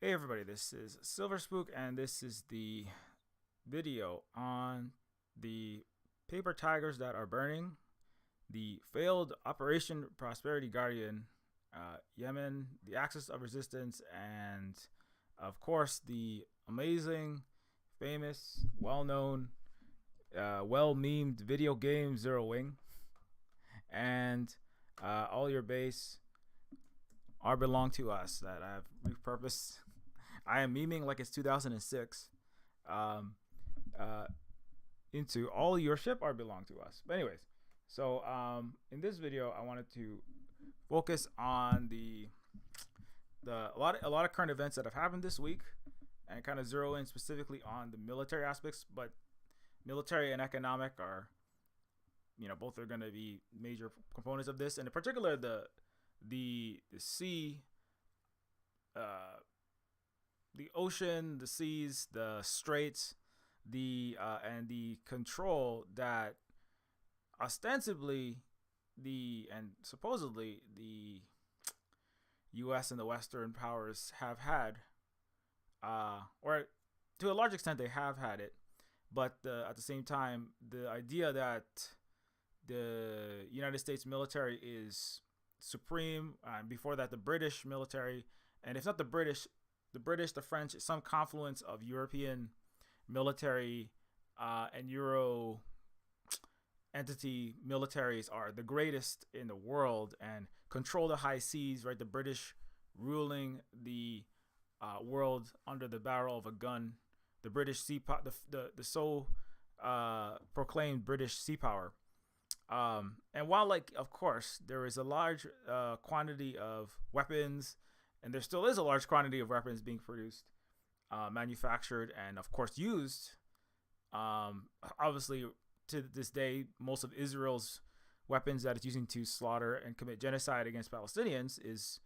Hey everybody, this is Silver Spook, and this is the video on the paper tigers that are burning, the failed Operation Prosperity Guardian, Yemen, the Axis of Resistance, and of course the amazing, famous, well-known, well-memed video game Zero Wing, and all your base are belong to us that I've repurposed. I am memeing like it's 2006 um, uh, into all your ship are belong to us. But anyways, so in this video, I wanted to focus on a lot of current events that have happened this week, and kind of zero in specifically on the military aspects. But military and economic are, both are going to be major components of this, and in particular the sea, the ocean, the seas, the straits, and the control that ostensibly and supposedly the U.S. and the Western powers have had, or to a large extent they have had it, but at the same time, the idea that the United States military is supreme, and before that the British military, and if not the British, the French, some confluence of European military and Euro entity militaries are the greatest in the world and control the high seas, right? The British ruling the world under the barrel of a gun. The British sea power, the so proclaimed British sea power. And while, like, of course, there is a large quantity of weapons, and there still is a large quantity of weapons being produced, manufactured, and of course used. Obviously, to this day, most of Israel's weapons that it's using to slaughter and commit genocide against Palestinians is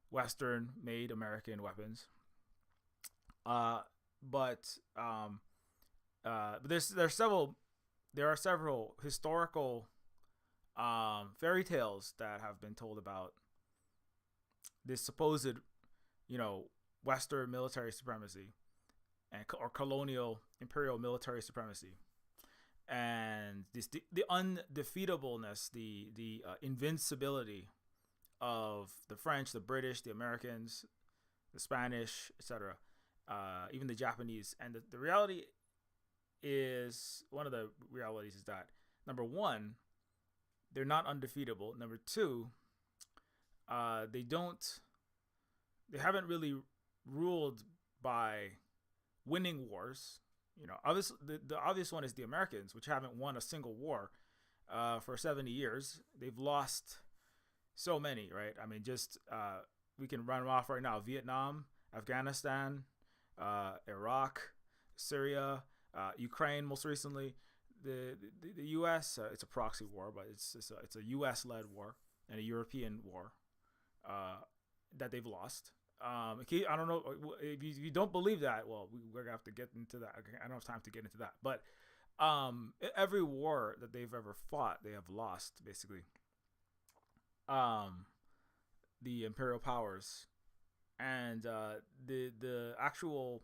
Western-made American weapons. But there are several historical fairy tales that have been told about this supposed, Western military supremacy or colonial imperial military supremacy, and the undefeatableness, the invincibility of the French, the British, the Americans, the Spanish, etc., even the Japanese. And the reality is, one of the realities is that, number one, they're not undefeatable. Number two, they haven't really ruled by winning wars. Obviously, the obvious one is the Americans, which haven't won a single war for 70 years. They've lost so many, right? I mean, just we can run them off right now: Vietnam, Afghanistan, Iraq, Syria, Ukraine, most recently. The U.S. It's a proxy war, but it's a U.S. led war and a European war that they've lost. I don't know if you don't believe that. Well, we're gonna have to get into that. I don't have time to get into that. But every war that they've ever fought, they have lost, basically. The imperial powers, and the actual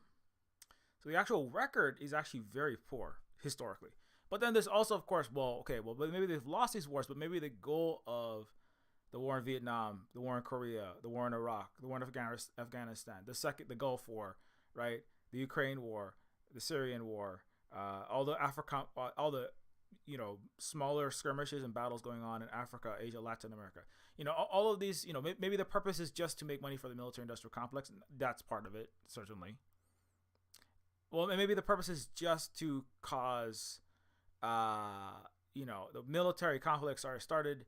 record is actually very poor historically. But then there's also, of course, but maybe they've lost these wars, but maybe the goal of the war in Vietnam, the war in Korea, the war in Iraq, the war in Afghanistan, the Gulf War, right? The Ukraine War, the Syrian War, all the smaller skirmishes and battles going on in Africa, Asia, Latin America. All of these, maybe the purpose is just to make money for the military-industrial complex. That's part of it, certainly. Well, maybe the purpose is just to cause, the military conflicts are started,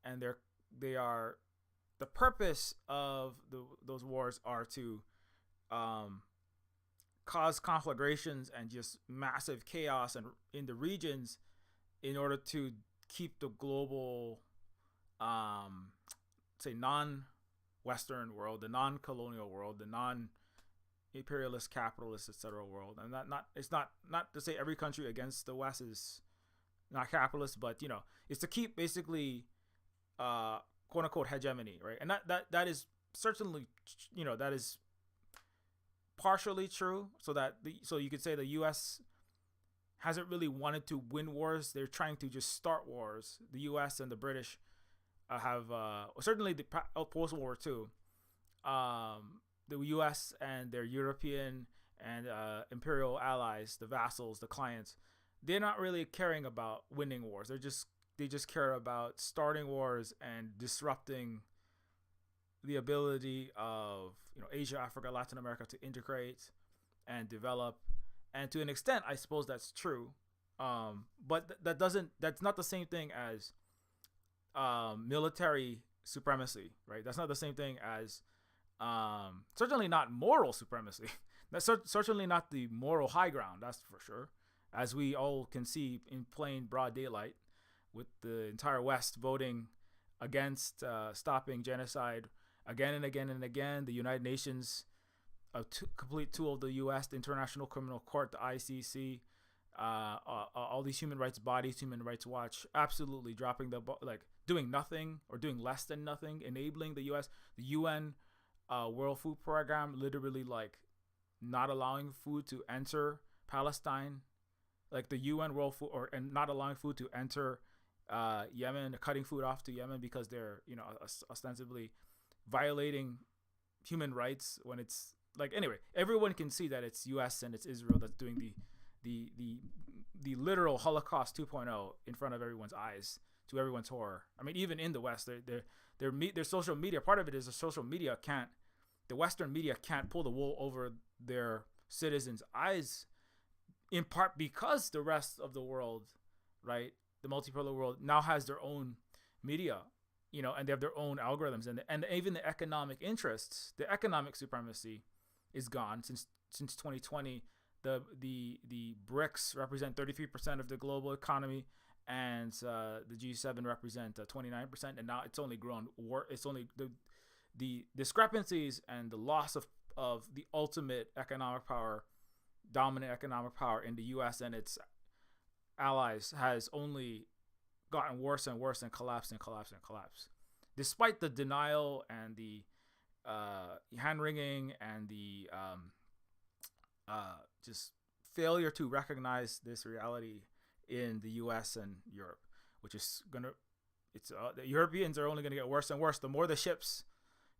and the purpose of those wars are to cause conflagrations and just massive chaos and in the regions, in order to keep the global, say, non-Western world, the non-colonial world, the non-imperialist, capitalist, etc. world. And it's not to say every country against the West is not capitalist, but it's to keep basically quote unquote hegemony, right? And that is certainly, that is partially true. So you could say the U.S. hasn't really wanted to win wars. They're trying to just start wars. The U.S. and the British have certainly the post World War II. The U.S. and their European and imperial allies, the vassals, the clients, they're not really caring about winning wars. They just care about starting wars and disrupting the ability of Asia, Africa, Latin America to integrate and develop. And to an extent, I suppose that's true. But that's not the same thing as military supremacy, right? That's not the same thing as certainly not moral supremacy. That's certainly not the moral high ground, that's for sure. As we all can see in plain broad daylight, with the entire West voting against stopping genocide again and again and again. The United Nations, a complete tool of the U.S., the International Criminal Court, the ICC, all these human rights bodies, Human Rights Watch, absolutely dropping doing nothing or doing less than nothing, enabling the U.S., the UN World Food Program, literally not allowing food to enter Palestine, like the UN World Food, and not allowing food to enter Yemen, cutting food off to Yemen because they're ostensibly violating human rights when it's anyway, everyone can see that it's US and it's Israel that's doing the literal Holocaust 2.0 in front of everyone's eyes, to everyone's horror. I mean, even in the West, their social media, part of it is the Western media can't pull the wool over their citizens' eyes, in part because the rest of the world, right, the multipolar world, now has their own media, and they have their own algorithms, and even the economic interests, the economic supremacy is gone since 2020. The BRICS represent 33% of the global economy, and the G7 represent 29%, and now it's only grown. It's only the discrepancies and the loss of the ultimate economic power, dominant economic power in the U.S. and its allies has only gotten worse and worse and collapsed and collapsed and collapsed. Despite the denial and the hand-wringing and the just failure to recognize this reality in the U.S. and Europe, which is the Europeans are only gonna get worse and worse the more the ships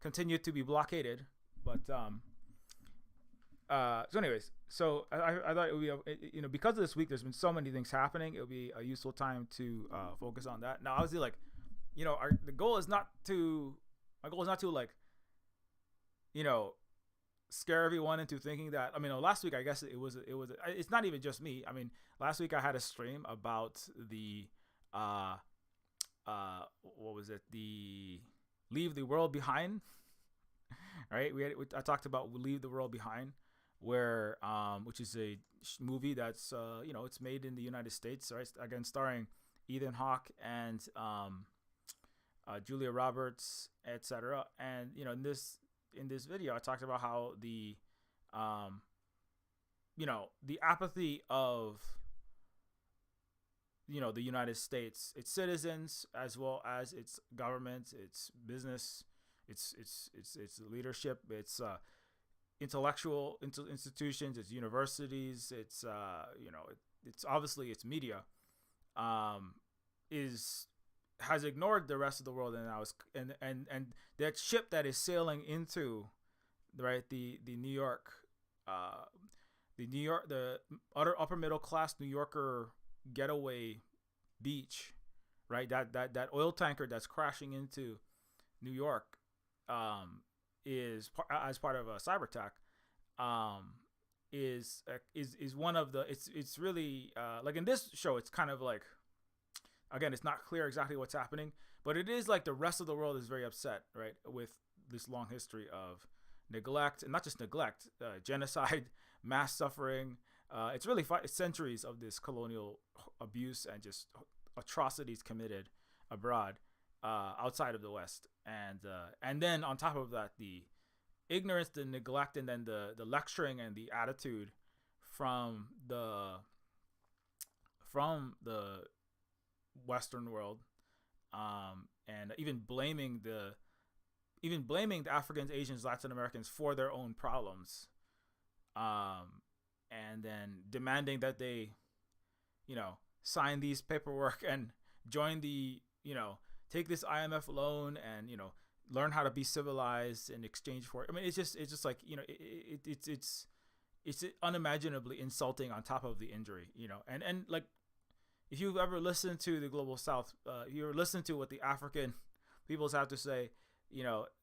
continue to be blockaded. But so anyways, I thought it would be because of this week, there's been so many things happening. It would be a useful time to focus on that. Now, obviously, the goal is not to scare everyone into thinking that. I mean, last week I guess it's not even just me. I mean, last week I had a stream about the what was it? The Leave the World Behind. Right? I talked about Leave the World Behind, where which is a movie that's it's made in the United States, right? Again, starring Ethan Hawke and Julia Roberts, etc. And in this video, I talked about how the apathy of the United States, its citizens, as well as its government, its business, its leadership, its intellectual institutions, its universities, its it's obviously its media, has ignored the rest of the world, and that ship that is sailing into the New York, the upper middle class New Yorker getaway beach, right? That oil tanker that's crashing into New York, is as part of a cyber attack, is one of the it's really in this show, it's kind of again, it's not clear exactly what's happening, but it is the rest of the world is very upset, right, with this long history of neglect, and not just neglect, genocide, mass suffering. It's really centuries of this colonial abuse and just atrocities committed abroad, outside of the West, and then on top of that, the ignorance, the neglect, and then the lecturing and the attitude from the Western world, and even blaming the Africans, Asians, Latin Americans for their own problems, um, and then demanding that they, you know, sign these paperwork and join the, take this IMF loan and, learn how to be civilized in exchange for it. I mean, it's just like, it's unimaginably insulting on top of the injury, and like, if you've ever listened to the global South, you ever listened to what the African peoples have to say,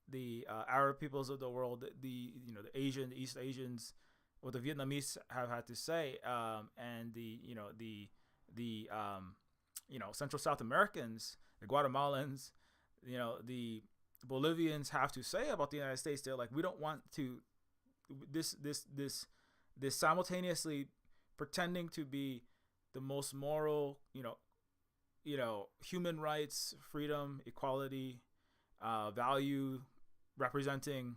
the Arab peoples of the world, the Asian, the East Asians, what the Vietnamese have had to say, and the Central South Americans, the Guatemalans, the Bolivians have to say about the United States. They're like, we don't want to this simultaneously pretending to be the most moral, human rights, freedom, equality, value, representing,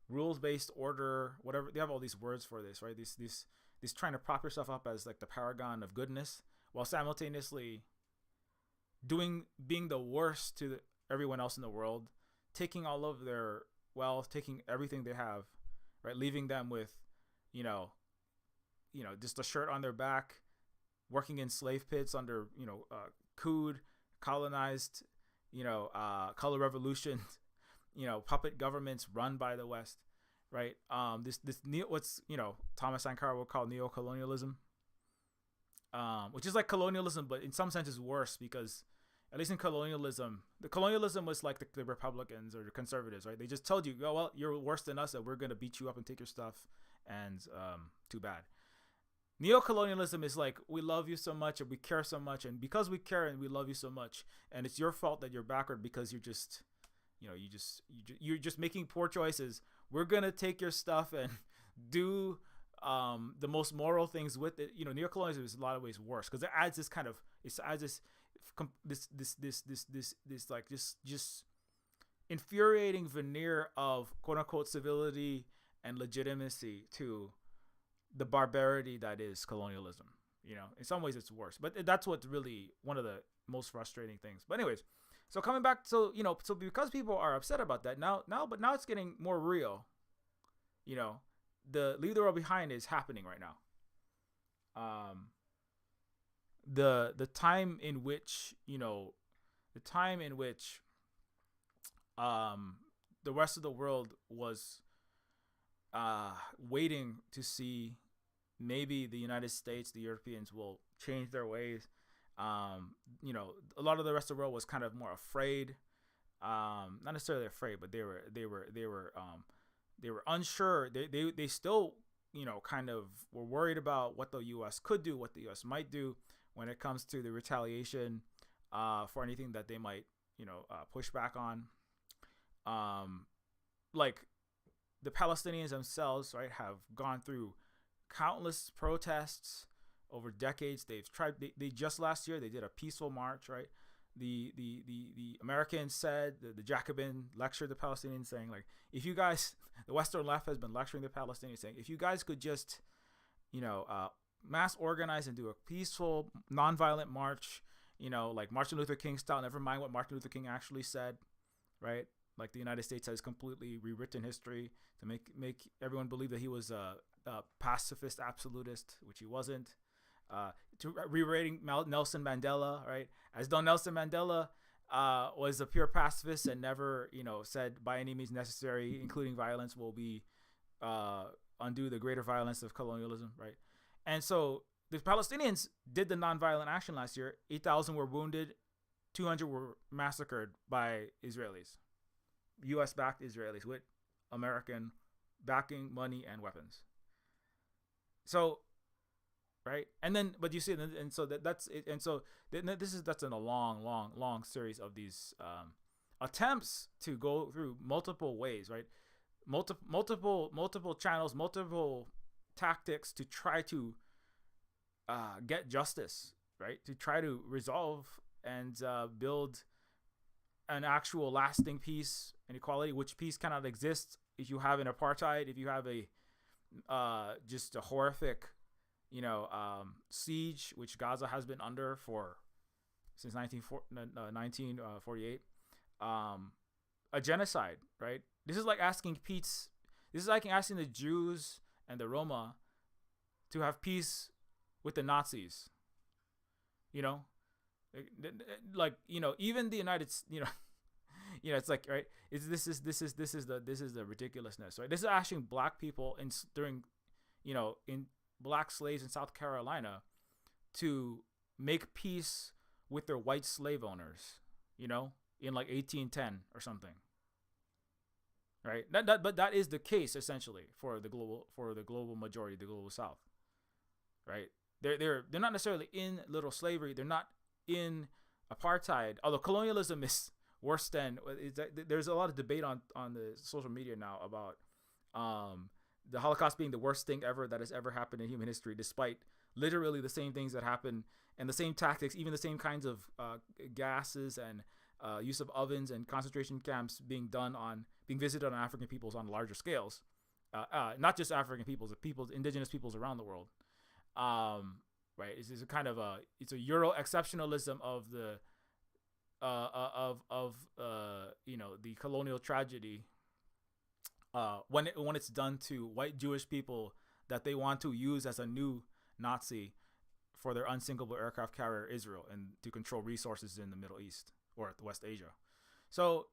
rules-based order, whatever. They have all these words for this, right? These trying to prop yourself up as like the paragon of goodness, while simultaneously being the worst to everyone else in the world, taking all of their wealth, taking everything they have, right, leaving them with, just a shirt on their back, working in slave pits under, cooed, colonized, color revolution, puppet governments run by the West, right? What's Thomas Sankara would call neo-colonialism, which is like colonialism, but in some sense is worse, because at least in colonialism, the colonialism was like the Republicans or the conservatives, right? They just told you, oh, well, you're worse than us, and we're gonna beat you up and take your stuff, and too bad. Neo-colonialism is like, we love you so much and we care so much, and because we care and we love you so much, and it's your fault that you're backward because you're just making poor choices. We're gonna take your stuff and do the most moral things with it. Neo-colonialism is in a lot of ways worse, because it adds this kind of this like just infuriating veneer of quote unquote civility and legitimacy to the barbarity that is colonialism. In some ways it's worse, but that's what's really one of the most frustrating things. But anyways, so coming back, so because people are upset about that now it's getting more real. The Leave the World Behind is happening right now. The time in which the rest of the world was waiting to see maybe the United States, the Europeans will change their ways. A lot of the rest of the world was kind of more afraid, not necessarily afraid, but they were unsure. They still kind of were worried about what the U.S. could do, what the U.S. might do when it comes to the retaliation for anything that they might push back on. Like the Palestinians themselves, right, have gone through countless protests over decades. They've tried. They just last year they did a peaceful march, right? The Americans said, the Jacobin lectured the Palestinians, saying like, if you guys, the Western left has been lecturing the Palestinians, saying if you guys could just mass organize and do a peaceful, nonviolent march, like Martin Luther King style. Never mind what Martin Luther King actually said, right? Like the United States has completely rewritten history to make everyone believe that he was a pacifist absolutist, which he wasn't. To rewriting Nelson Mandela, right? As though Nelson Mandela was a pure pacifist and never, said by any means necessary, including violence, will be undo the greater violence of colonialism, right? And so the Palestinians did the nonviolent action last year. 8,000 were wounded, 200 were massacred by Israelis, U.S.-backed Israelis with American backing, money, and weapons. So, right, and then, but you see, and so that's it, and so that's in a long series of these attempts to go through multiple ways, right? Multiple channels, multiple tactics to try to get justice, right? To try to resolve and build an actual lasting peace and equality, which peace cannot exist if you have an apartheid, if you have a just a horrific, siege, which Gaza has been under since 1948, a genocide, right? This is like asking the Jews and the Roma to have peace with the Nazis. You know, like even the United, it's like, right, this is the ridiculousness, right? This is asking black people in black slaves in South Carolina to make peace with their white slave owners, in like 1810 or something, right? But that is the case essentially for the global majority, the global South, right? They're not necessarily in literal slavery. They're not in apartheid. Although colonialism is worse than, there's a lot of debate on the social media now about the Holocaust being the worst thing ever that has ever happened in human history, despite literally the same things that happen and the same tactics, even the same kinds of gases and use of ovens and concentration camps being visited on African peoples on larger scales. Not just African peoples, indigenous peoples around the world. Right? It's a kind of it's a Euro exceptionalism of the the colonial tragedy. When it's done to white Jewish people that they want to use as a new Nazi for their unsinkable aircraft carrier Israel and to control resources in the Middle East or West Asia. So,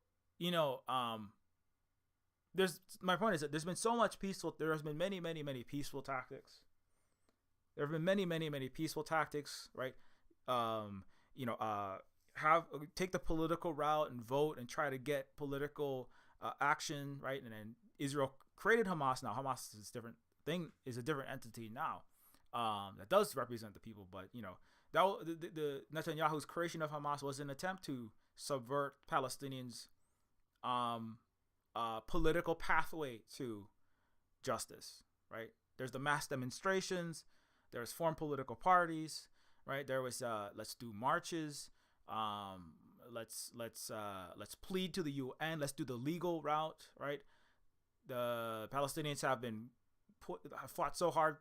my point is that there has been many peaceful tactics. There have been many peaceful tactics, right? Take the political route and vote and try to get political action, right? And then Israel created Hamas. Now Hamas is a different entity now that does represent the people. But the Netanyahu's creation of Hamas was an attempt to subvert Palestinians' political pathway to justice, right? There's the mass demonstrations. There's formed political parties, right? There was let's do marches. Let's plead to the UN. Let's do the legal route, right? The Palestinians have fought so hard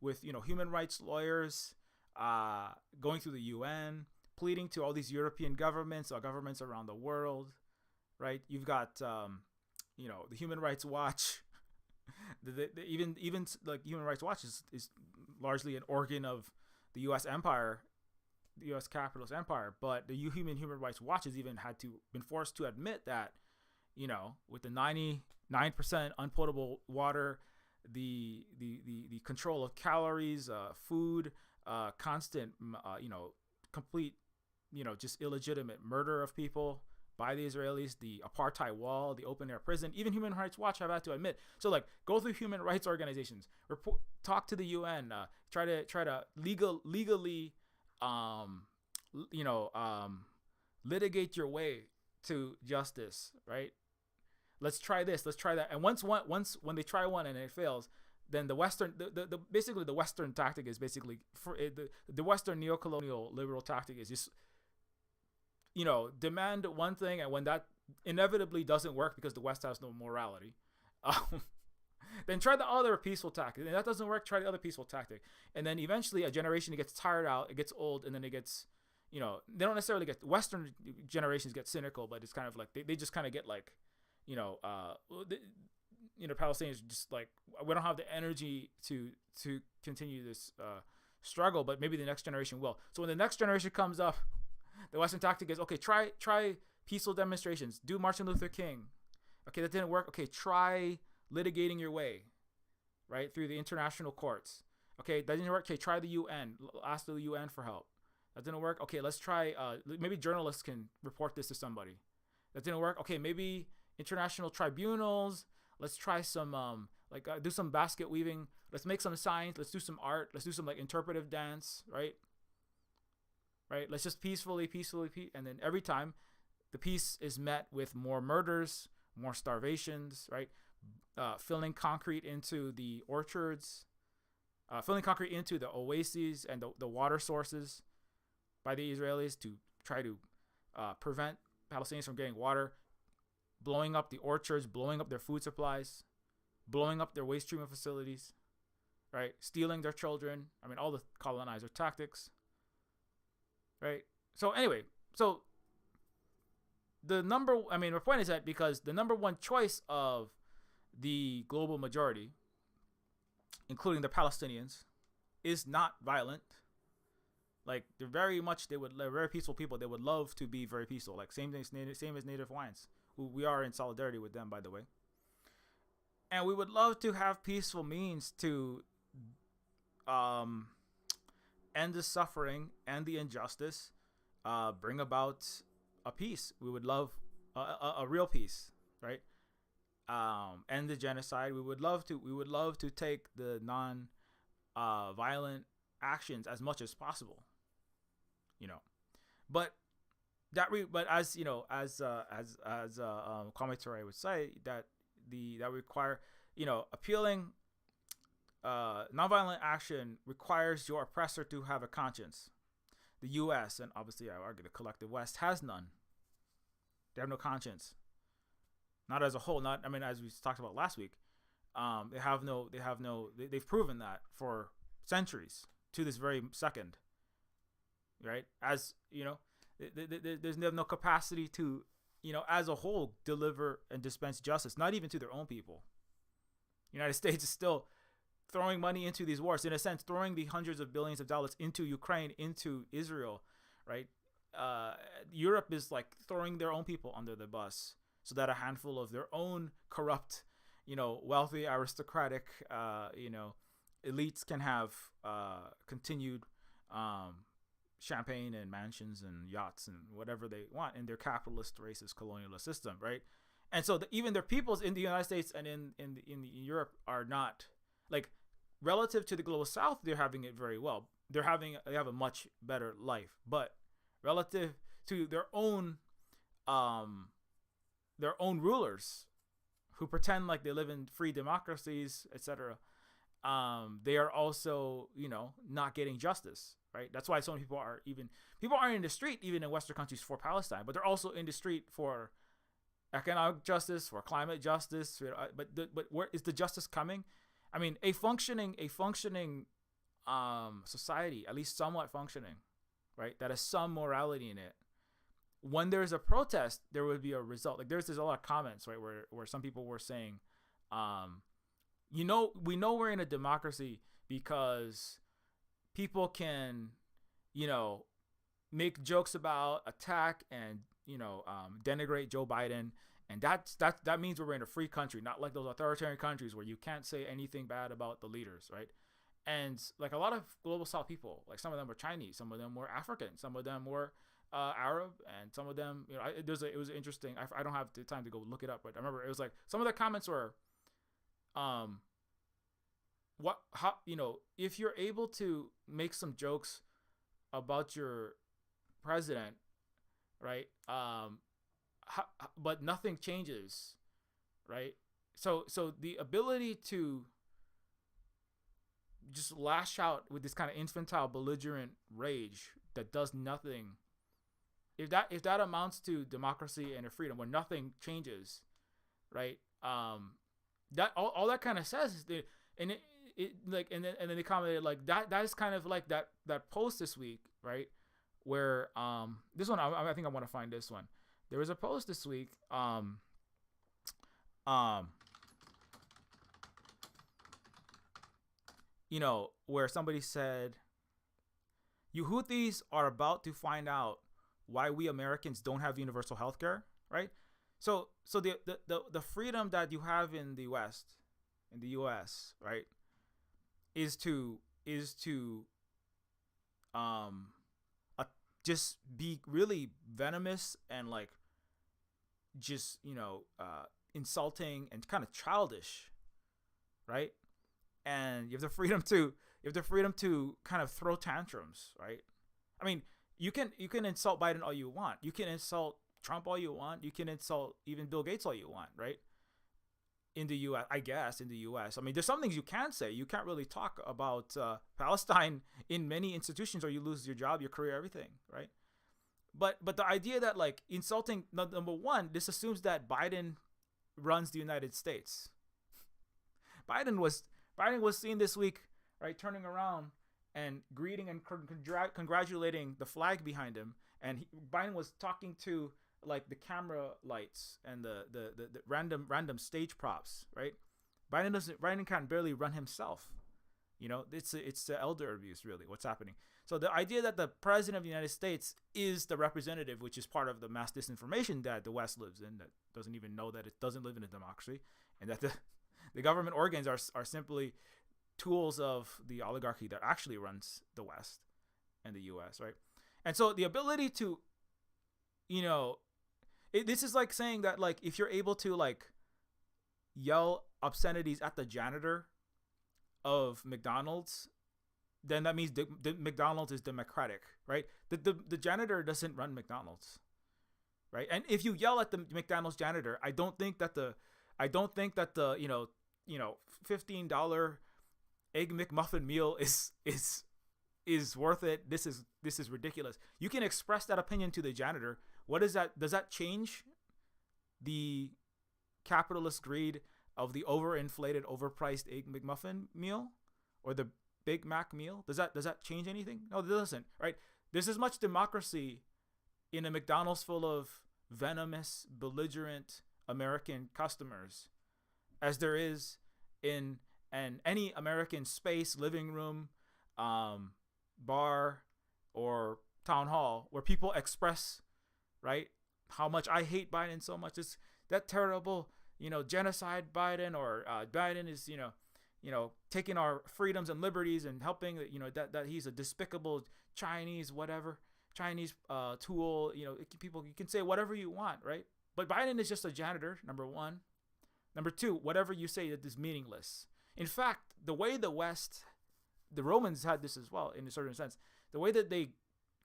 with human rights lawyers, going through the UN, pleading to all these European governments or governments around the world, right? You've got the Human Rights Watch. Even like Human Rights Watch is largely an organ of the U.S. empire, the U.S. capitalist empire, but the Human Rights Watch has even been forced to admit that, with the 99% unpotable water, the control of calories, food, constant, complete, just illegitimate murder of people by the Israelis, the apartheid wall, the open air prison, even Human Rights Watch have had to admit. So like, go through human rights organizations, talk to the UN, try to legally, litigate your way to justice, right? Let's try this, let's try that. And once when they try one and it fails, then the basically the Western tactic is basically the Western neocolonial liberal tactic is just, demand one thing, and when that inevitably doesn't work because the West has no morality, then try the other peaceful tactic. And that doesn't work, try the other peaceful tactic. And then eventually a generation gets tired out, it gets old, and then it gets, they don't necessarily get, Western generations get cynical, but it's kind of like, they just kind of get like, Palestinians just like, we don't have the energy to continue this struggle, but maybe the next generation will. So when the next generation comes up, the Western tactic is, okay, try peaceful demonstrations. Do Martin Luther King. Okay, that didn't work. Okay, try litigating your way, right, through the international courts. Okay, that didn't work. Okay, try the UN. Ask the UN for help. That didn't work. Okay, let's try, maybe journalists can report this to somebody. That didn't work. Okay, maybe international tribunals. Let's try some, do some basket weaving. Let's make some signs. Let's do some art. Let's do some like interpretive dance, right? Right? Let's just peacefully, and then every time the peace is met with more murders, more starvations, right? Filling concrete into the orchards, filling concrete into the oases and the water sources by the Israelis to try to prevent Palestinians from getting water, blowing up the orchards, blowing up their food supplies, blowing up their waste treatment facilities, right? Stealing their children. I mean, all the colonizer tactics. Right. So anyway, my point is that because the number one choice of the global majority including the Palestinians, is not violent. Like they're very much they're very peaceful people. They would love to be very peaceful. Like same as Native Hawaiians, who we are in solidarity with them, by the way. And we would love to have peaceful means to um, end the suffering and the injustice, bring about a peace. We would love a real peace, right? End the genocide. We would love to. We would love to take the non-violent actions as much as possible, you know. But but as you know, as commentary would say, that that require, appealing nonviolent action requires your oppressor to have a conscience. The U.S. and obviously I argue the collective West has none. They have no conscience. Not as a whole. Not, I mean, as we talked about last week, they've proven that for centuries to this very second, right? As you know, there's no capacity to, as a whole, deliver and dispense justice, not even to their own people. The United States is still throwing money into these wars, in a sense, throwing the hundreds of billions of dollars into Ukraine, into Israel, right? Europe is like throwing their own people under the bus so that a handful of their own corrupt, wealthy, aristocratic, elites can have continued champagne and mansions and yachts and whatever they want in their capitalist, racist, colonialist system, right? And so even their peoples in the United States and in Europe are not, like, relative to the global South, they're having it very well. They have a much better life, but relative to their own rulers who pretend like they live in free democracies, etc., they are also, not getting justice, right? That's why so many people aren't in the street, even in Western countries, for Palestine, but they're also in the street for economic justice, for climate justice. But where is the justice coming? I mean, a functioning society, at least somewhat functioning, right, that has some morality in it. When there's a protest, there would be a result. Like there's a lot of comments, right, where some people were saying, we know we're in a democracy because people can, make jokes about, attack, and denigrate Joe Biden, and that means we're in a free country, not like those authoritarian countries where you can't say anything bad about the leaders, right? And like a lot of global South people, like some of them were Chinese, some of them were African, some of them were Arab, and some of them, it was interesting. I don't have the time to go look it up, but I remember it was like some of the comments were, if you're able to make some jokes about your president, right, but nothing changes, right? So the ability to just lash out with this kind of infantile, belligerent rage that does nothing, if that amounts to democracy and a freedom where nothing changes, right? That all that kind of says is that, and then they commented like that is kind of like that post this week, right, where this one, I think I want to find this one. There was a post this week where somebody said, you Houthis are about to find out why we Americans don't have universal health care, right? So the freedom that you have in the West, in the US, right, is to just be really venomous and like just insulting and kind of childish, right? And you have the freedom to kind of throw tantrums, right? I mean, you can insult Biden all you want, you can insult Trump all you want, you can insult even Bill Gates all you want, right? In the U.S., I guess, in the U.S. I mean, there's some things you can say. You can't really talk about Palestine in many institutions, or you lose your job, your career, everything, right? But the idea that like insulting, number one, this assumes that Biden runs the United States. Biden was seen this week, right, turning around and greeting and congratulating the flag behind him, and Biden was talking to like the camera lights and the random stage props, right? Biden can barely run himself, It's the elder abuse, really, what's happening. So the idea that the president of the United States is the representative, which is part of the mass disinformation that the West lives in, that doesn't even know that it doesn't live in a democracy, and that the government organs are simply tools of the oligarchy that actually runs the West and the U.S., right? And so the ability to, this is like saying that, like, if you're able to, like, yell obscenities at the janitor of McDonald's, then that means the McDonald's is democratic, right? The janitor doesn't run McDonald's, right? And if you yell at the McDonald's janitor, I don't think that the $15 egg McMuffin meal is worth it. This is ridiculous. You can express that opinion to the janitor. What is that? Does that change the capitalist greed of the overinflated, overpriced egg McMuffin meal or the Big Mac meal? Does that change anything? No, it doesn't, right? There's as much democracy in a McDonald's full of venomous, belligerent American customers as there is in any American space, living room, bar, or town hall where people express, right, how much I hate Biden so much. It's that terrible, genocide Biden, or Biden is, taking our freedoms and liberties and helping, that he's a despicable Chinese tool. People, you can say whatever you want, right? But Biden is just a janitor, number one. Number two, whatever you say that is meaningless. In fact, the way the Romans had this as well, in a certain sense. The way that they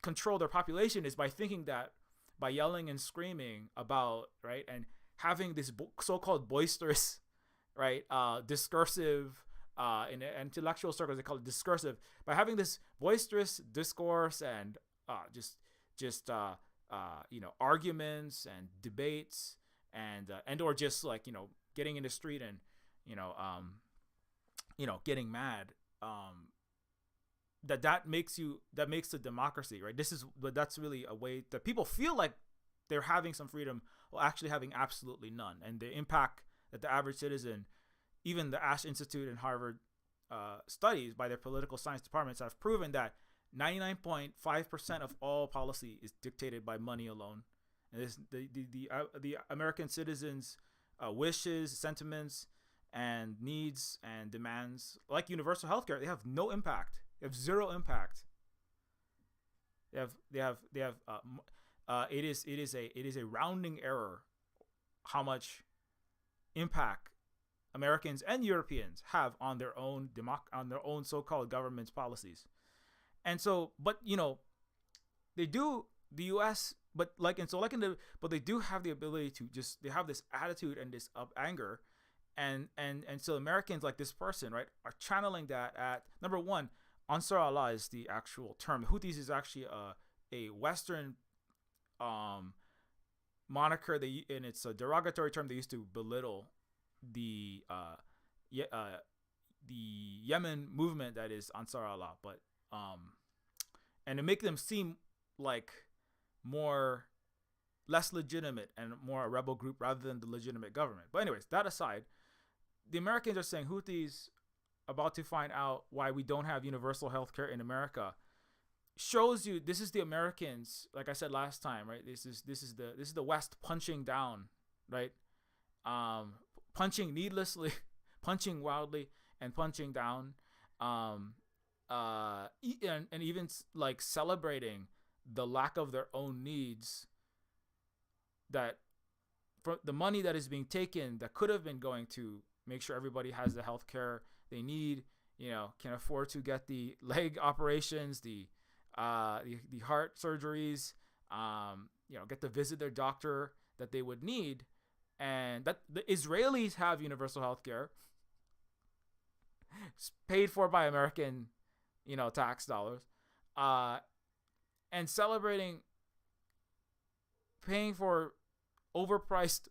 control their population is by thinking that by yelling and screaming about, right, and having this so-called boisterous, right, discursive, in intellectual circles they call it discursive. By having this boisterous discourse and arguments and debates and or just, like, getting in the street and getting mad, that makes the democracy, right? That's really a way that people feel like they're having some freedom while actually having absolutely none. And the impact that the average citizen, even the Ash Institute and Harvard studies by their political science departments have proven that 99.5% of all policy is dictated by money alone. And this, the American citizens' wishes, sentiments, and needs and demands, like universal healthcare, they have no impact. They have zero impact. It is a rounding error how much impact Americans and Europeans have on their own so-called government's policies. And so, but they do, the U.S., but they do have the ability to they have this attitude and this anger, and so Americans, like this person, right, are channeling that at, number one, Ansar Allah is the actual term. Houthis is actually a Western moniker. And it's a derogatory term they used to belittle the Yemen movement that is Ansar Allah, but and to make them seem like less legitimate and more a rebel group rather than the legitimate government. But anyways, that aside, the Americans are saying Houthis about to find out why we don't have universal health care in America. Shows you this is the Americans, like I said last time, right? This is the West punching down, right? Punching needlessly, punching wildly, and punching down, and even like celebrating the lack of their own needs, that for the money that is being taken that could have been going to make sure everybody has the health care they need, can afford to get the leg operations, the heart surgeries, get to visit their doctor that they would need, and that the Israelis have universal health care paid for by American, tax dollars, and celebrating paying for overpriced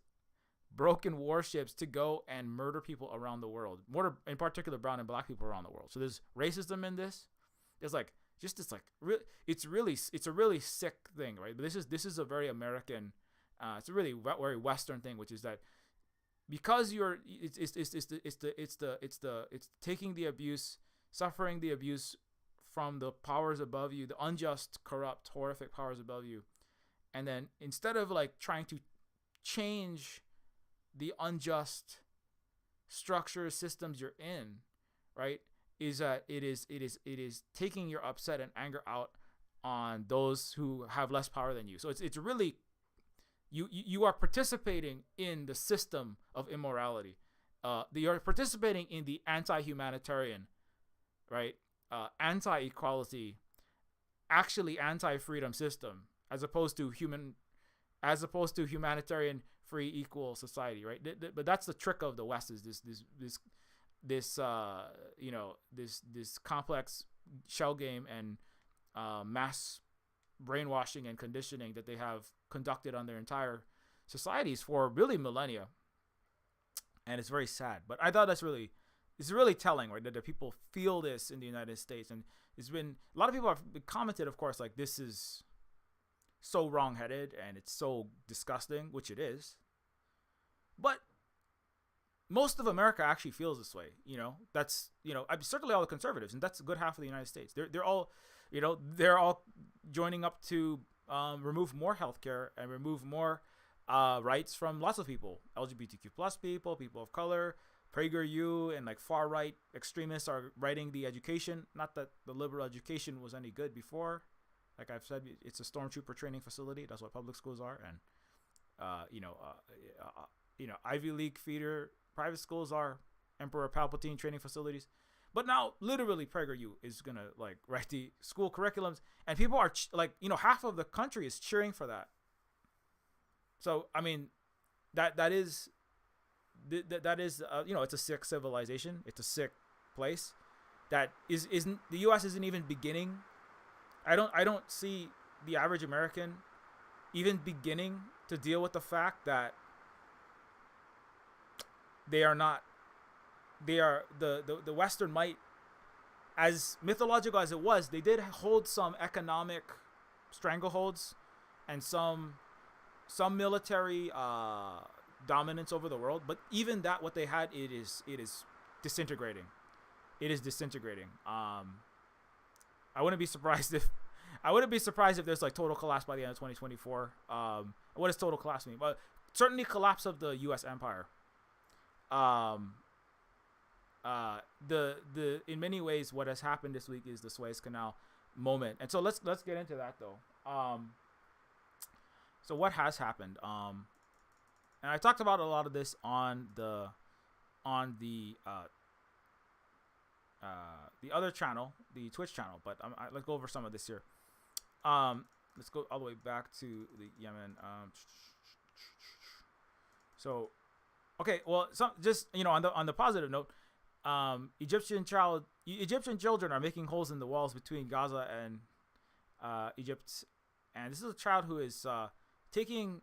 broken warships to go and murder people around the world, more in particular brown and black people around the world. So there's racism in this. There's like just this like it's a really sick thing, right? But this is a very American, it's a really very Western thing, which is that because it's taking the abuse suffering the abuse from the powers above you, the unjust, corrupt, horrific powers above you. And then instead of like trying to change the unjust structures, systems you're in, right, is that it is taking your upset and anger out on those who have less power than you. So it's really, you are participating in the system of immorality. You're participating in the anti-humanitarian, right, anti-equality, actually anti-freedom system, as opposed to humanitarian free equal society, right? But that's the trick of the West, is this complex shell game and mass brainwashing and conditioning that they have conducted on their entire societies for really millennia. And it's very sad. But I thought it's really telling, right, that the people feel this in the United States. And it's been, a lot of people have commented, of course, like, this is so wrong-headed and it's so disgusting, which it is. But most of America actually feels this way. That's, certainly all the conservatives, and that's a good half of the United States. They're all, they're all joining up to remove more healthcare and remove more rights from lots of people, LGBTQ plus people, people of color. PragerU and like far right extremists are writing the education. Not that the liberal education was any good before. Like I've said, it's a stormtrooper training facility. That's what public schools are. And Ivy League feeder private schools are Emperor Palpatine training facilities. But now, literally, PragerU is gonna like write the school curriculums, and people are half of the country is cheering for that. So I mean, that is it's a sick civilization. It's a sick place. That isn't the U.S. isn't even beginning. I don't see the average American even beginning to deal with the fact that they are the Western might, as mythological as it was, they did hold some economic strangleholds and some military dominance over the world. But even that, what they had, it is disintegrating. It is disintegrating. I wouldn't be surprised if there's like total collapse by the end of 2024. What does total collapse mean? But certainly collapse of the U.S. empire. In many ways, what has happened this week is the Suez Canal moment, and so let's get into that though. So what has happened? And I talked about a lot of this on the other channel, the Twitch channel, but let's go over some of this here. Let's go all the way back to the Yemen. So, okay, well, on the positive note, Egyptian children are making holes in the walls between Gaza and Egypt, and this is a child who is taking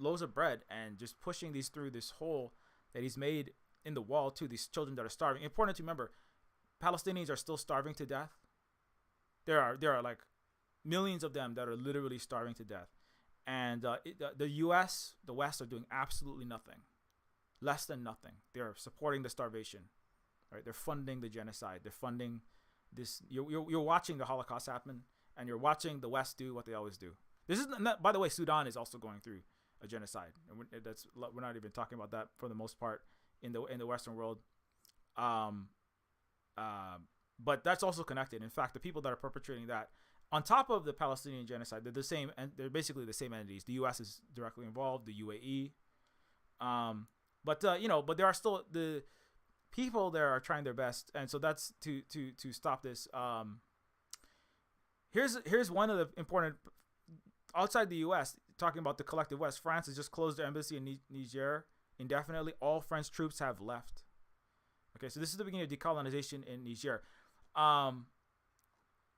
loaves of bread and just pushing these through this hole that he's made in the wall to these children that are starving. Important to remember, Palestinians are still starving to death. There are like millions of them that are literally starving to death, and the U.S., the West, are doing absolutely nothing, less than nothing. They're supporting the starvation, right? They're funding the genocide. They're funding this. You're watching the Holocaust happen, and you're watching the West do what they always do. This is not, by the way, Sudan is also going through a genocide, and we're not even talking about that for the most part in the Western world. But that's also connected. In fact, the people that are perpetrating that, on top of the Palestinian genocide, they're the same, and they're basically the same entities. The U.S. is directly involved, the UAE, but there are still the people there are trying their best, and so that's to stop this. Here's one of the important, outside the U.S., talking about the collective West. France has just closed their embassy in Niger indefinitely. All French troops have left. Okay, so this is the beginning of decolonization in Niger.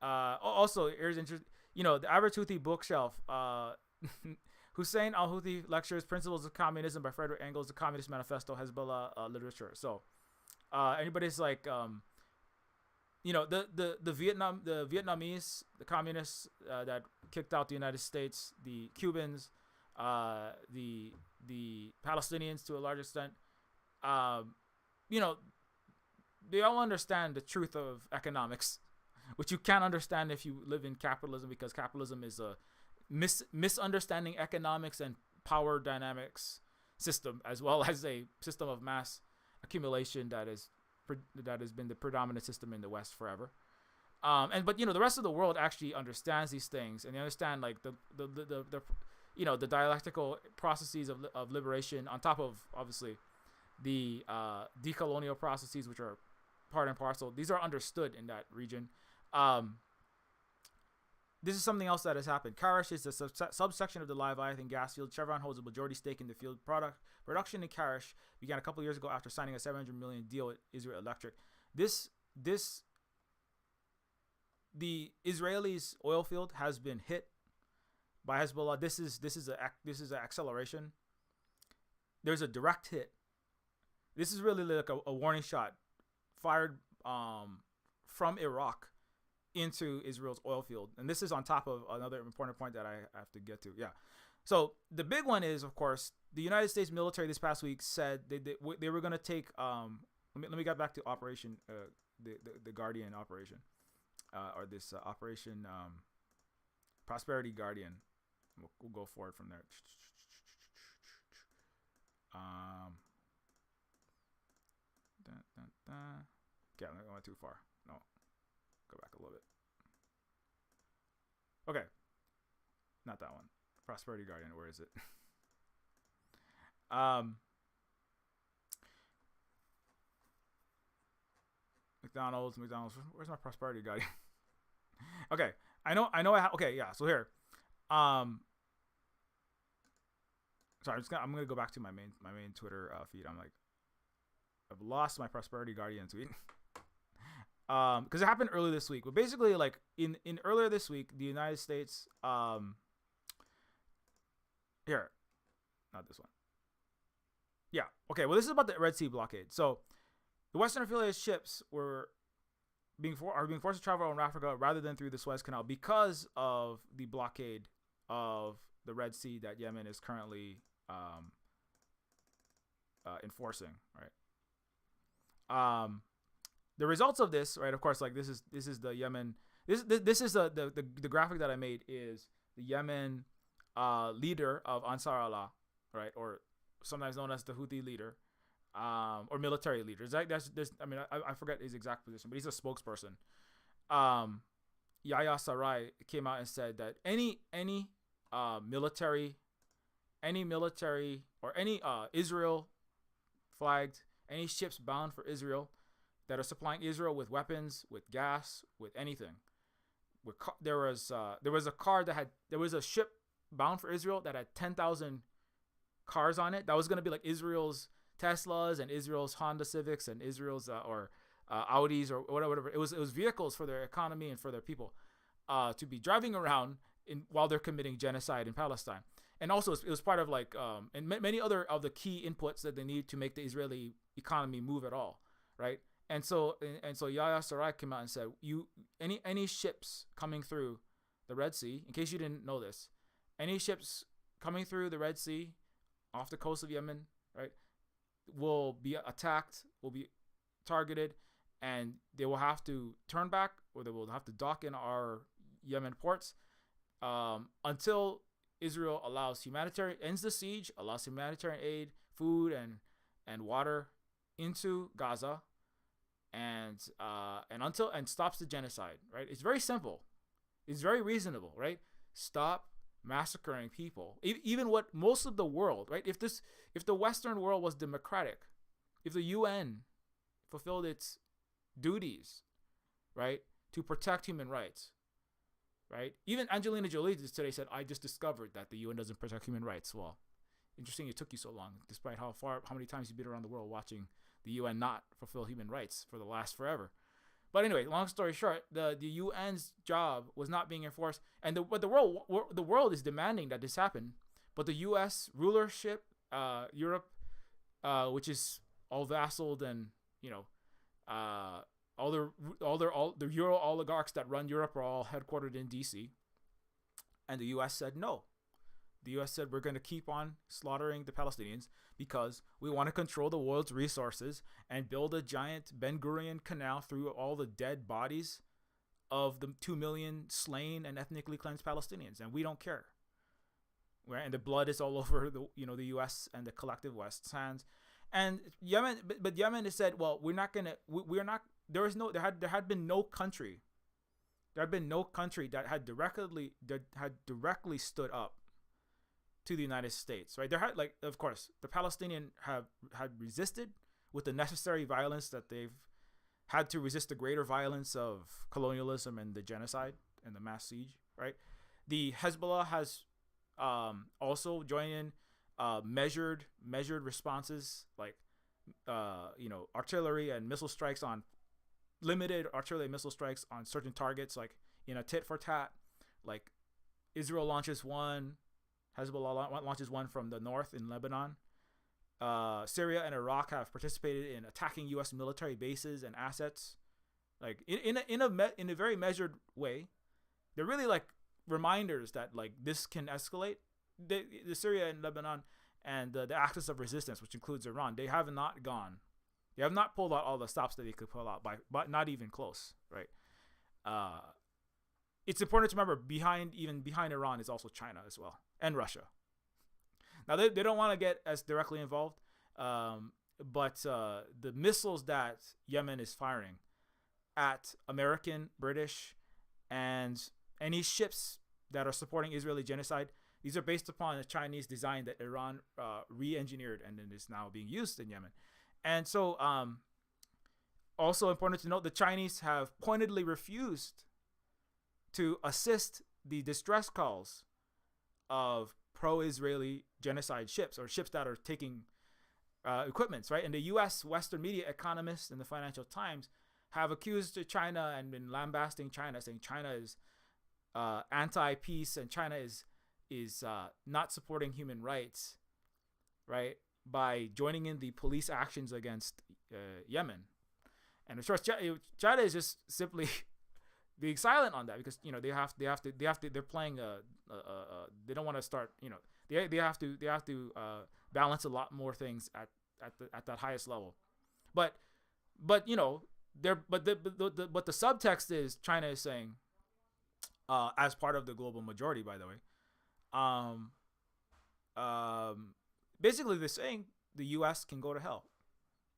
Also, here's interesting. The average Houthi bookshelf. Hussein al-Houthi lectures Principles of Communism by Frederick Engels, The Communist Manifesto, Hezbollah literature. So, anybody's like, the Vietnamese, the communists that kicked out the United States, the Cubans, the Palestinians to a large extent, they all understand the truth of economics, which you can't understand if you live in capitalism, because capitalism is a misunderstanding economics and power dynamics system, as well as a system of mass accumulation that has been the predominant system in the West forever. But the rest of the world actually understands these things, and they understand like the dialectical processes of liberation, on top of obviously the decolonial processes, which are part and parcel. These are understood in that region. This is something else that has happened. Karish is a subsection of the Leviathan gas field. Chevron holds a majority stake in the field. Production in Karish began a couple years ago after signing a $700 million deal with Israel Electric. The Israelis' oil field has been hit by Hezbollah. This is an acceleration. There's a direct hit. This is really like a warning shot fired from Iraq into Israel's oil field. And this is on top of another important point that I have to get to. Yeah. So the big one is, of course, the United States military this past week said they were going to take, let me get back to Operation, the Guardian operation, or this Operation Prosperity Guardian. We'll go forward from there. Okay, I went too far. No, go back a little bit. Okay, not that one. Prosperity Guardian. Where is it? McDonald's. Where's my Prosperity Guardian? Okay, I know. Okay, yeah. So here, sorry, I'm gonna go back to my main Twitter feed. I've lost my Prosperity Guardian tweet. Because it happened earlier this week. But basically, like in earlier this week, the United States, here, not this one. Yeah. Okay. Well, this is about the Red Sea blockade. So, the Western affiliated ships are being forced to travel around Africa rather than through the Suez Canal because of the blockade of the Red Sea that Yemen is currently enforcing. Right. The results of this, right? Of course, like this is the Yemen. This is the graphic that I made is the Yemen leader of Ansar Allah, right, or sometimes known as the Houthi leader, or military leader. I forget his exact position, but he's a spokesperson. Yahya Sarai came out and said that any military or any Israel flagged, any ships bound for Israel that are supplying Israel with weapons, with gas, with anything. There was a ship bound for Israel that had 10,000 cars on it. That was going to be like Israel's Teslas and Israel's Honda Civics and Israel's Audis or whatever. It was vehicles for their economy and for their people to be driving around while they're committing genocide in Palestine. And also it was part of like and many other of the key inputs that they need to make the Israeli economy move at all, right? And so Yahya Sarai came out and said, any ships coming through the Red Sea, in case you didn't know this, any ships coming through the Red Sea off the coast of Yemen, right, will be attacked, will be targeted, and they will have to turn back, or they will have to dock in our Yemen ports until Israel ends the siege, allows humanitarian aid, food and water into Gaza, and stops the genocide, right? It's very simple. It's very reasonable, right? Stop massacring people. Even what most of the world, right? If the Western world was democratic, if the UN fulfilled its duties, right, to protect human rights, right? Even Angelina Jolie today said, "I just discovered that the UN doesn't protect human rights." Well, interesting it took you so long, despite how many times you've been around the world watching the UN not fulfill human rights for the last forever. But anyway, long story short, the UN's job was not being enforced, and the world is demanding that this happen. But the U.S. rulership, Europe, which is all vassaled, and all the Euro oligarchs that run Europe are all headquartered in D.C. And the U.S. said no. The U.S. said we're going to keep on slaughtering the Palestinians because we want to control the world's resources and build a giant Ben Gurion canal through all the dead bodies of the 2 million slain and ethnically cleansed Palestinians, and we don't care. Right? And the blood is all over the U.S. and the collective West's hands. And Yemen, but Yemen has said, well, we're not gonna, we're not. There had been no country that had directly stood up to the United States, right? There had, like, of course, the Palestinians had resisted with the necessary violence that they've had to resist the greater violence of colonialism and the genocide and the mass siege, right? The Hezbollah has also joined in measured responses, like artillery and missile strikes on limited artillery missile strikes on certain targets, like in a tit for tat. Like Israel launches one, Hezbollah launches one from the north in Lebanon. Syria and Iraq have participated in attacking U.S. military bases and assets, like in a very measured way. They're really like reminders that like this can escalate. The Syria and Lebanon and the axis of resistance, which includes Iran, they have not gone. They have not pulled out all the stops that they could pull out, but not even close, right? It's important to remember behind Iran is also China as well, and Russia. Now they don't want to get as directly involved, but the missiles that Yemen is firing at American, British, and any ships that are supporting Israeli genocide, these are based upon a Chinese design that Iran re-engineered and then is now being used in Yemen. And so, also important to note, the Chinese have pointedly refused to assist the distress calls of pro-Israeli genocide ships, or ships that are taking equipments, right? And the U.S. Western media economists and the Financial Times have accused China and been lambasting China, saying China is anti-peace and China is not supporting human rights, right, by joining in the police actions against Yemen. And of course, China is just simply being silent on that because they're playing they don't want to start, they have to balance a lot more things at that highest level, but the subtext is China is saying, as part of the global majority, by the way, basically they're saying the U.S. can go to hell,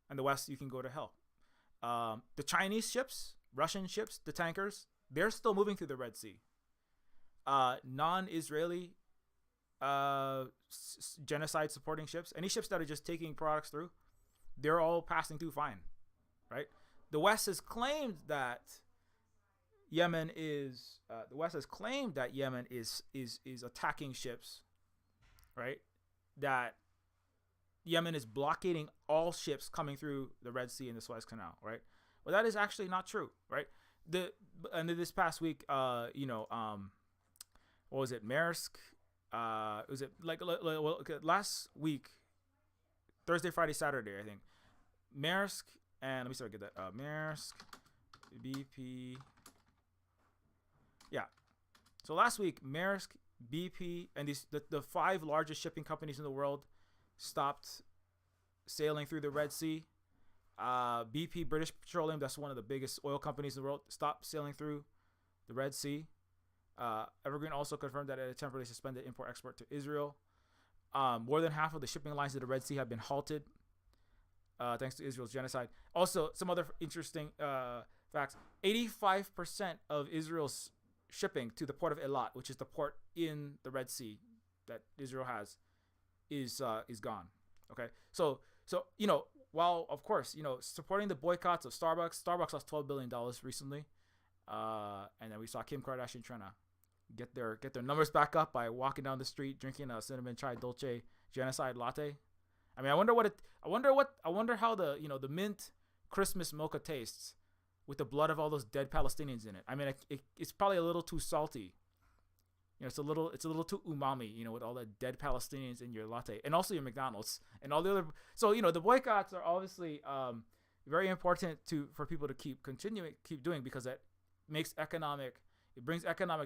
and the West, you can go to hell. The Chinese ships, Russian ships, the tankers, they're still moving through the Red Sea. Non-Israeli genocide supporting ships, any ships that are just taking products through, they're all passing through fine, right? The West has claimed that Yemen is attacking ships, right? That Yemen is blockading all ships coming through the Red Sea and the Suez Canal, right? Well, that is actually not true, right? And this past week, what was it? Maersk. Was it last week? Thursday, Friday, Saturday, I think. Maersk and let me see if I get that. Maersk, BP. Yeah. So last week, Maersk, BP, and the 5 largest shipping companies in the world stopped sailing through the Red Sea. BP, British Petroleum, that's one of the biggest oil companies in the world, stopped sailing through the Red Sea. Evergreen also confirmed that it had temporarily suspended import-export to Israel. More than half of the shipping lines to the Red Sea have been halted thanks to Israel's genocide. Also, some other interesting facts. 85% of Israel's shipping to the port of Eilat, which is the port in the Red Sea that Israel has, is gone. Okay, so while of course supporting the boycotts of Starbucks lost $12 billion recently, and then we saw Kim Kardashian trying to get their numbers back up by walking down the street drinking a cinnamon chai dolce genocide latte. I mean, I wonder how the mint Christmas mocha tastes with the blood of all those dead Palestinians in it. I mean, it's probably a little too salty. It's a little too umami, with all the dead Palestinians in your latte, and also your McDonald's and all the other. So the boycotts are obviously very important for people to keep doing, because it brings economic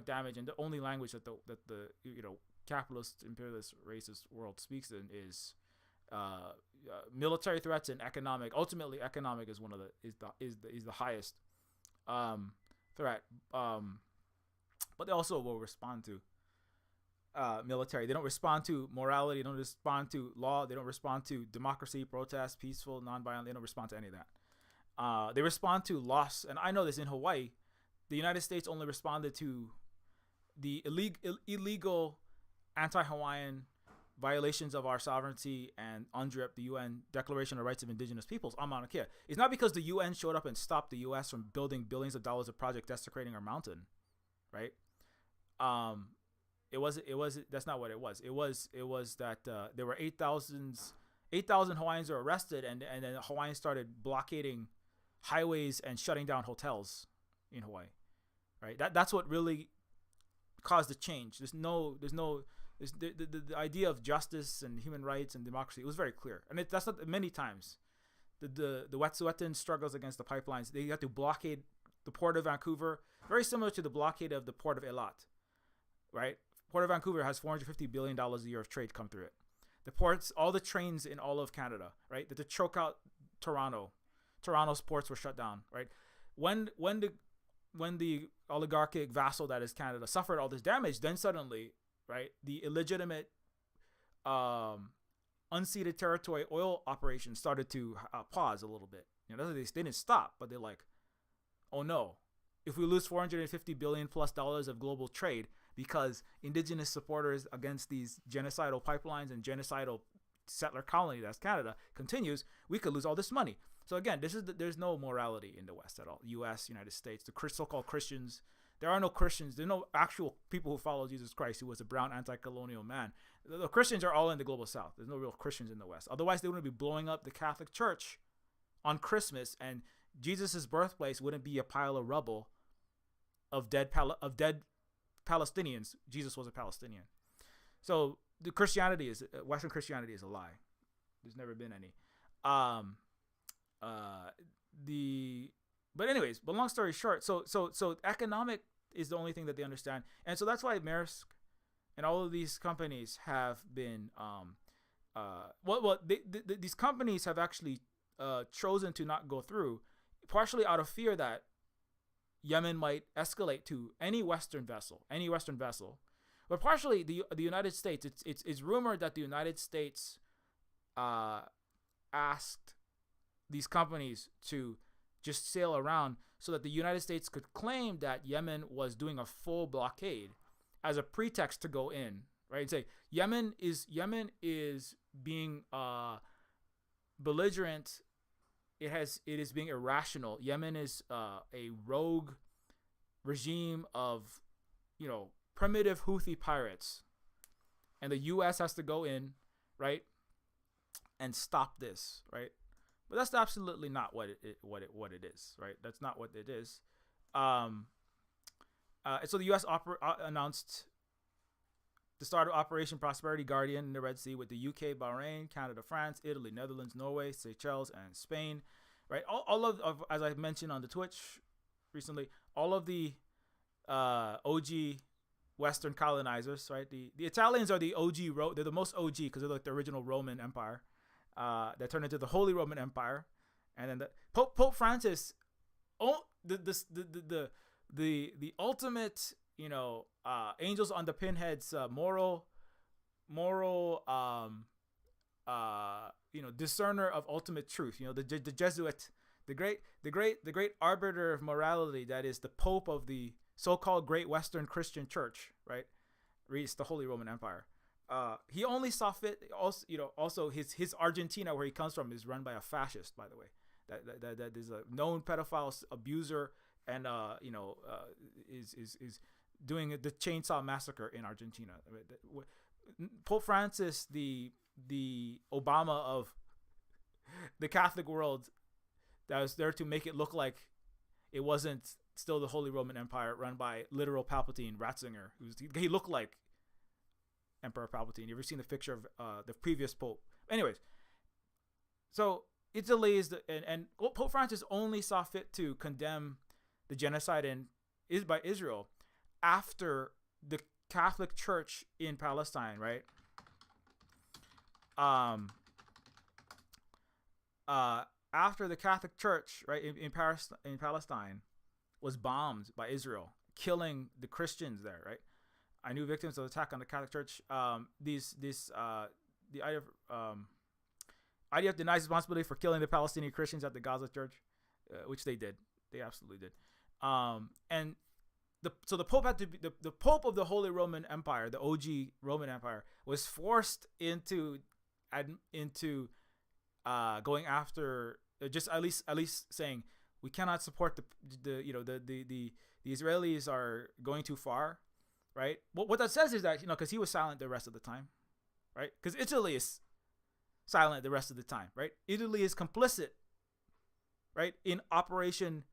damage, and the only language that the capitalist imperialist racist world speaks in is military threats and economic. Ultimately, economic is one of the highest threat. But they also will respond to military. They don't respond to morality. They don't respond to law. They don't respond to democracy, protest, peaceful, nonviolent. They don't respond to any of that. They respond to loss. And I know this in Hawaii. The United States only responded to the illegal anti-Hawaiian violations of our sovereignty and UNDRIP, the UN Declaration of Rights of Indigenous Peoples, on Mauna Kea. It's not because the UN showed up and stopped the US from building billions of dollars of projects desecrating our mountain, right? That's not what it was. It was that there were 8,000 Hawaiians were arrested, and then the Hawaiians started blockading highways and shutting down hotels in Hawaii, right? That's what really caused the change. The idea of justice and human rights and democracy, it was very clear. And that's not many times. The Wet'suwet'en struggles against the pipelines, they had to blockade the port of Vancouver, very similar to the blockade of the port of Eilat, right? Port of Vancouver has $450 billion a year of trade come through it. The ports, all the trains in all of Canada, right? That to choke out Toronto. Toronto's ports were shut down, right? When the oligarchic vassal that is Canada suffered all this damage, then suddenly, right, the illegitimate unceded territory oil operations started to pause a little bit. They didn't stop, but they're like, oh no, if we lose $450 billion plus of global trade because indigenous supporters against these genocidal pipelines and genocidal settler colony that's Canada continues, we could lose all this money. So again, there's no morality in the West at all. U.S., United States, the so-called Christians. There are no Christians. There are no actual people who follow Jesus Christ, who was a brown anti-colonial man. The Christians are all in the global South. There's no real Christians in the West. Otherwise, they wouldn't be blowing up the Catholic Church on Christmas, and Jesus' birthplace wouldn't be a pile of rubble of dead Palestinians. Jesus was a Palestinian. So the Western Christianity is a lie. There's never been any. But long story short, so economic is the only thing that they understand, and so that's why Maersk and all of these companies have been these companies have actually chosen to not go through, partially out of fear that Yemen might escalate to any Western vessel, but partially the United States. It's rumored that the United States asked these companies to just sail around so that the United States could claim that Yemen was doing a full blockade as a pretext to go in, right? And say Yemen is being belligerent. It is being irrational. Yemen is a rogue regime of, primitive Houthi pirates, and the U.S. has to go in, right, and stop this, right? But that's absolutely not what it is, right? That's not what it is. So the U.S. announced the start of Operation Prosperity Guardian in the Red Sea with the UK, Bahrain, Canada, France, Italy, Netherlands, Norway, Seychelles, and Spain, right? All of as I mentioned on the Twitch recently, all of the OG Western colonizers, right? The Italians are the OG, they're the most OG because they're like the original Roman Empire. That turned into the Holy Roman Empire, and then the Pope Francis, the ultimate, angels on the pinheads, moral, discerner of ultimate truth. The Jesuit, the great arbiter of morality. That is the Pope of the so-called Great Western Christian Church, right? It's the Holy Roman Empire. He only saw fit. Also his Argentina, where he comes from, is run by a fascist, by the way. That is a known pedophile abuser, and is doing the chainsaw massacre in Argentina. Pope Francis, the Obama of the Catholic world, that was there to make it look like it wasn't still the Holy Roman Empire run by literal Palpatine Ratzinger. He looked like Emperor Palpatine. You ever seen the picture of the previous Pope? Anyways, so Italy is and Pope Francis only saw fit to condemn the genocide by Israel after Catholic Church in Palestine, right? Um, After the Catholic Church, right, in Palestine, was bombed by Israel, killing the Christians there, right? I knew victims of the attack on the Catholic Church. The IDF denies responsibility for killing the Palestinian Christians at the Gaza Church, which they did. They absolutely did. And so the Pope had to be the Pope of the Holy Roman Empire, the OG Roman Empire, was forced into going after, just at least saying, we cannot support the Israelis are going too far, right? What that says is that, because he was silent the rest of the time, right? Because Italy is silent the rest of the time, right? Italy is complicit, right, in Operation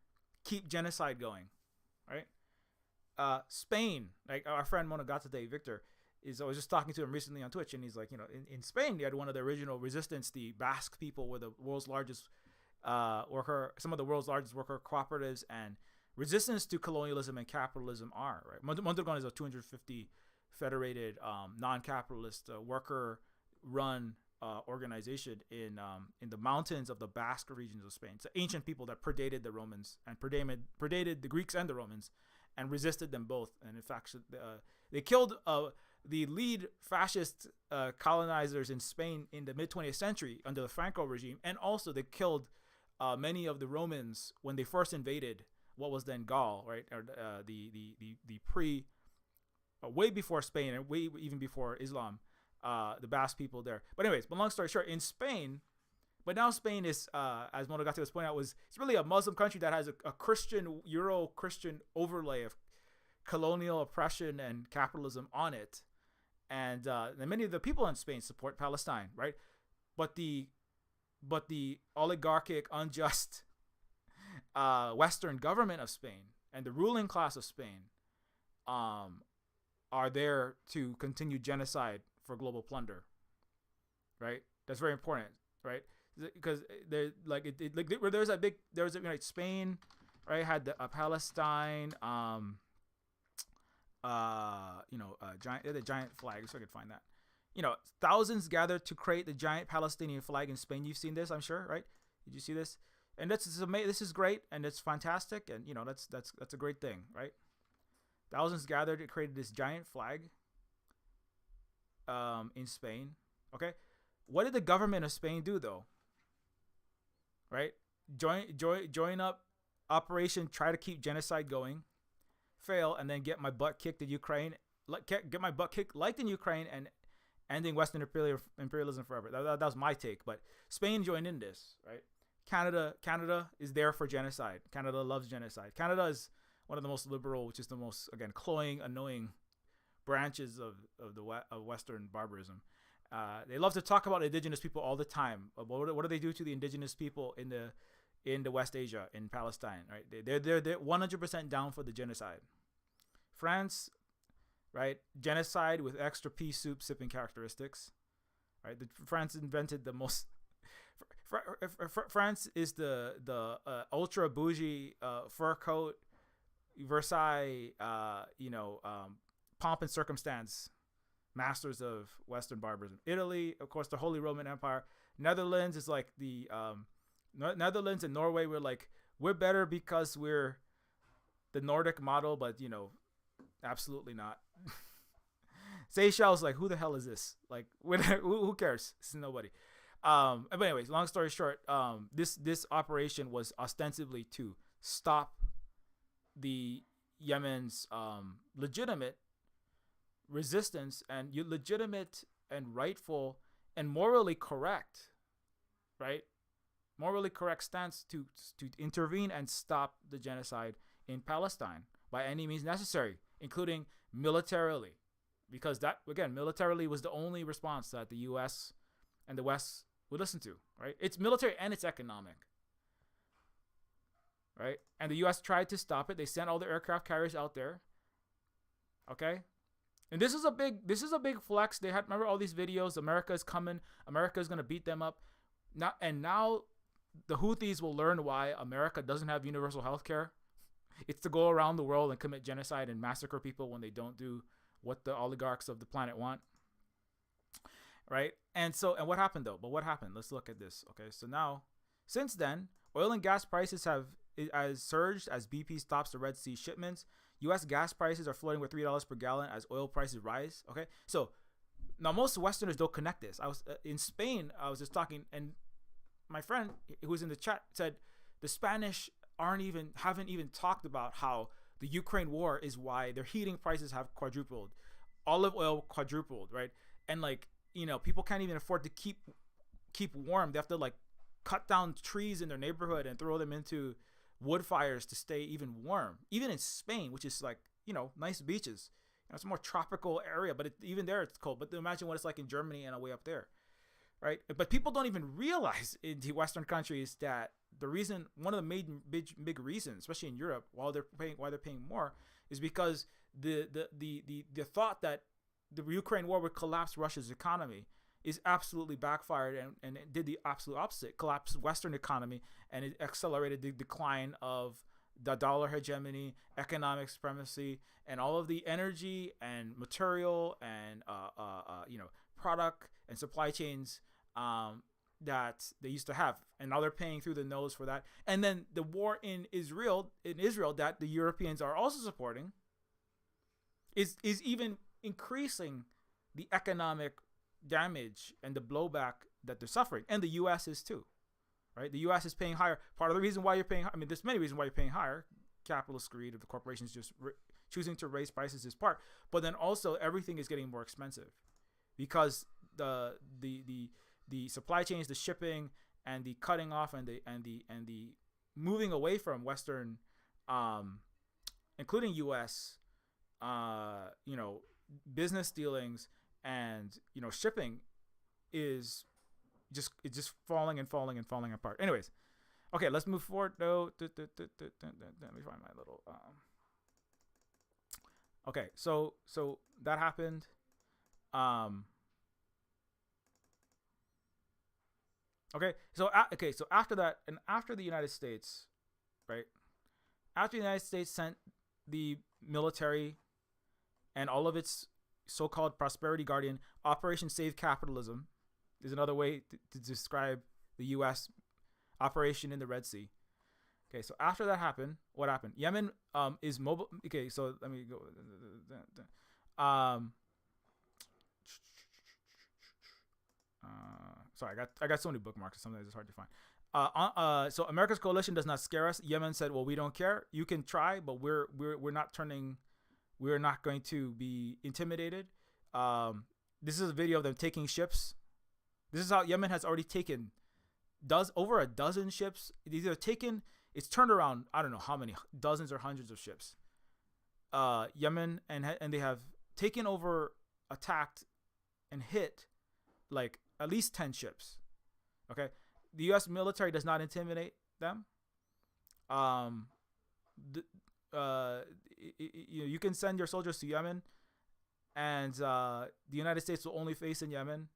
Keep Genocide Going, right? Spain, like our friend Monogatake Victor, I was just talking to him recently on Twitch, and he's like, in Spain, they had one of the original resistance. The Basque people were the world's largest some of the world's largest worker cooperatives, and resistance to colonialism and capitalism are, right? Mondragon is a 250 federated, non-capitalist, worker-run organization in the mountains of the Basque regions of Spain. It's ancient people that predated the Romans and predated the Greeks and the Romans, and resisted them both. And in fact, they killed the lead fascist colonizers in Spain in the mid 20th century under the Franco regime, and also they killed many of the Romans when they first invaded what was then Gaul, right? Or way before Spain, and way even before Islam, the Basque people there. But anyways, long story short, in Spain, but now Spain is, as Monogatake was pointing out, it's really a Muslim country that has a Christian, Euro-Christian overlay of colonial oppression and capitalism on it. And many of the people in Spain support Palestine, right? But the oligarchic, unjust Western government of Spain and the ruling class of Spain are there to continue genocide for global plunder, right? That's very important, right? Because there's Spain, right, had the Palestine, the giant flag, so I could find that. Thousands gathered to create the giant Palestinian flag in Spain. You've seen this, I'm sure, right? Did you see this? And this is great, and it's fantastic, and that's a great thing, right? Thousands gathered to create this giant flag in Spain. Okay, what did the government of Spain do though? Right, join up operation, try to keep genocide going, fail, and then get my butt kicked in Ukraine, get my butt kicked like in Ukraine, and ending Western imperialism forever. That was my take, but Spain joined in this, right? Canada is there for genocide. Canada loves genocide. Canada is one of the most liberal, which is the most, again, cloying, annoying branches of Western barbarism. They love to talk about indigenous people all the time. What do they do to the indigenous people in the West Asia, in Palestine, right? They're 100% down for the genocide. France, right? Genocide with extra pea soup sipping characteristics, right? France invented the most. France is the ultra bougie fur coat, Versailles, pomp and circumstance, masters of Western barbarism. Italy, of course, the Holy Roman Empire. Netherlands is like the Netherlands and Norway. We're better because we're the Nordic model, but absolutely not. Seychelles, like, who the hell is this? Like, who cares? This is nobody. But anyways, long story short, this operation was ostensibly to stop the Yemen's legitimate resistance and legitimate and rightful and morally correct, right? Morally correct stance to intervene and stop the genocide in Palestine by any means necessary, including militarily, because that, again, militarily was the only response that the U.S. and the West would listen to, right? It's military and it's economic, right? And the U.S. tried to stop it. They sent all the aircraft carriers out there, okay? And this is a big flex. They had, remember all these videos, America is coming, America is going to beat them up. Now the Houthis will learn why America doesn't have universal health care. It's to go around the world and commit genocide and massacre people when they don't do what the oligarchs of the planet want, right? And what happened though? But what happened? Let's look at this. Okay, so now, since then, oil and gas prices have surged as BP stops the Red Sea shipments. U.S. gas prices are floating with $3 per gallon as oil prices rise. Okay, so now most Westerners don't connect this. I was in Spain. I was just talking, and my friend who was in the chat said the Spanish haven't even talked about how the Ukraine war is why their heating prices have quadrupled, olive oil quadrupled, right? And like, people can't even afford to keep warm. They have to like cut down trees in their neighborhood and throw them into wood fires to stay even warm. Even in Spain, which is like, nice beaches. It's a more tropical area, but even there it's cold. But imagine what it's like in Germany and way up there, right? But people don't even realize in the Western countries that one of the main big reasons, especially in Europe, why they're paying more, is because the thought that the Ukraine war would collapse Russia's economy is absolutely backfired, and it did the absolute opposite, collapsed Western economy, and it accelerated the decline of the dollar hegemony, economic supremacy, and all of the energy and material and product and supply chains that they used to have, and now they're paying through the nose for that. And then the war in Israel that the Europeans are also supporting is even increasing the economic damage and the blowback that they're suffering, and the U.S. is too, right? The U.S. is paying higher. Part of the reason why you're paying, there's many reasons why you're paying higher. Capitalist greed of the corporations just choosing to raise prices is part, but then also everything is getting more expensive because the supply chains, the shipping, and the cutting off and the moving away from Western, including U.S. Business dealings and shipping is just falling apart. Anyways, okay, let's move forward though. Let me find my little okay, so that happened. So after that, and after the United States, right? After the United States sent the military and all of its so-called prosperity guardian, Operation Save Capitalism is another way to describe the U.S. operation in the Red Sea. Okay, so after that happened, what happened? Yemen is mobile. Okay, so let me go. Sorry, I got so many bookmarks. Sometimes it's hard to find. So America's coalition does not scare us. Yemen said, "Well, we don't care. You can try, but we're not turning. We're not going to be intimidated." This is a video of them taking ships. This is how Yemen has already taken over a dozen ships. It's turned around, I don't know how many, dozens or hundreds of ships. Yemen, and they have taken over, attacked, and hit like at least 10 ships. Okay, the U.S. military does not intimidate them. You can send your soldiers to Yemen, and the United States will only face in Yemen.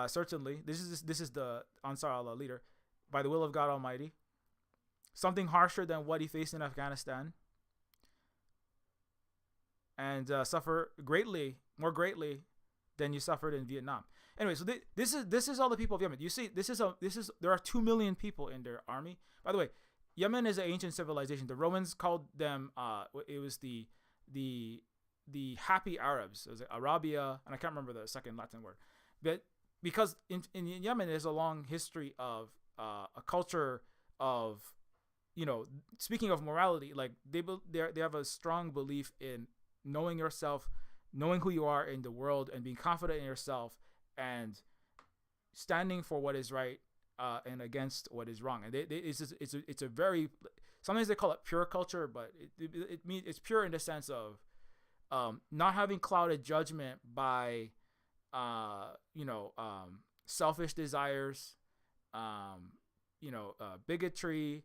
Certainly, this is the Ansar Allah leader, by the will of God Almighty. Something harsher than what he faced in Afghanistan, and suffer more greatly than you suffered in Vietnam. Anyway, so this is all the people of Yemen. You see, there are 2 million people in their army. By the way, Yemen is an ancient civilization. The Romans called them. It was the happy Arabs. It was like Arabia, and I can't remember the second Latin word, but because in Yemen there's a long history of a culture of, speaking of morality, like they have a strong belief in knowing yourself, knowing who you are in the world, and being confident in yourself, and standing for what is right and against what is wrong. And it's a very, sometimes they call it pure culture, but it means it's pure in the sense of not having clouded judgment by selfish desires, bigotry,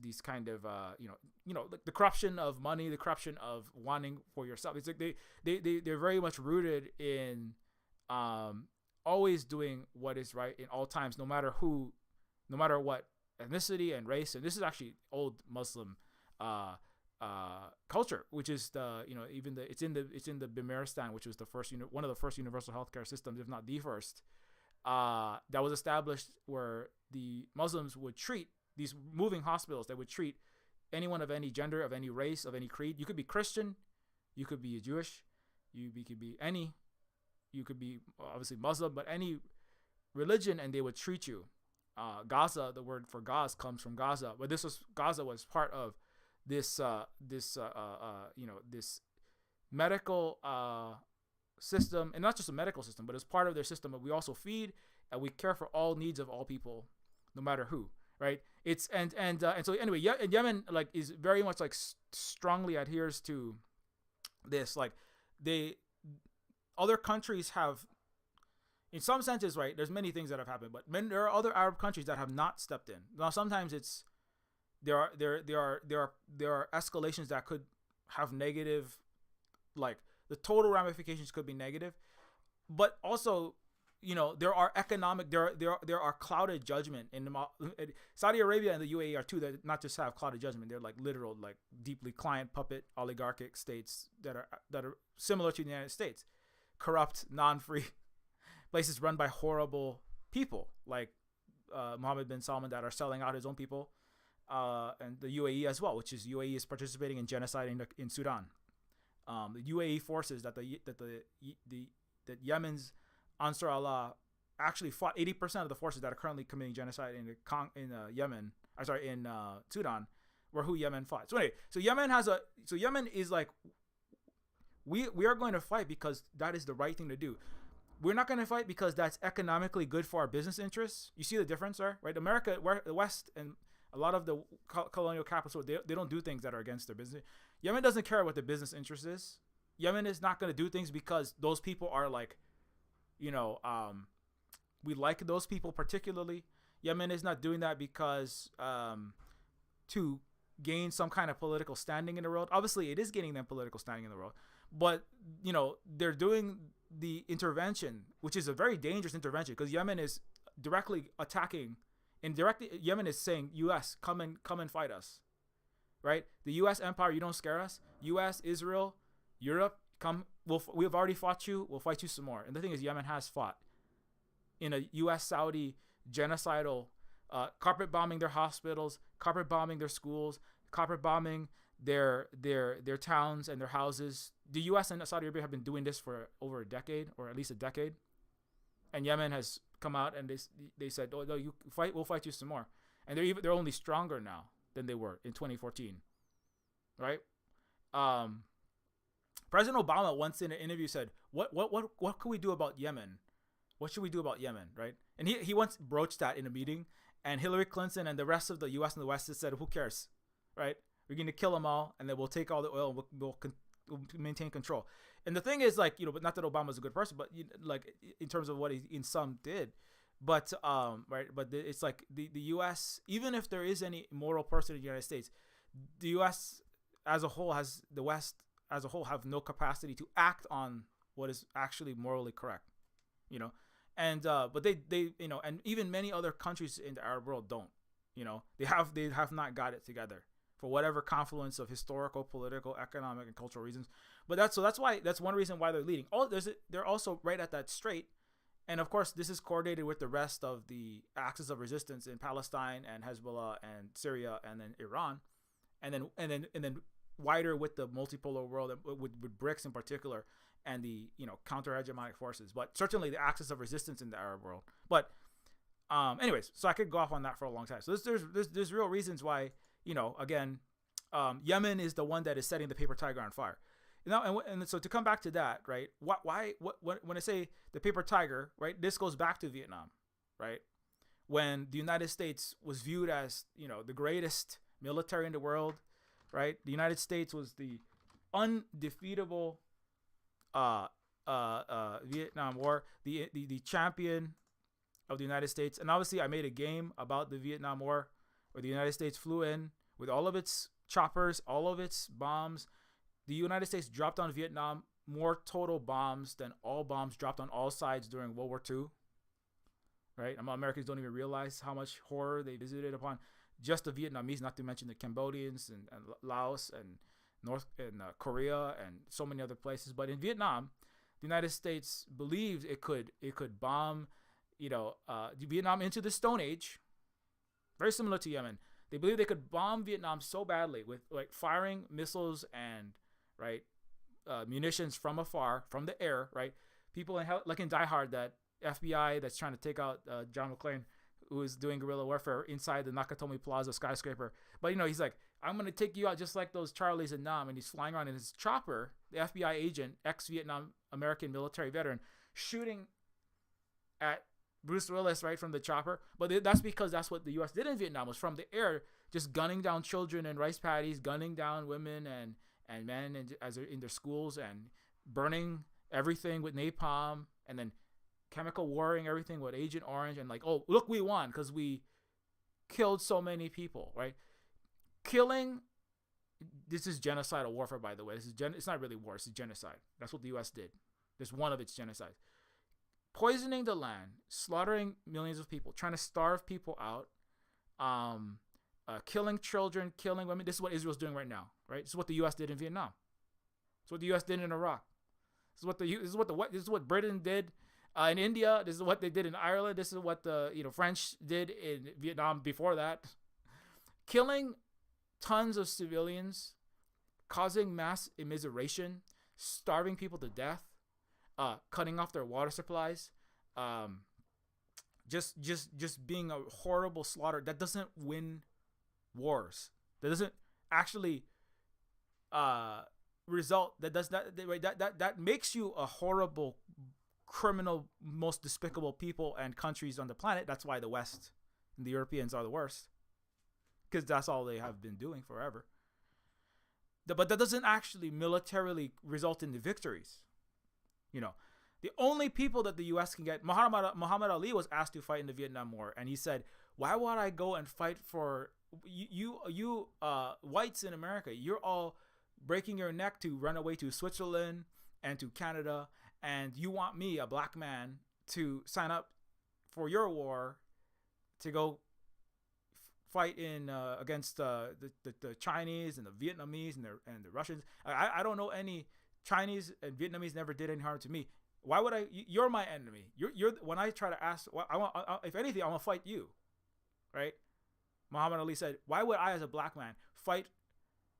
these kind of like the corruption of money, the corruption of wanting for yourself. It's like they're very much rooted in always doing what is right in all times, no matter what ethnicity and race. And this is actually old Muslim culture, which is the even the it's in the Bimaristan, which was the first one of the first universal healthcare systems, if not the first, that was established where the Muslims would treat these moving hospitals. They would treat anyone of any gender, of any race, of any creed. You could be Christian, you could be Jewish, you could be any, you could be obviously Muslim, but any religion, and they would treat you. Gaza, the word for Gaz comes from Gaza, but Gaza was part of this this medical system, and not just a medical system, but it's part of their system. But we also feed and we care for all needs of all people, no matter who, right? It's and so anyway, Yemen like is very much like strongly adheres to this. Like other countries have, in some senses, right? There's many things that have happened, but there are other Arab countries that have not stepped in. Now, sometimes there are escalations that could have negative, like the total ramifications could be negative, but also, there are economic, there are clouded judgment in Saudi Arabia and the UAE are two that not just have clouded judgment. They're like literal, like deeply client puppet oligarchic states that are similar to the United States, corrupt, non-free places run by horrible people like Mohammed bin Salman that are selling out his own people, and the UAE as well, which is UAE is participating in genocide in Sudan. The UAE forces that that Yemen's Ansar Allah actually fought 80% of the forces that are currently committing genocide in Yemen. I'm sorry, in Sudan, were who Yemen fought. So anyway, Yemen is like, we are going to fight because that is the right thing to do. We're not going to fight because that's economically good for our business interests. You see the difference there, right? America, where the West and a lot of the colonial capitals, they don't do things that are against their business. Yemen doesn't care what the business interest is. Yemen is not going to do things because those people are like, we like those people particularly. Yemen is not doing that because to gain some kind of political standing in the world. Obviously, it is gaining them political standing in the world, but they're doing the intervention, which is a very dangerous intervention, because Yemen is directly attacking, indirectly. Yemen is saying, U.S., come and fight us, right? The U.S. empire, you don't scare us. U.S., Israel, Europe, come. We've already fought you. We'll fight you some more. And the thing is, Yemen has fought in a U.S.-Saudi genocidal, carpet bombing their hospitals, carpet bombing their schools, carpet bombing their towns and their houses. The U.S. and Saudi Arabia have been doing this for over a decade, or at least a decade. And Yemen has come out and they said, "Oh no, you fight. We'll fight you some more." And they're only stronger now than they were in 2014, right? President Obama once in an interview said, "What can we do about Yemen? What should we do about Yemen?" Right? And he once broached that in a meeting, and Hillary Clinton and the rest of the U.S. and the West said, "Who cares? Right? We're going to kill them all, and then we'll take all the oil, and we'll maintain control." And the thing is, like, but not that Obama's a good person, but like in terms of what he in some did, but right, but it's like the U.S., even if there is any moral person in the United States, the U.S. as a whole the West as a whole have no capacity to act on what is actually morally correct, and but they and even many other countries in the Arab world don't, they have not got it together for whatever confluence of historical, political, economic, and cultural reasons. But that's one reason why they're leading. They're also right at that strait, and of course this is coordinated with the rest of the axis of resistance in Palestine and Hezbollah and Syria and then Iran, and then wider with the multipolar world, with BRICS in particular, and the counter-hegemonic forces. But certainly the axis of resistance in the Arab world. But anyways, so I could go off on that for a long time. So there's real reasons why, again, Yemen is the one that is setting the paper tiger on fire. And so to come back to that, right? When I say the paper tiger, right? This goes back to Vietnam, right? When the United States was viewed as the greatest military in the world, right? The United States was the undefeatable Vietnam War, the champion of the United States. And obviously I made a game about the Vietnam War where the United States flew in with all of its choppers, all of its bombs. The United States dropped on Vietnam more total bombs than all bombs dropped on all sides during World War II. Right? Americans don't even realize how much horror they visited upon. just the Vietnamese, not to mention the Cambodians and Laos and North and Korea and so many other places. But in Vietnam, the United States believed it could bomb, Vietnam into the Stone Age, very similar to Yemen. They believed they could bomb Vietnam so badly with like firing missiles and munitions from afar, from the air, right? People like in Die Hard, that FBI that's trying to take out John McClane, who is doing guerrilla warfare inside the Nakatomi Plaza skyscraper. But he's like, I'm gonna take you out just like those Charlies in Nam, and he's flying around in his chopper, the FBI agent, ex-Vietnam American military veteran, shooting at Bruce Willis right from the chopper. But that's because that's what the U.S. did in Vietnam, was from the air, just gunning down children and rice paddies, gunning down women and men as they're in their schools, and burning everything with napalm, and then chemical warring everything with Agent Orange, and like, oh, look, we won because we killed so many people, right? Killing, this is genocidal warfare, by the way. It's not really war, it's genocide. That's what the U.S. did. This one of its genocides. Poisoning the land, slaughtering millions of people, trying to starve people out, killing children, killing women. This is what Israel's doing right now, right? This is what the U.S. did in Vietnam. This is what the U.S. did in Iraq. This is what Britain did in India. This is what they did in Ireland. This is what the French did in Vietnam before that. Killing tons of civilians, causing mass immiseration, starving people to death, cutting off their water supplies, just being a horrible slaughter that doesn't win wars. That doesn't actually result. That makes you a horrible, criminal, most despicable people and countries on the planet. That's why the West and the Europeans are the worst, because that's all they have been doing forever. But that doesn't actually militarily result in the victories. The only people that the U.S. can get, Muhammad Ali was asked to fight in the Vietnam War, and he said, "Why would I go and fight for you whites in America? You're all breaking your neck to run away to Switzerland and to Canada, and you want me, a black man, to sign up for your war to go fight in against the Chinese and the Vietnamese and the Russians. I don't know any Chinese and Vietnamese never did any harm to me. Why would I? You're my enemy. You're when I try to ask, if anything, I want to fight you, right?" Muhammad Ali said, "Why would I, as a black man, fight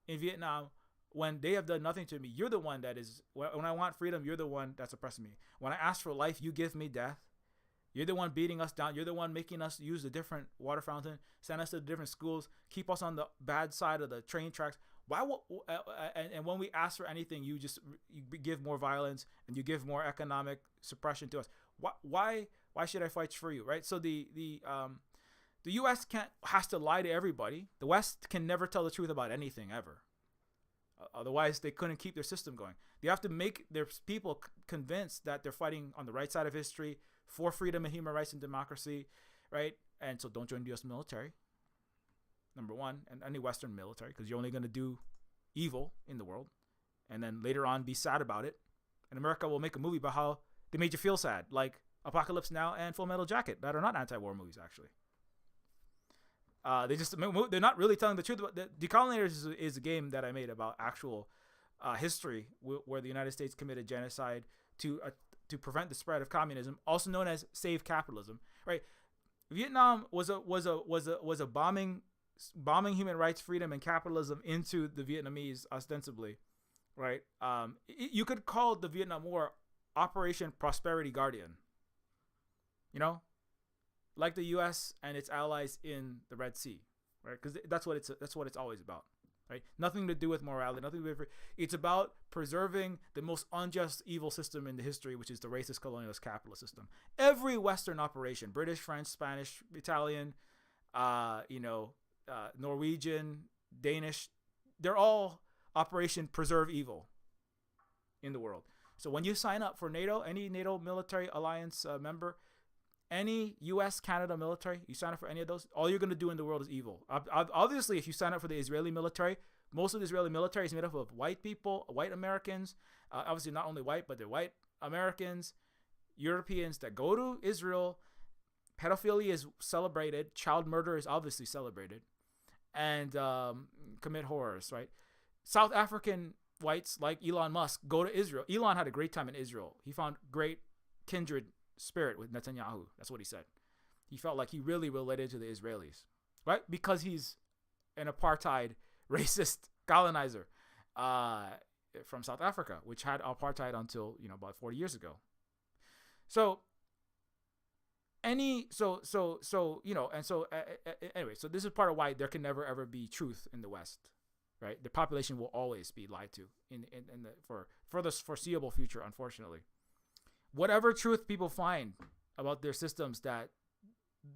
in Vietnam when they have done nothing to me? You're the one that is. When I want freedom, you're the one that's oppressing me. When I ask for life, you give me death. You're the one beating us down. You're the one making us use a different water fountain, send us to different schools, keep us on the bad side of the train tracks. Why? And when we ask for anything, you give more violence and you give more economic suppression to us. Why should I fight for you, right?" So the U.S. has to lie to everybody. The West can never tell the truth about anything ever. Otherwise, they couldn't keep their system going. They have to make their people convinced that they're fighting on the right side of history for freedom and human rights and democracy, right? And so don't join the U.S. military, number one, and any Western military, because you're only going to do evil in the world. And then later on, be sad about it. And America will make a movie about how they made you feel sad, like Apocalypse Now and Full Metal Jacket, that are not anti-war movies, actually. They're not really telling the truth. The Decolonizers is a game that I made about actual history where the United States committed genocide to prevent the spread of communism, also known as Save Capitalism. Right? Vietnam was a bombing human rights, freedom, and capitalism into the Vietnamese, ostensibly. Right? You could call the Vietnam War Operation Prosperity Guardian. Like the U.S. and its allies in the Red Sea, right? Because that's what it's always about, right? Nothing to do with morality, nothing to do with. It's about preserving the most unjust, evil system in the history, which is the racist, colonialist, capitalist system. Every Western operation, British, French, Spanish, Italian, Norwegian, Danish, they're all Operation Preserve Evil in the world. So when you sign up for NATO, any NATO military alliance member, any U.S., Canada military, you sign up for any of those, all you're going to do in the world is evil. Obviously, if you sign up for the Israeli military, most of the Israeli military is made up of white people, white Americans, obviously not only white, but they're white Americans, Europeans that go to Israel. Pedophilia is celebrated. Child murder is obviously celebrated. and commit horrors, right? South African whites like Elon Musk go to Israel. Elon had a great time in Israel. He found great kindred spirit with Netanyahu. That's what he said. He felt like he really related to the Israelis, right? Because he's an apartheid racist colonizer from South Africa, which had apartheid until about 40 years ago. So anyway, so this is part of why there can never ever be truth in the West, right? The population will always be lied to for the foreseeable future, unfortunately. Whatever truth people find about their systems that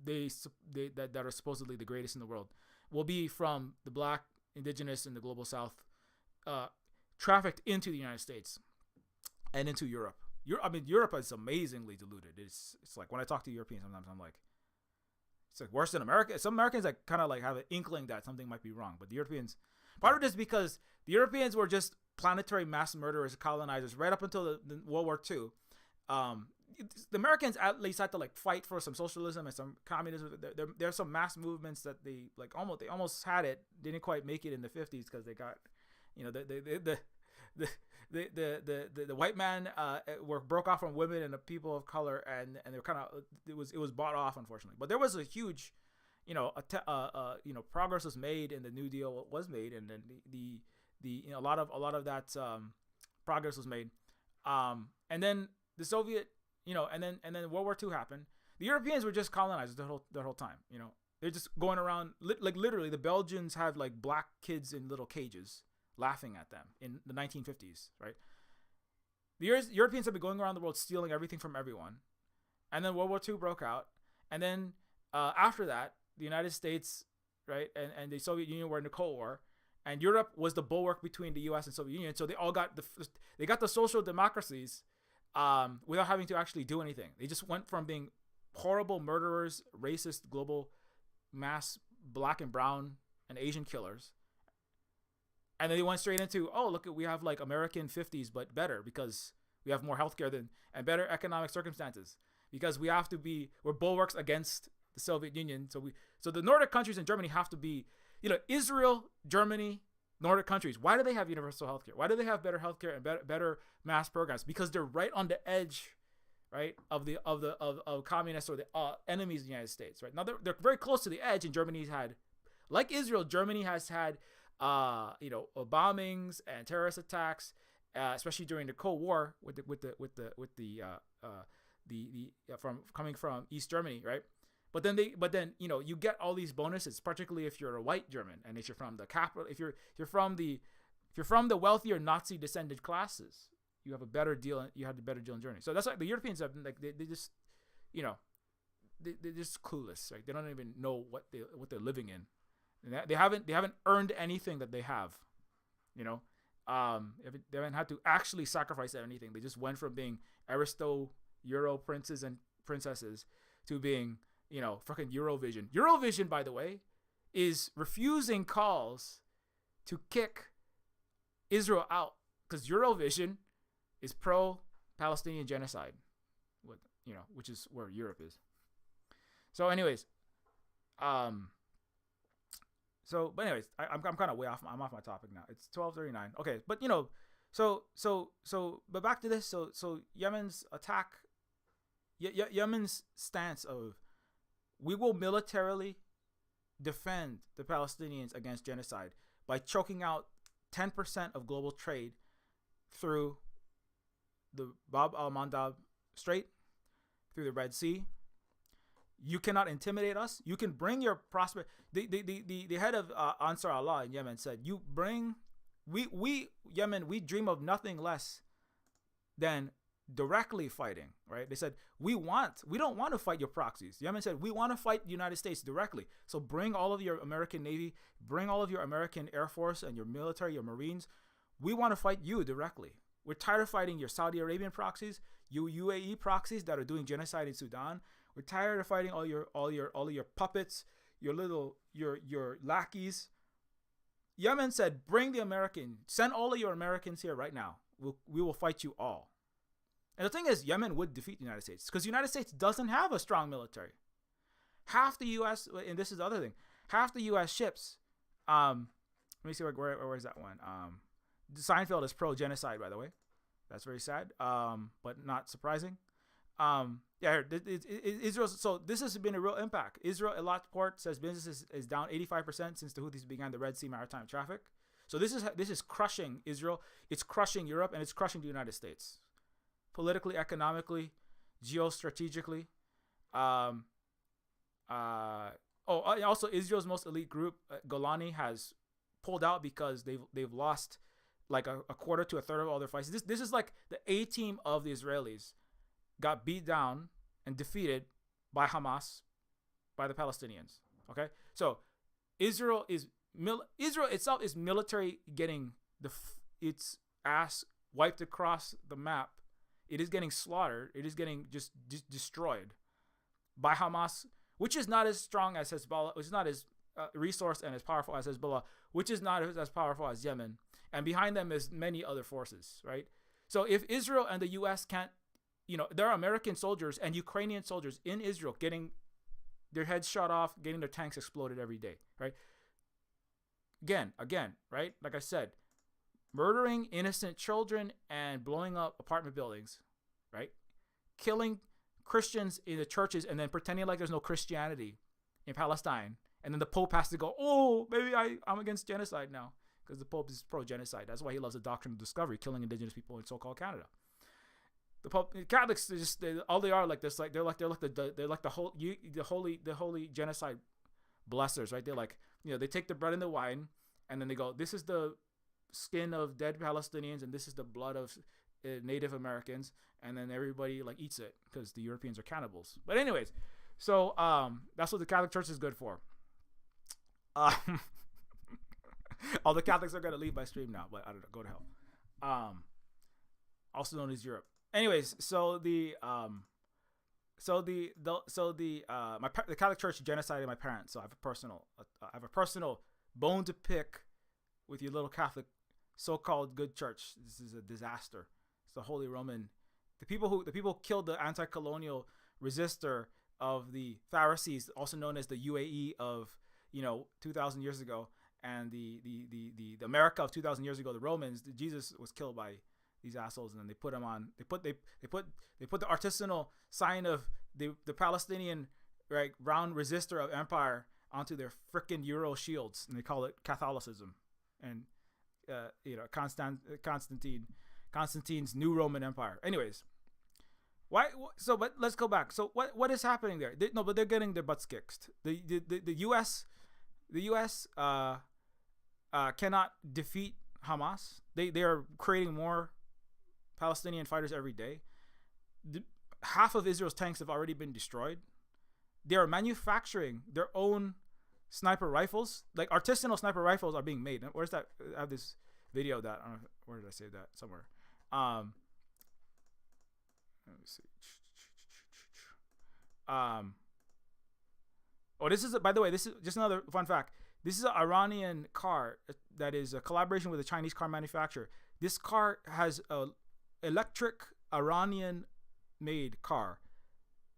that are supposedly the greatest in the world will be from the Black, Indigenous, and the global South, trafficked into the United States and into Europe. Europe is amazingly diluted. It's like when I talk to Europeans, sometimes I'm like, it's like worse than America. Some Americans like kind of like have an inkling that something might be wrong, but the Europeans, part of it is because the Europeans were just planetary mass murderers, colonizers, right up until the World War II. The Americans at least had to like fight for some socialism and some communism. There's some mass movements that they almost had it, didn't quite make it in the 50s because they got, the white man broke off from women and the people of color, and they were kind of it was bought off, unfortunately. But there was a huge, progress was made, and the New Deal was made, and then a lot of that progress was made, and then the Soviet, and then World War II happened. The Europeans were just colonizers the whole time. They're just going around like literally. The Belgians have like black kids in little cages laughing at them in the 1950s, right? The Europeans have been going around the world stealing everything from everyone, and then World War II broke out, and then after that, the United States, right, and the Soviet Union were in the Cold War, and Europe was the bulwark between the U.S. and Soviet Union. So they all got the social democracies. Without having to actually do anything. They just went from being horrible murderers, racist, global mass black and brown and Asian killers. And then they went straight into, look, we have like American 50s, but better because we have more healthcare and better economic circumstances because we're bulwarks against the Soviet Union. So the Nordic countries and Germany have to be, Israel, Germany, Nordic countries. Why do they have universal healthcare? Why do they have better healthcare and better mass programs? Because they're right on the edge, right, of communists or the enemies of the United States. Right now, they're very close to the edge, and Germany's had, like Israel, Germany has had, bombings and terrorist attacks, especially during the Cold War from coming from East Germany, right? But then you get all these bonuses, particularly if you're a white German and if you're from the capital, if you're from the wealthier Nazi descended classes, you have a better deal. You have the better deal in Germany. So that's why the Europeans have been like they just, they're just clueless. Right? They don't even know what they're living in, and they haven't earned anything that they have. They haven't had to actually sacrifice anything. They just went from being Euro princes and princesses to being fucking Eurovision. Eurovision, by the way, is refusing calls to kick Israel out because Eurovision is pro-Palestinian genocide, which is where Europe is. So, anyways, I'm kind of way off. I'm off my topic now. It's 12:39. Okay, but but back to this. So Yemen's attack, Yemen's stance of we will militarily defend the Palestinians against genocide by choking out 10% of global trade through the Bab al-Mandab Strait, through the Red Sea. You cannot intimidate us. You can bring your prosperity. The head of Ansar Allah in Yemen said, we Yemen, we dream of nothing less than directly fighting, right? They said, we don't want to fight your proxies. Yemen said, we want to fight the United States directly. So bring all of your American Navy, bring all of your American Air Force and your military, your Marines. We want to fight you directly. We're tired of fighting your Saudi Arabian proxies, your UAE proxies that are doing genocide in Sudan. We're tired of fighting all your puppets, your lackeys. Yemen said, bring the American, send all of your Americans here right now. We will fight you all. And the thing is, Yemen would defeat the United States because the United States doesn't have a strong military. Half the U.S., and this is the other thing, half the U.S. ships Let me see where is that one. Seinfeld is pro genocide, by the way. That's very sad, but not surprising. Yeah, Israel. So this has been a real impact. Israel Eilat Port says business is down 85% since the Houthis began the Red Sea maritime traffic. So this is crushing Israel. It's crushing Europe, and it's crushing the United States, politically, economically, geostrategically. Also Israel's most elite group, Golani, has pulled out because they've lost like a quarter to a third of all their fights. This is like the A team of the Israelis got beat down and defeated by Hamas, by the Palestinians. Okay, so Israel itself is military getting its ass wiped across the map. It is getting slaughtered. It is getting just destroyed by Hamas, which is not as strong as Hezbollah, which is not as resourced and as powerful as Hezbollah, which is not as powerful as Yemen. And behind them is many other forces, right? So if Israel and the U.S. can't, there are American soldiers and Ukrainian soldiers in Israel getting their heads shot off, getting their tanks exploded every day, right? Again, right? Like I said, murdering innocent children and blowing up apartment buildings, right? Killing Christians in the churches and then pretending like there's no Christianity in Palestine. And then the Pope has to go, oh, maybe I'm against genocide now. Because the Pope is pro-genocide. That's why he loves the doctrine of discovery, killing indigenous people in so-called Canada. The Catholics, all they are like this, like they're like the holy genocide blessers, right? They're like, they take the bread and the wine, and then they go, this is the skin of dead Palestinians, and this is the blood of Native Americans, and then everybody like eats it because the Europeans are cannibals. But anyways, so that's what the Catholic Church is good for. All the Catholics are gonna leave my stream now, but I don't know. Go to hell. Also known as Europe. Anyways, the Catholic Church genocided my parents, so I have a personal bone to pick with your little Catholic so-called good church. This is a disaster. It's the Holy Roman. The people killed the anti-colonial resistor of the Pharisees, also known as the UAE of 2,000 years ago. And the America of 2,000 years ago, the Romans, Jesus was killed by these assholes, and then they put him on. They put the artisanal sign of the Palestinian round resistor of empire onto their frickin' Euro shields, and they call it Catholicism, and Constantine's new Roman Empire. Anyways, why? So, but let's go back. So, what is happening there? But they're getting their butts kicked. The U.S. Cannot defeat Hamas. They are creating more Palestinian fighters every day. Half of Israel's tanks have already been destroyed. They are manufacturing their own sniper rifles. Like artisanal sniper rifles are being made. Where's that? I have this video that I don't know, where did I save that? Somewhere. Let me see. This is, by the way, this is just another fun fact. This is an Iranian car that is a collaboration with a Chinese car manufacturer. This car has a electric Iranian-made car,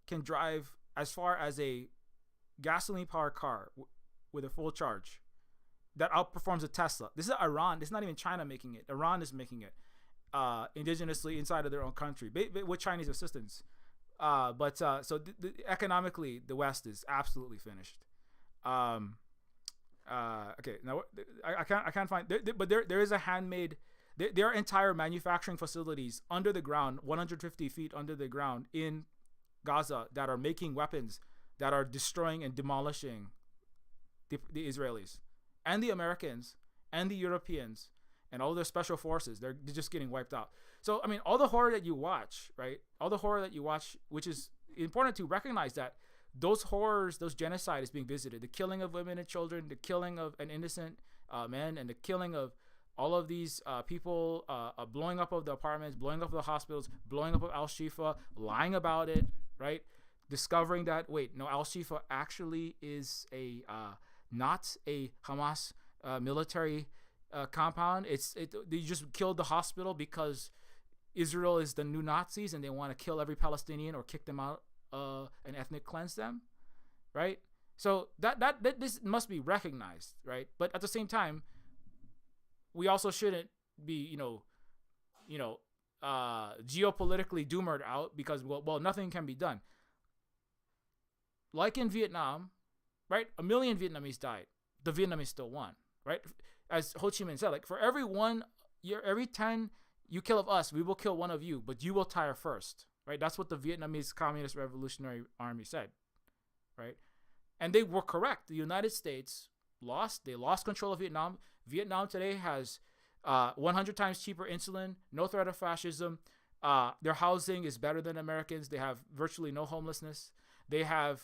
can drive as far as a gasoline-powered car with a full charge that outperforms a Tesla. This is Iran. This is not even China making it. Iran is making it indigenously inside of their own country with Chinese assistance. So economically, the West is absolutely finished. Okay, now I can't find, but there is a handmade. There are entire manufacturing facilities under the ground, 150 feet under the ground in Gaza, that are making weapons that are destroying and demolishing the Israelis and the Americans and the Europeans and all their special forces. They're just getting wiped out. So, I mean, all the horror that you watch, right? All the horror that you watch, which is important to recognize that those horrors, those genocide is being visited. The killing of women and children, the killing of an innocent men, and the killing of all of these people, blowing up of the apartments, blowing up of the hospitals, blowing up of Al-Shifa, lying about it, right? Discovering that, wait, no, Al-Shifa actually is not a Hamas military compound. They just killed the hospital because Israel is the new Nazis and they want to kill every Palestinian or kick them out and ethnic cleanse them, right? So that this must be recognized, right? But at the same time, we also shouldn't be, geopolitically doomed out because well, nothing can be done. Like in Vietnam, right? 1 million Vietnamese died. The Vietnamese still won, right? As Ho Chi Minh said, like for every 10 you kill of us, we will kill one of you, but you will tire first, right? That's what the Vietnamese Communist Revolutionary Army said, right? And they were correct. The United States lost. They lost control of Vietnam. Vietnam today has 100 times cheaper insulin, no threat of fascism. Their housing is better than Americans. They have virtually no homelessness. They have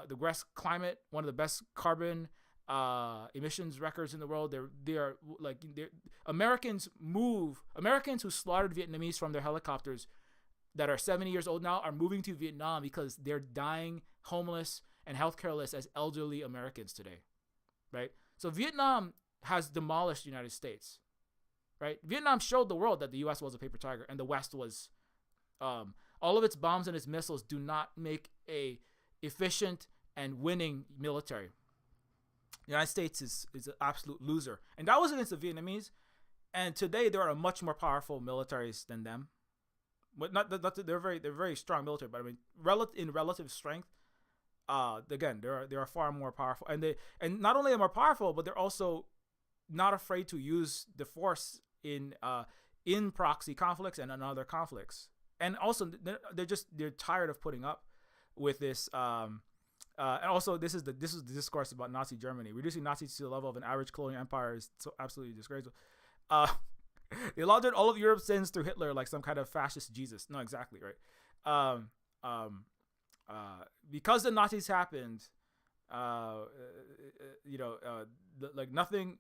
the best climate, one of the best carbon emissions records in the world. They're Americans who slaughtered Vietnamese from their helicopters that are 70 years old now are moving to Vietnam because they're dying homeless and healthcareless as elderly Americans today, right? So Vietnam has demolished the United States, right? Vietnam showed the world that the U.S. was a paper tiger and the West was. All of its bombs and its missiles do not make a efficient and winning military. The United States is an absolute loser, and that was against the Vietnamese. And today there are much more powerful militaries than them, but not they're very strong military. But I mean, in relative strength, again they are far more powerful, and not only are more powerful, but they're also not afraid to use the force in proxy conflicts and in other conflicts. And also they're tired of putting up with this. And also this is the discourse about Nazi Germany. Reducing Nazis to the level of an average colonial empire is so absolutely disgraceful. They laundered all of Europe's sins through Hitler like some kind of fascist Jesus. No, exactly right. Because the Nazis happened, like nothing,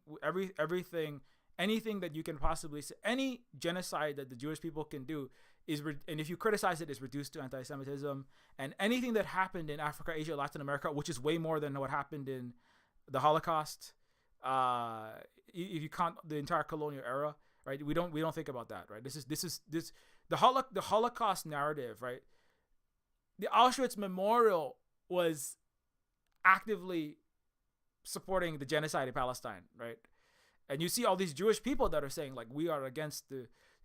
everything, anything that you can possibly say, any genocide that the Jewish people can do and if you criticize it, is reduced to anti-Semitism. And anything that happened in Africa, Asia, Latin America, which is way more than what happened in the Holocaust, if you count the entire colonial era, right? We don't think about that, right? This the Holocaust narrative, right? The Auschwitz Memorial was actively supporting the genocide in Palestine, right? And you see all these Jewish people that are saying like we are against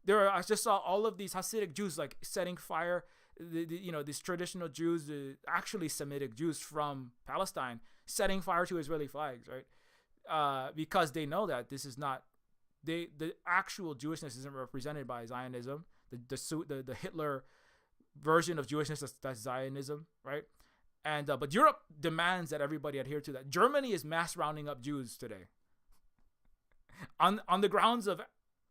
I just saw all of these Hasidic Jews like setting fire, these traditional Jews, actually Semitic Jews from Palestine, setting fire to Israeli flags, right? Because they know that this is not, the actual Jewishness isn't represented by Zionism, the Hitler version of Jewishness that's Zionism, right? And but Europe demands that everybody adhere to that. Germany is mass rounding up Jews today on the grounds of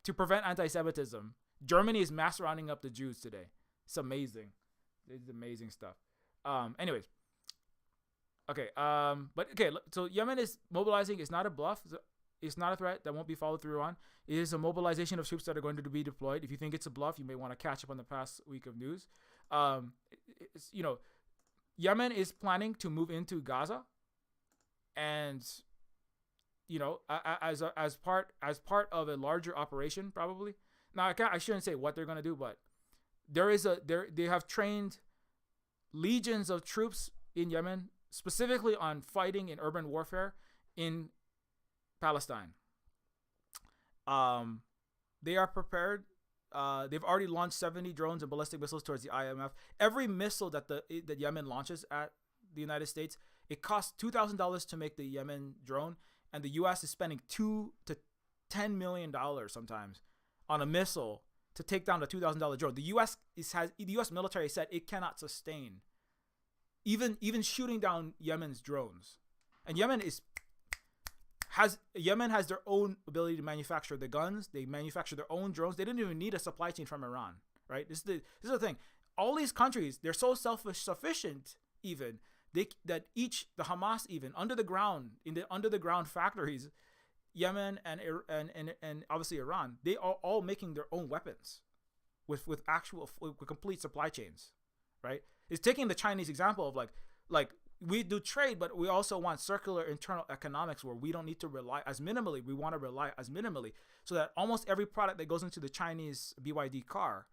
to prevent anti-Semitism. Germany is mass rounding up the Jews today. It's amazing. It's amazing stuff. Anyways. Okay. So Yemen is mobilizing. It's not a bluff. It's not a threat that won't be followed through on. It is a mobilization of troops that are going to be deployed. If you think it's a bluff, you may want to catch up on the past week of news. Yemen is planning to move into Gaza, and as part of a larger operation, probably. Now I shouldn't say what they're gonna do, but they have trained legions of troops in Yemen specifically on fighting in urban warfare in Palestine. They are prepared. They've already launched 70 drones and ballistic missiles towards the IMF. Every missile that Yemen launches at the United States, it costs $2,000 to make the Yemen drone. And the U.S. is spending $2 to $10 million sometimes on a missile to take down a $2,000 drone. The U.S. military said it cannot sustain even shooting down Yemen's drones. And Yemen has their own ability to manufacture the guns. They manufacture their own drones. They didn't even need a supply chain from Iran, right? This is the thing. All these countries, they're so self-sufficient even. The Hamas even under the ground in the under the ground factories, Yemen and obviously Iran, they are all making their own weapons with complete supply chains, right? It's taking the Chinese example of like we do trade, but we also want circular internal economics where we don't need to rely as minimally. We want to rely as minimally so that almost every product that goes into the Chinese BYD car.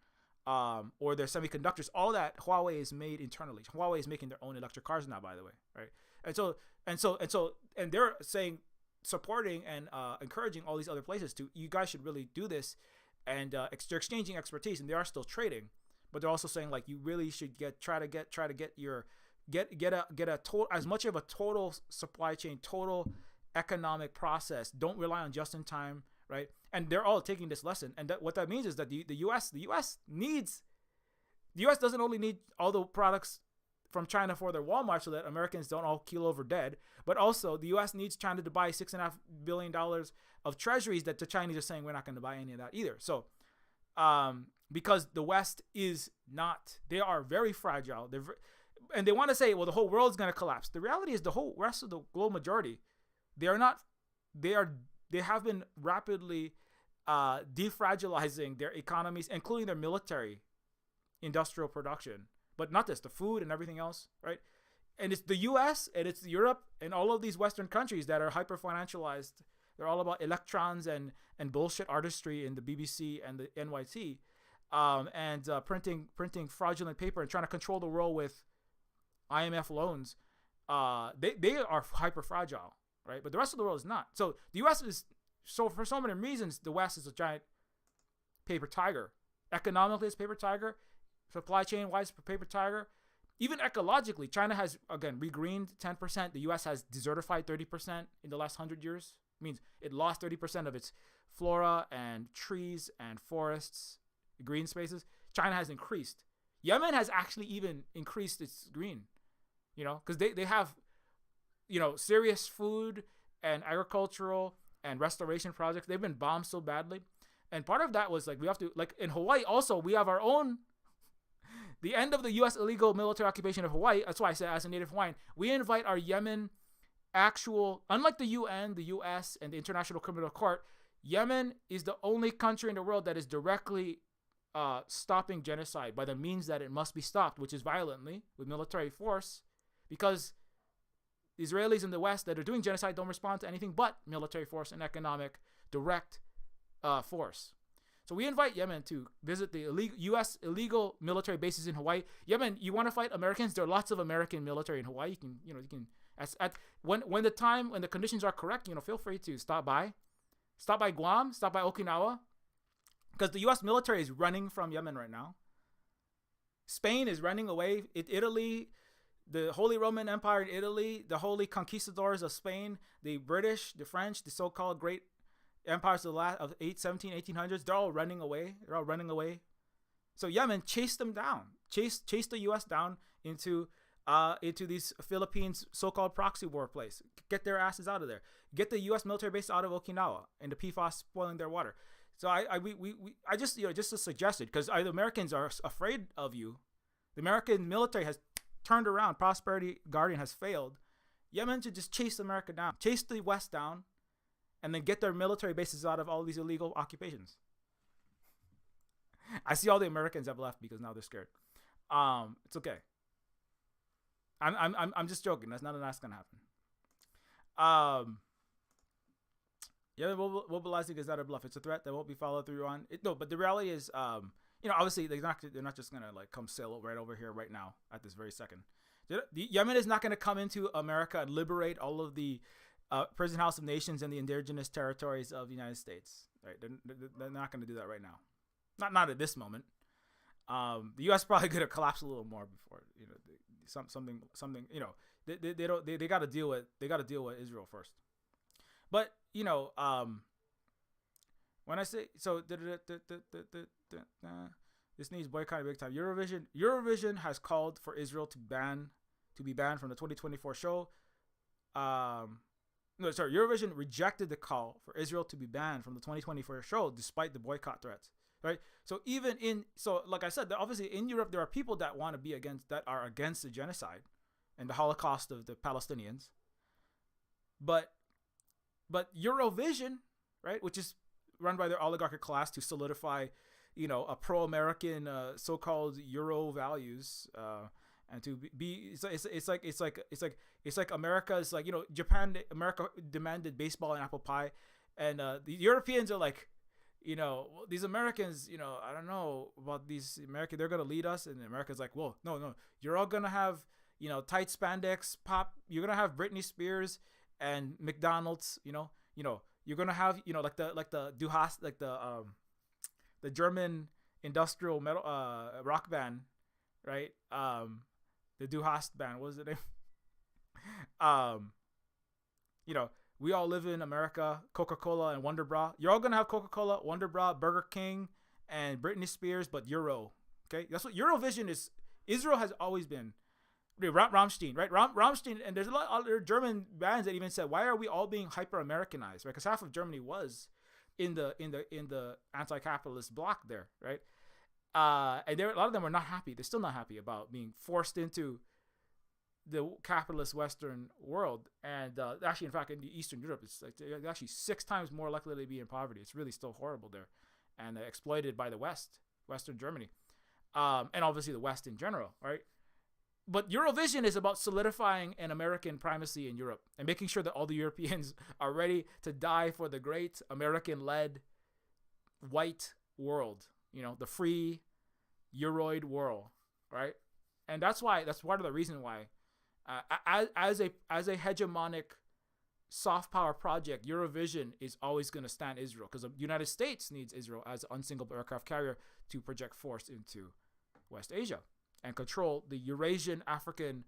Or their semiconductors, all that Huawei is made internally. Huawei is making their own electric cars now, by the way, right? And so And they're saying, supporting and encouraging all these other places to, you guys should really do this, and they're exchanging expertise, and they are still trading, but they're also saying like you really should try to get a total, as much of a total supply chain, total economic process. Don't rely on just in time, right? And they're all taking this lesson, and what that means is that the U.S. doesn't only need all the products from China for their Walmart so that Americans don't all keel over dead, but also the U.S. needs China to buy $6.5 billion of treasuries that the Chinese are saying we're not going to buy any of that either. So, because the West is not, they are very fragile. And they want to say, well, the whole world's going to collapse. The reality is the whole rest of the global majority, they have been rapidly defragilizing their economies, including their military industrial production. But not just the food and everything else, right? And it's the U.S. and it's Europe and all of these Western countries that are hyper financialized. They're all about electrons and bullshit artistry in the BBC and the NYT, and printing fraudulent paper and trying to control the world with IMF loans. They are hyper fragile, right? But the rest of the world is not. So the U.S. is, so for so many reasons, the West is a giant paper tiger. Economically, it's paper tiger. Supply chain wise, paper tiger. Even ecologically, China has, again, regreened 10%. The U.S. has desertified 30% in the last 100 years. It means it lost 30% of its flora and trees and forests, green spaces. China has increased. Yemen has actually even increased its green, because they have, serious food and agricultural and restoration projects. They've been bombed so badly. And part of that was like, we have to, like in Hawaii also, we have our own, the end of the U.S. illegal military occupation of Hawaii. That's why I said, as a native Hawaiian, we invite our Yemen unlike the UN, the U.S., and the International Criminal Court, Yemen is the only country in the world that is directly stopping genocide by the means that it must be stopped, which is violently with military force, because the Israelis in the West that are doing genocide don't respond to anything but military force and economic direct force. So we invite Yemen to visit the U.S. illegal military bases in Hawaii. Yemen, you want to fight Americans? There are lots of American military in Hawaii. When the conditions are correct, feel free to stop by Guam, stop by Okinawa, because the U.S. military is running from Yemen right now. Spain is running away. Italy, the Holy Roman Empire in Italy, the holy conquistadors of Spain, the British, the French, the so-called great empires of the 1800s, they're all running away. So Yemen, chase them down. Chase the U.S. down into these Philippines so-called proxy war place. Get their asses out of there. Get the U.S. military base out of Okinawa and the PFAS spoiling their water. So I just just a suggestion, because the Americans are afraid of you. The American military has turned around. Prosperity Guardian has failed. Yemen should just chase America down, chase the West down, and then get their military bases out of all these illegal occupations. I see all the Americans have left because now they're scared. It's okay. I'm just joking. That's gonna happen. Yeah, mobilizing is not a bluff. It's a threat that won't be followed through on. But the reality is, obviously they're not just gonna like come sail right over here right now at this very second. Yemen is not gonna come into America and liberate all of the prison house of nations and the indigenous territories of the United States. Right? They're not gonna do that right now. Not at this moment. The U.S. probably could have collapsed a little more before. Something. They got to deal with Israel first. But when I say so, this needs boycotting big time. Eurovision has called for Israel to be banned from the 2024 show. Eurovision rejected the call for Israel to be banned from the 2024 show despite the boycott threats. Right. So like I said, obviously in Europe there are people that are against the genocide and the Holocaust of the Palestinians. But Eurovision, right, which is run by their oligarchic class to solidify, a pro-American so-called Euro values, and to be it's like America is like, America demanded baseball and apple pie, and the Europeans are like, these Americans, I don't know about these Americans, they're going to lead us. And America's like, well, no, you're all going to have, tight spandex pop. You're gonna have Britney Spears and McDonald's. You're gonna have like the Duhast, like the German industrial metal rock band, right? The Duhast band. What was the name? um, we all live in America. Coca-Cola and Wonder Bra. You're all gonna have Coca-Cola, Wonder Bra, Burger King, and Britney Spears, but Euro. Okay, that's what Eurovision is. Israel has always been. Rammstein, right? Rammstein, and there's a lot of other German bands that even said, "Why are we all being hyper Americanized?" Right? Because half of Germany was in the anti-capitalist bloc there, right? And a lot of them were not happy. They're still not happy about being forced into the capitalist Western world. And actually, in fact, in Eastern Europe, it's like they're actually 6 times more likely to be in poverty. It's really still horrible there, and exploited by the Western Germany, and obviously the West in general, right? But Eurovision is about solidifying an American primacy in Europe and making sure that all the Europeans are ready to die for the great American-led white world, the free Euroid world, right? And that's part of the reason why, as a hegemonic soft power project, Eurovision is always going to stand Israel, because the United States needs Israel as an unsinkable aircraft carrier to project force into West Asia and control the Eurasian African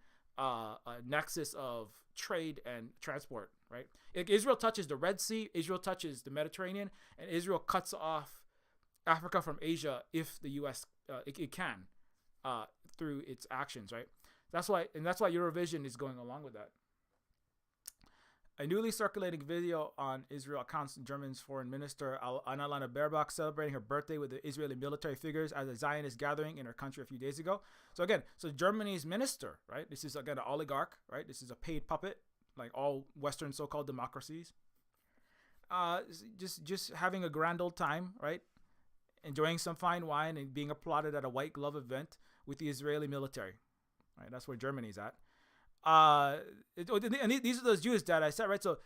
nexus of trade and transport, right? Israel touches the Red Sea, Israel touches the Mediterranean, and Israel cuts off Africa from Asia if the U.S. It can through its actions, right? That's why Eurovision is going along with that. A newly circulating video on Israel accounts Germany's foreign minister Annalena Baerbock celebrating her birthday with the Israeli military figures as a Zionist gathering in her country a few days ago. So Germany's minister, right? This is again an oligarch, right? This is a paid puppet, like all Western so-called democracies. Just having a grand old time, right? Enjoying some fine wine and being applauded at a white glove event with the Israeli military, right? That's where Germany's at. And these are those Jews that I said, right? So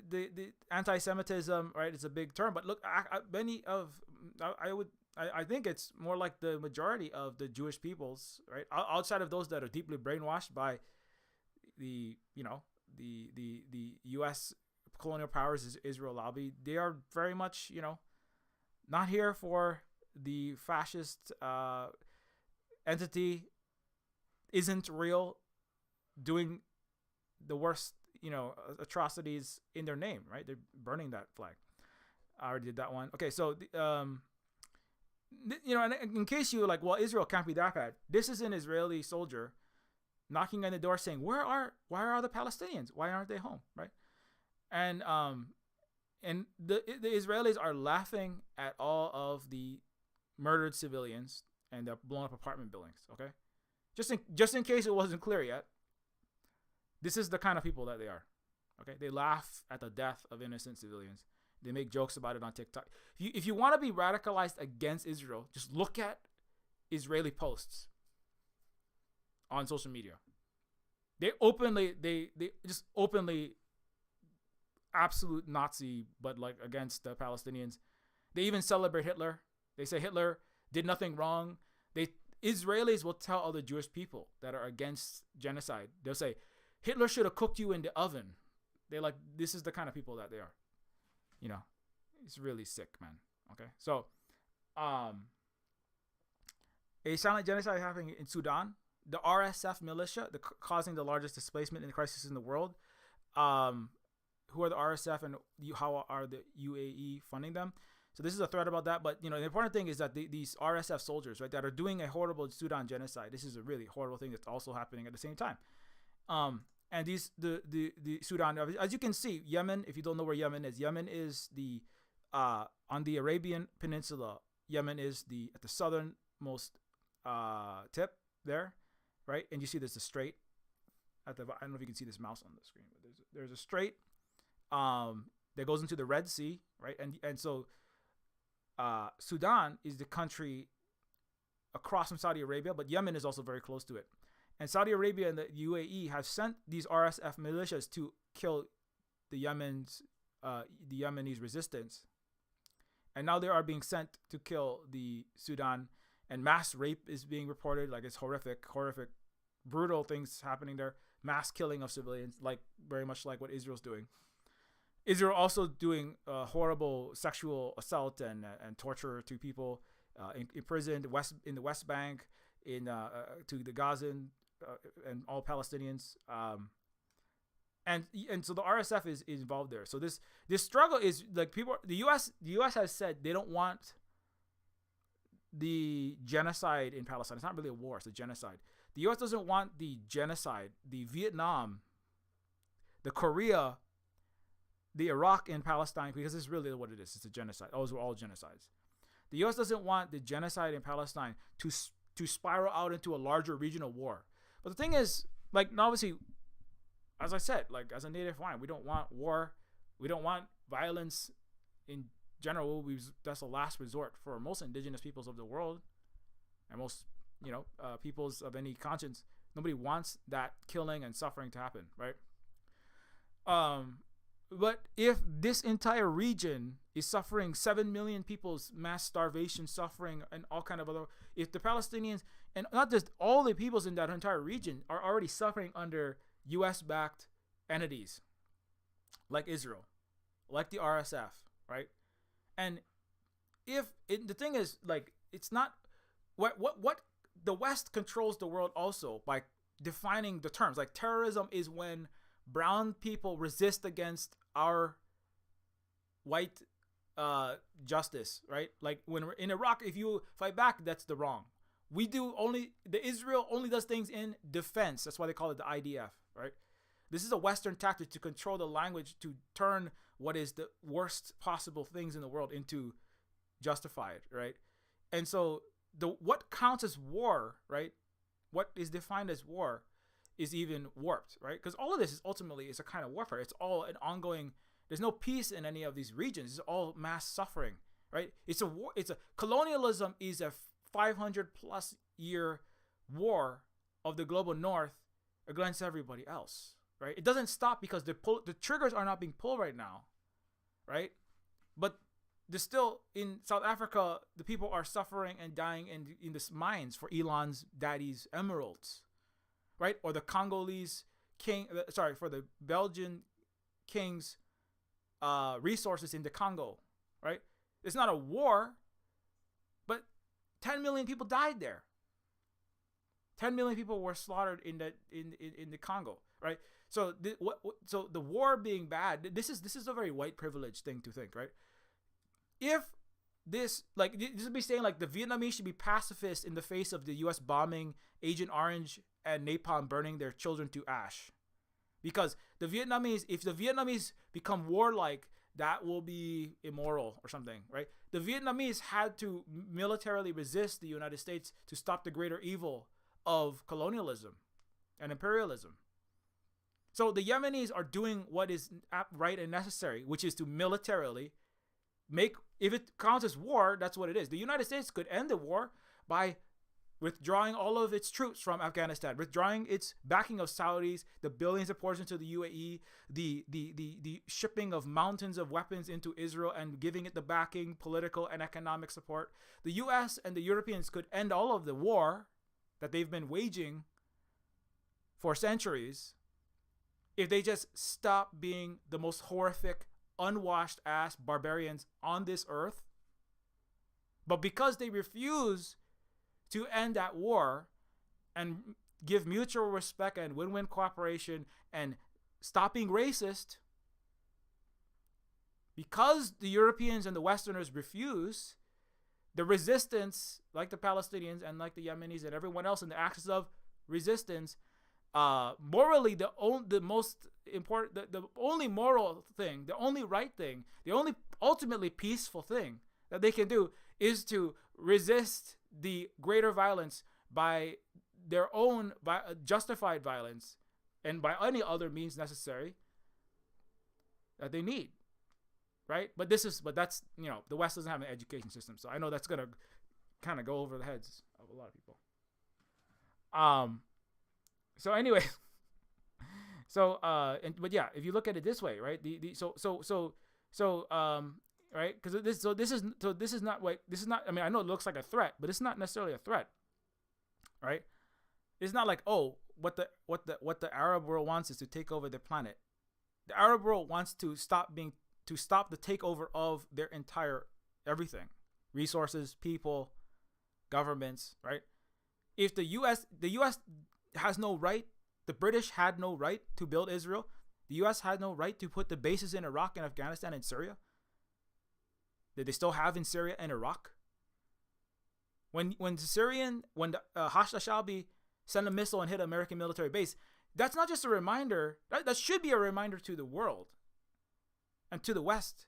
the anti-Semitism, right? It's a big term, but look, I think it's more like the majority of the Jewish peoples, right? Outside of those that are deeply brainwashed by the U.S. colonial powers, Israel lobby, they are very much, not here for the fascist entity. Isn't real, doing the worst, atrocities in their name, right? They're burning that flag. I already did that one. Okay, so, and in case you're like, well, Israel can't be that bad. This is an Israeli soldier knocking on the door saying, why are the Palestinians? Why aren't they home, right? And the Israelis are laughing at all of the murdered civilians and the blown up apartment buildings, okay? Just in case it wasn't clear yet, this is the kind of people that they are. Okay, they laugh at the death of innocent civilians. They make jokes about it on TikTok. If you want to be radicalized against Israel, just look at Israeli posts on social media. They just openly absolute Nazi, but like against the Palestinians. They even celebrate Hitler. They say Hitler did nothing wrong. Israelis will tell other Jewish people that are against genocide. They'll say, Hitler should have cooked you in the oven. They're like, this is the kind of people that they are. It's really sick, man. Okay. So, a silent genocide happening in Sudan. The RSF militia, causing the largest displacement in the crisis in the world. Who are the RSF and how are the UAE funding them? So this is a thread about that, but the important thing is that these RSF soldiers, right, that are doing a horrible Sudan genocide. This is a really horrible thing that's also happening at the same time. And the Sudan, as you can see, Yemen. If you don't know where Yemen is the on the Arabian Peninsula. Yemen is at the southernmost tip there, right? And you see there's a strait at the. I don't know if you can see this mouse on the screen, but there's a strait that goes into the Red Sea, right? And so. Sudan is the country across from Saudi Arabia, but Yemen is also very close to it. And Saudi Arabia and the UAE have sent these RSF militias to kill the Yemenis resistance. And now they are being sent to kill the Sudan, and mass rape is being reported. Like, it's horrific brutal things happening there, mass killing of civilians, like very much like what Israel's doing. Israel also doing horrible sexual assault and torture to people imprisoned in the West Bank, to the Gazan and all Palestinians. And so the RSF is involved there. So this struggle is like the U.S. has said they don't want the genocide in Palestine. It's not really a war; it's a genocide. The U.S. doesn't want the genocide, the Vietnam, the Korea, the Iraq in Palestine, because this is really what it is. It's a genocide. Those were all genocides. The U.S. doesn't want the genocide in Palestine to spiral out into a larger regional war. But the thing is, like, obviously, as I said, like, as a Native Hawaiian, we don't want war. We don't want violence in general. That's a last resort for most indigenous peoples of the world and most, peoples of any conscience. Nobody wants that killing and suffering to happen, right? But if this entire region is suffering 7 million people's mass starvation, suffering, and all kind of other, if the Palestinians, and not just all the peoples in that entire region, are already suffering under U.S.-backed entities like Israel, like the RSF, right? And the thing is, like, it's not what the West controls the world also by defining the terms. Like, terrorism is when brown people resist against our white justice, right? Like when we're in Iraq, if you fight back, that's the wrong. The Israel only does things in defense. That's why they call it the IDF, right? This is a Western tactic to control the language, to turn what is the worst possible things in the world into justified, right? And so what counts as war, right? What is defined as war is even warped, right? Because all of this is ultimately a kind of warfare. It's all an ongoing. There's no peace in any of these regions. It's all mass suffering, right? It's a war. Colonialism is a 500+ year war of the global North against everybody else, right? It doesn't stop because the triggers are not being pulled right now, right? But there's still in South Africa, the people are suffering and dying in the mines for Elon's daddy's emeralds. Right? Or the Congolese for the Belgian king's resources in the Congo, right? It's not a war, but 10 million people died there. 10 million people were slaughtered in the Congo, right? So so the war being bad, this is a very white privilege thing to think, right? If this would be saying like the Vietnamese should be pacifist in the face of the U.S. bombing Agent Orange and napalm burning their children to ash, because if the Vietnamese become warlike, that will be immoral or something, right? The Vietnamese had to militarily resist the United States to stop the greater evil of colonialism and imperialism. So the Yemenis are doing what is right and necessary, which is to militarily if it counts as war, that's what it is. The United States could end the war by withdrawing all of its troops from Afghanistan, withdrawing its backing of Saudis, the billions of portions to the UAE, the shipping of mountains of weapons into Israel and giving it the backing, political and economic support. The US and the Europeans could end all of the war that they've been waging for centuries if they just stop being the most horrific, unwashed ass barbarians on this earth. But because they refuse to end that war and give mutual respect and win-win cooperation and stop being racist, because the Europeans and the Westerners refuse, the resistance, like the Palestinians and like the Yemenis and everyone else in the axis of resistance, morally the most important, the only moral thing, the only right thing, the only ultimately peaceful thing that they can do is to resist the greater violence by their own justified violence and by any other means necessary that they need, right? But that's, the West doesn't have an education system, so I know that's gonna kind of go over the heads of a lot of people. So anyway, but yeah, if you look at it this way, right? Right? Because this is not. I mean, I know it looks like a threat, but it's not necessarily a threat, right? It's not like, oh, what the Arab world wants is to take over the planet. The Arab world wants to stop the takeover of their entire everything, resources, people, governments, right? If the U.S. has no right, the British had no right to build Israel. The U.S. had no right to put the bases in Iraq and Afghanistan and Syria that they still have in Syria and Iraq. When the Hashd al-Shaabi sent a missile and hit an American military base, that's not just a reminder. That should be a reminder to the world and to the West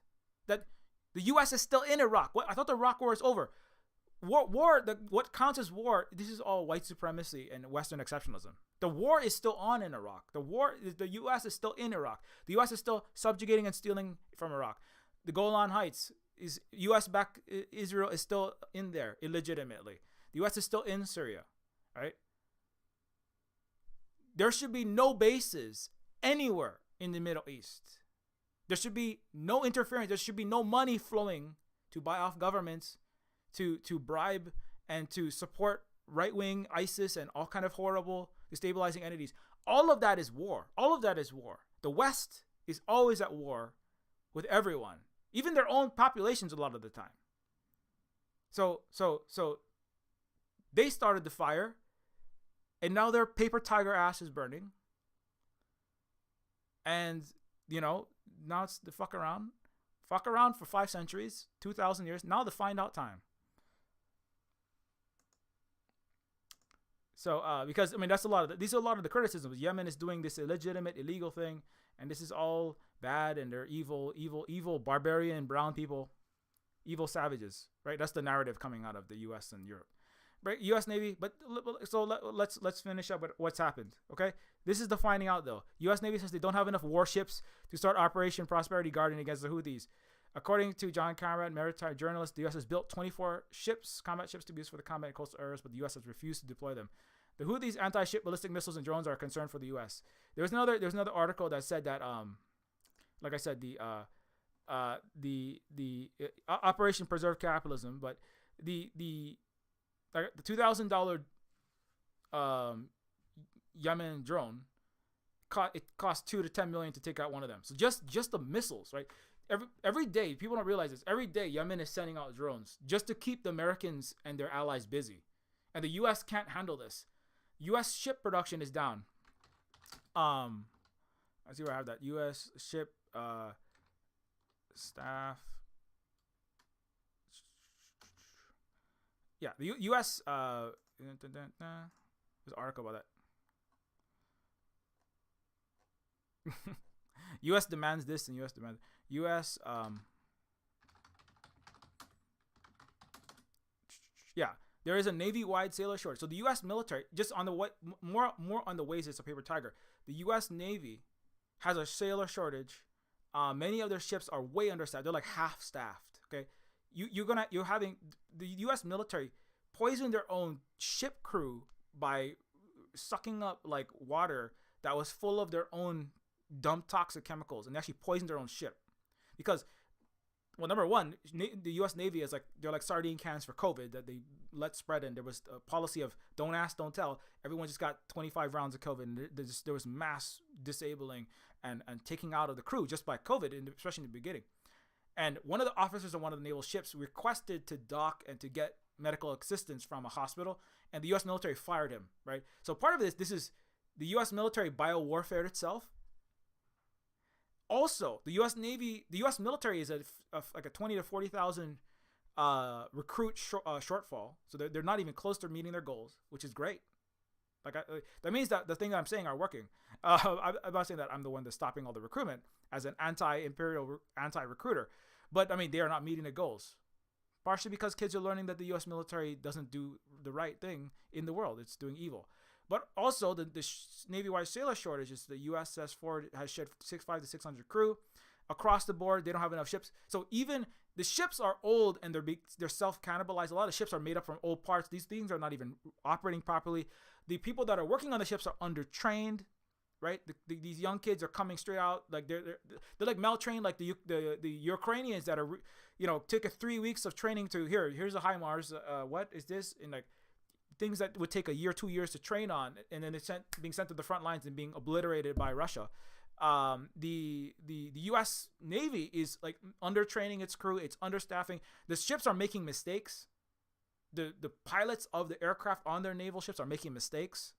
that the U.S. is still in Iraq. I thought the Iraq war is over. What counts as war? This is all white supremacy and Western exceptionalism. The war is still on in Iraq. The U.S. is still in Iraq. The U.S. is still subjugating and stealing from Iraq. The Golan Heights is U.S.-backed. Israel is still in there illegitimately. The U.S. is still in Syria, right? There should be no bases anywhere in the Middle East. There should be no interference. There should be no money flowing to buy off governments, to bribe and to support right-wing ISIS and all kind of horrible destabilizing entities. All of that is war. All of that is war. The West is always at war with everyone, even their own populations a lot of the time. So they started the fire, and now their paper tiger ass is burning. And, now it's the fuck around for 5 centuries, 2,000 years. Now the find out time. So, because these are a lot of the criticisms. Yemen is doing this illegitimate, illegal thing, and this is all bad, and they're evil, barbarian brown people, evil savages, right? That's the narrative coming out of the U.S. and Europe, right? U.S. Navy, let's finish up with what's happened, okay? This is the finding out though. U.S. Navy says they don't have enough warships to start Operation Prosperity Guardian against the Houthis. According to John Conrad, maritime journalist, the U.S. has built 24 combat ships to be used for the combat in coastal areas, but the U.S. has refused to deploy them. The Houthis' anti-ship ballistic missiles and drones are a concern for the U.S. There's another article that said that, like I said, the Operation Preserve Capitalism, but the $2,000 Yemen drone cost $2 to $10 million to take out one of them. So just the missiles, right? Every day, people don't realize this. Every day, Yemen is sending out drones just to keep the Americans and their allies busy, and the U.S. can't handle this. U.S. ship production is down. I see where I have that. U.S. ship staff. Yeah, the U.S. There's an article about that. U.S. demands this and U.S. demands. U.S. Yeah, there is a Navy-wide sailor shortage. So the U.S. military, just on the more on the ways it's a paper tiger. The U.S. Navy has a sailor shortage. Many of their ships are way understaffed. They're like half staffed. Okay, you're having the U.S. military poison their own ship crew by sucking up like water that was full of their own dumb toxic chemicals, and they actually poisoned their own ship. Because, well, number one, the U.S. Navy is they're like sardine cans for COVID that they let spread, and there was a policy of don't ask, don't tell. Everyone just got 25 rounds of COVID, and there was mass disabling and taking out of the crew just by COVID, especially in the beginning. And one of the officers on one of the naval ships requested to dock and to get medical assistance from a hospital, and the U.S. military fired him, right? So part of this is the U.S. military biowarfared itself. Also, the U.S. military is like a 20 to 40,000 recruit shortfall. So they're not even close to meeting their goals, which is great. That means that the things I'm saying are working. I'm not saying that I'm the one that's stopping all the recruitment as an anti-imperial, anti-recruiter. But, they are not meeting the goals. Partially because kids are learning that the U.S. military doesn't do the right thing in the world. It's doing evil. But also, the Navy-wide sailor shortage is the USS Ford has shed 500 to 600 crew. Across the board, they don't have enough ships. So even the ships are old and they're self-cannibalized. A lot of ships are made up from old parts. These things are not even operating properly. The people that are working on the ships are undertrained, right? These young kids are coming straight out. Like they're like maltrained, like the Ukrainians that are, take a 3 weeks of training to here's a HIMARS. What is this? And like things that would take a year, 2 years to train on, and then it's being sent to the front lines and being obliterated by Russia. The U.S. Navy is like undertraining its crew. It's understaffing. The ships are making mistakes. The pilots of the aircraft on their naval ships are making mistakes.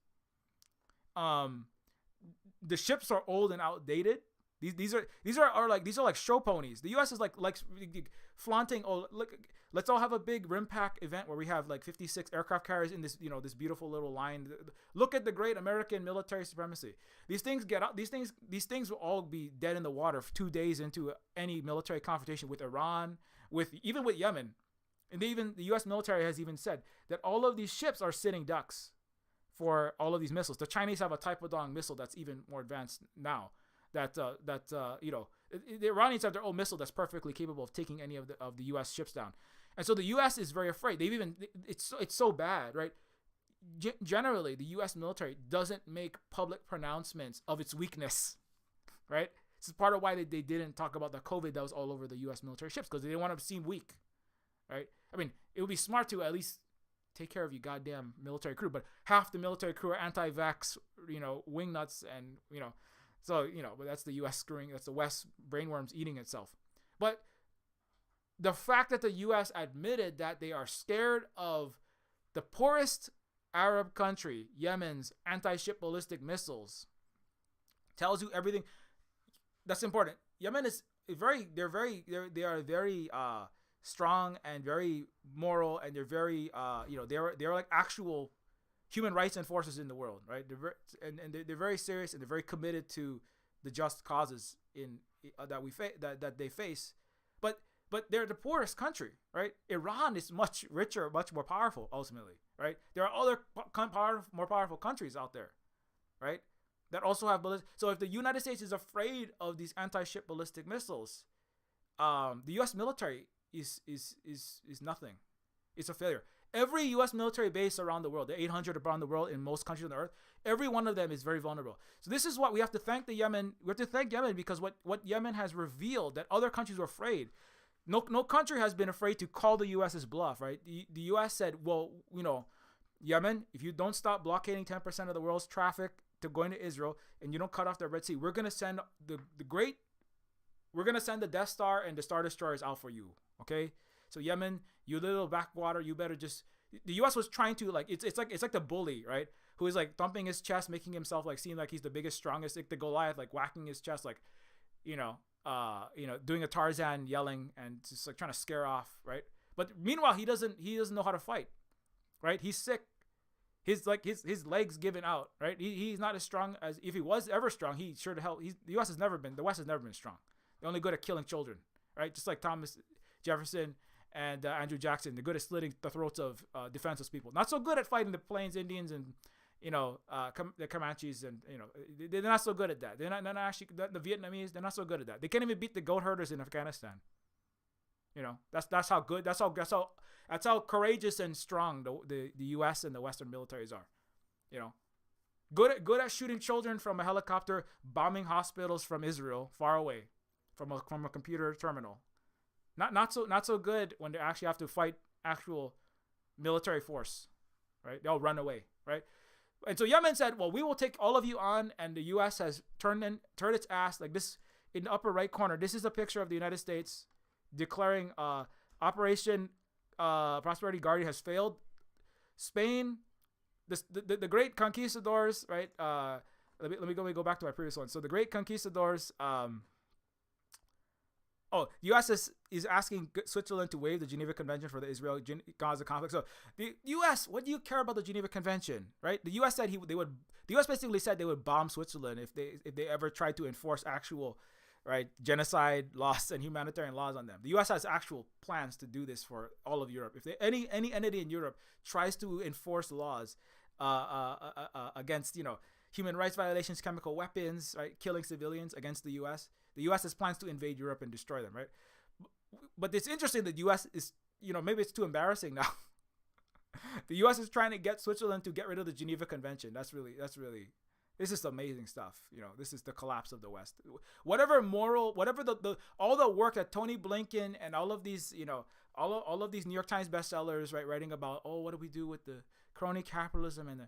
The ships are old and outdated. These are like show ponies. The U.S. is like flaunting. Oh, look, let's all have a big RIMPAC event where we have like 56 aircraft carriers in this this beautiful little line. Look at the great American military supremacy. These things get out. These things will all be dead in the water 2 days into any military confrontation with Iran, even with Yemen, and the U.S. military has even said that all of these ships are sitting ducks for all of these missiles. The Chinese have a Taipodong missile that's even more advanced now. The Iranians have their own missile that's perfectly capable of taking any of the U.S. ships down, and so the U.S. is very afraid. It's so bad, right? Generally, the U.S. military doesn't make public pronouncements of its weakness, right? This is part of why they didn't talk about the COVID that was all over the U.S. military ships, because they didn't want to seem weak, right? I mean, it would be smart to at least take care of your goddamn military crew, but half the military crew are anti-vax, wingnuts, and So, but that's the U.S. screwing, that's the West brainworms eating itself. But the fact that the U.S. admitted that they are scared of the poorest Arab country, Yemen's anti-ship ballistic missiles, tells you everything that's important. Yemen is they are very strong and very moral, and they're very, they're like actual human rights enforcers in the world, right? They're very serious, and they're very committed to the just causes that they face. But they're the poorest country, right? Iran is much richer, much more powerful ultimately, right? There are other more powerful countries out there, right? That also have ballistic. So if the United States is afraid of these anti-ship ballistic missiles, the U.S. military is nothing. It's a failure. Every U.S. military base around the world, the 800 around the world in most countries on the earth, every one of them is very vulnerable. So this is what we have to thank Yemen. We have to thank Yemen because what Yemen has revealed that other countries were afraid. No country has been afraid to call the U.S.'s bluff, right? The U.S. said, well, Yemen, if you don't stop blockading 10% of the world's traffic to going to Israel, and you don't cut off the Red Sea, we're going to send we're going to send the Death Star and the Star Destroyers out for you, okay? So Yemen, you little backwater, you better just. The U.S. was trying to it's like the bully, right? Who is like thumping his chest, making himself like seem like he's the biggest, strongest, like the Goliath, like whacking his chest, like, doing a Tarzan, yelling and just like trying to scare off, right? But meanwhile, he doesn't know how to fight, right? He's sick. His legs given out, right? He's not as strong as if he was ever strong. He sure to hell. The West has never been strong. They're only good at killing children, right? Just like Thomas Jefferson and Andrew Jackson. They're good at slitting the throats of defenseless people. Not so good at fighting the Plains Indians and the Comanches, and they're not so good at that. They're not actually the Vietnamese. They're not so good at that. They can't even beat the goat herders in Afghanistan. That's how good. That's how courageous and strong the U.S. and the Western militaries are. Good at shooting children from a helicopter, bombing hospitals from Israel far away, from a computer terminal. Not so good when they actually have to fight actual military force, right? They'll run away, right? And so Yemen said, well, we will take all of you on, and the U.S. has turned its ass like this. In the upper right corner, this is a picture of the United States declaring Operation Prosperity Guardian has failed. Spain, the great conquistadors, right? Let me go back to my previous one. So the great conquistadors. The U.S. is asking Switzerland to waive the Geneva Convention for the Israel-Gaza conflict. So the U.S., what do you care about the Geneva Convention, right? The U.S. said The U.S. basically said they would bomb Switzerland if they ever tried to enforce actual, right, genocide laws and humanitarian laws on them. The U.S. has actual plans to do this for all of Europe. If any entity in Europe tries to enforce laws against human rights violations, chemical weapons, right, killing civilians against the U.S. The U.S. has plans to invade Europe and destroy them, right? But it's interesting that the U.S. is, maybe it's too embarrassing now. The U.S. is trying to get Switzerland to get rid of the Geneva Convention. This is amazing stuff. This is the collapse of the West. Whatever all the work that Tony Blinken and all of these, all of these New York Times bestsellers, right, writing about, what do we do with the crony capitalism and the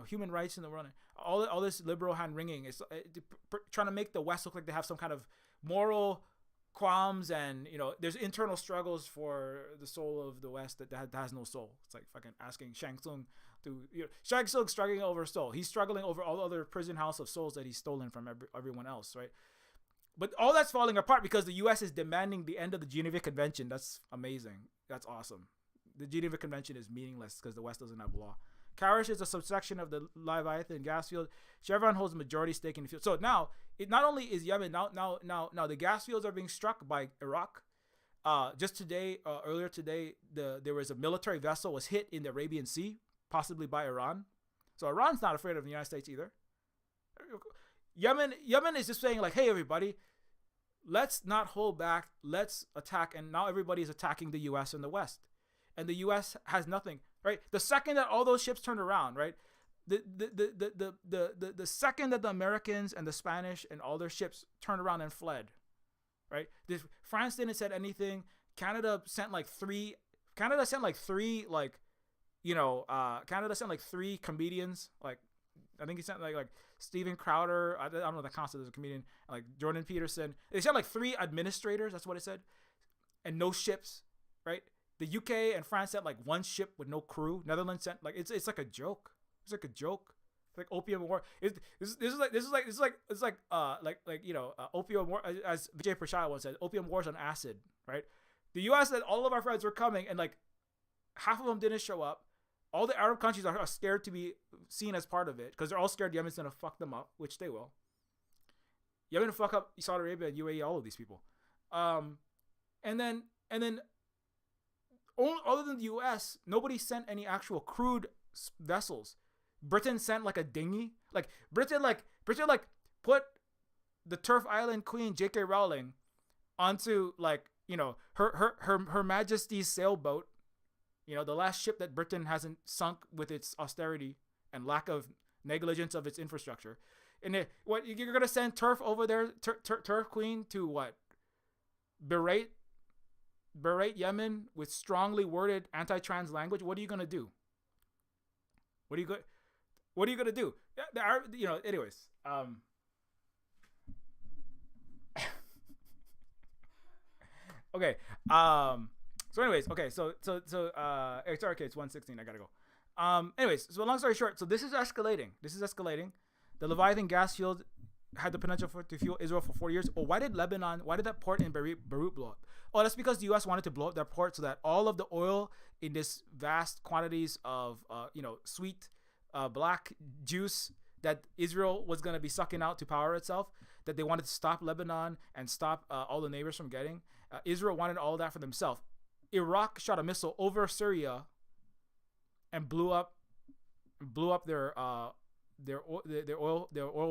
human rights in the world, all this liberal hand wringing is trying to make the West look like they have some kind of moral qualms, and there's internal struggles for the soul of the West that has no soul. It's like fucking asking Shang Tsung to Shang Tsung struggling over soul. He's struggling over all the other prison house of souls that he's stolen from everyone else, right? But all that's falling apart because the U.S. is demanding the end of the Geneva Convention. That's amazing. That's awesome. The Geneva Convention is meaningless because the West doesn't have law. Karish is a subsection of the Leviathan gas field. Chevron holds a majority stake in the field. So now, it not only is Yemen, now the gas fields are being struck by Iraq. Just today, earlier today, there was a military vessel was hit in the Arabian Sea, possibly by Iran. So Iran's not afraid of the United States either. Yemen is just saying like, hey, everybody, let's not hold back. Let's attack. And now everybody's attacking the U.S. and the West. And the U.S. has nothing, right? The second that all those ships turned around, right? The second that the Americans and the Spanish and all their ships turned around and fled, right? France didn't send anything. Canada sent like three comedians. Like, I think he sent like Steven Crowder. I don't know the concept as a comedian. Like Jordan Peterson. They sent like 3 administrators. That's what it said, and no ships, right? The UK and France sent like 1 ship with no crew. Netherlands sent like it's like a joke. It's like a joke. It's like opium war. This is like opium war, as Vijay Prashad once said. Opium wars on acid, right? The U.S. said all of our friends were coming, and like half of them didn't show up. All the Arab countries are scared to be seen as part of it because they're all scared Yemen's gonna fuck them up, which they will. Yemen fuck up Saudi Arabia and UAE, all of these people, and then. Other than the U.S., nobody sent any actual crewed vessels. Britain sent like a dinghy. Like Britain put the Turf Island Queen J.K. Rowling onto her Majesty's sailboat. The last ship that Britain hasn't sunk with its austerity and lack of negligence of its infrastructure. And what you're gonna send Turf over there, Turf Queen, to what? Berate Yemen with strongly worded anti-trans language. What are you gonna do? What are you gonna do? Anyways. Okay. So anyways, okay. So it's okay. It's 1:16. I gotta go. Anyways, so long story short, so this is escalating. The Leviathan gas field had the potential to fuel Israel for 40 years. Oh, why did that port in Beirut blow up? Oh, that's because the U.S. wanted to blow up that port so that all of the oil in this vast quantities of, sweet black juice that Israel was going to be sucking out to power itself, that they wanted to stop Lebanon and stop all the neighbors from getting. Israel wanted all of that for themselves. Iraq shot a missile over Syria and blew up their oil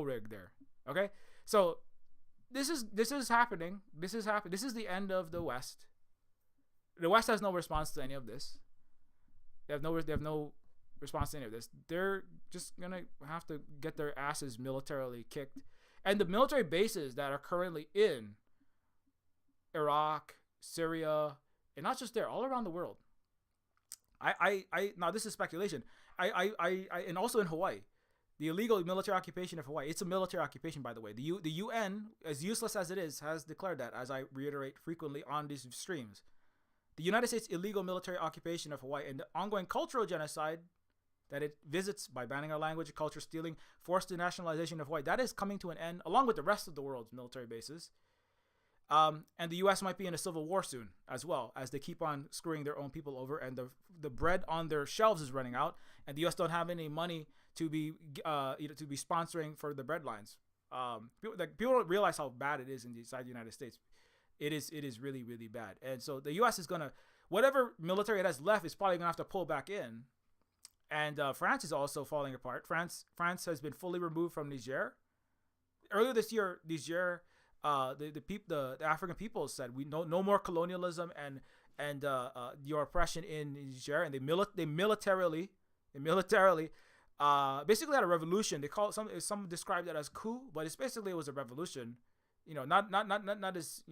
rig there. Okay, so this is happening. This is the end of the West. The West has no response to any of this. They have no response to any of this. They're just gonna have to get their asses militarily kicked. And the military bases that are currently in Iraq, Syria, and not just there, all around the world. I now this is speculation. And also in Hawaii. The illegal military occupation of Hawaii. It's a military occupation, by the way. The UN, as useless as it is, has declared that, as I reiterate frequently on these streams. The United States illegal military occupation of Hawaii and the ongoing cultural genocide that it visits by banning our language, culture stealing, forced denationalization of Hawaii, that is coming to an end, along with the rest of the world's military bases. And the U.S. might be in a civil war soon, as well, as they keep on screwing their own people over, and the bread on their shelves is running out, and the U.S. don't have any money to be sponsoring for the bread lines. People don't realize how bad it is inside the United States. It is really, really bad. And so the U.S. is gonna, whatever military it has left is probably gonna have to pull back in. And France is also falling apart. France has been fully removed from Niger. Earlier this year, Niger, the African peoples said we no more colonialism and your oppression in Niger, and they militarily basically had a revolution. They call it some described it as coup, but it was a revolution. Not as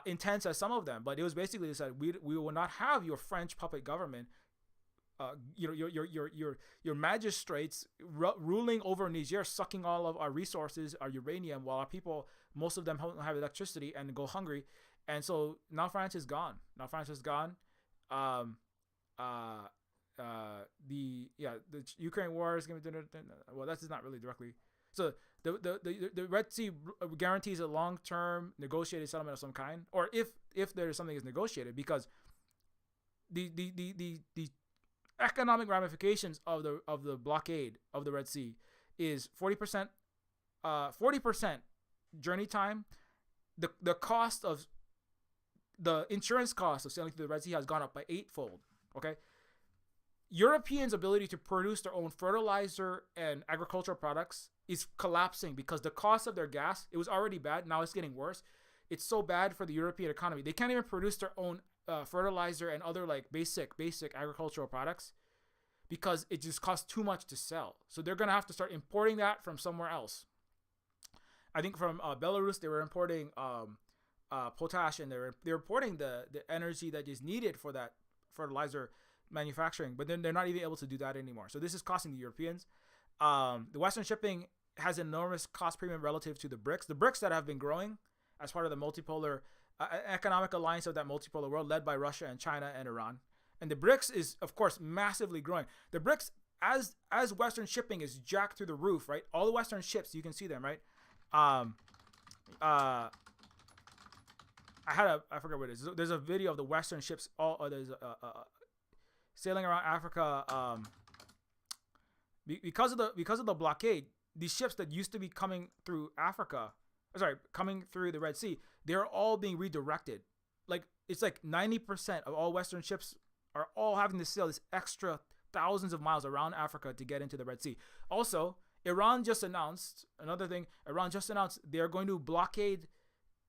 intense as some of them, but it was basically said we will not have your French puppet government your magistrates ruling over Niger, sucking all of our resources, our uranium, while our people, most of them don't have electricity and go hungry. And so now France is gone. Um, the Ukraine war is going to be, well, that's not really directly. So the Red Sea guarantees a long-term negotiated settlement of some kind, or if there's something is negotiated, because the economic ramifications of the blockade of the Red Sea is 40% journey time. The cost of the insurance cost of sailing through the Red Sea has gone up by 8-fold. Okay, Europeans' ability to produce their own fertilizer and agricultural products is collapsing because the cost of their gas, it was already bad, now it's getting worse. It's so bad for the European economy. They can't even produce their own fertilizer and other like basic agricultural products because it just costs too much to sell. So they're going to have to start importing that from somewhere else. I think from Belarus, they were importing potash, and they're importing the energy that is needed for that fertilizer manufacturing, but then they're not even able to do that anymore. So this is costing the Europeans. The Western shipping has enormous cost premium relative to the BRICS. The BRICS that have been growing as part of the multipolar economic alliance of that multipolar world led by Russia and China and Iran. And the BRICS is, of course, massively growing. The BRICS, as Western shipping is jacked through the roof, right? All the Western ships, you can see them, right? I forgot what it is. There's a video of the Western ships. There's sailing around Africa. Because of the blockade, these ships that used to be coming through coming through the Red Sea, they're all being redirected. Like it's like 90% of all Western ships are all having to sail this extra thousands of miles around Africa to get into the Red Sea. Also, Iran just announced they're going to blockade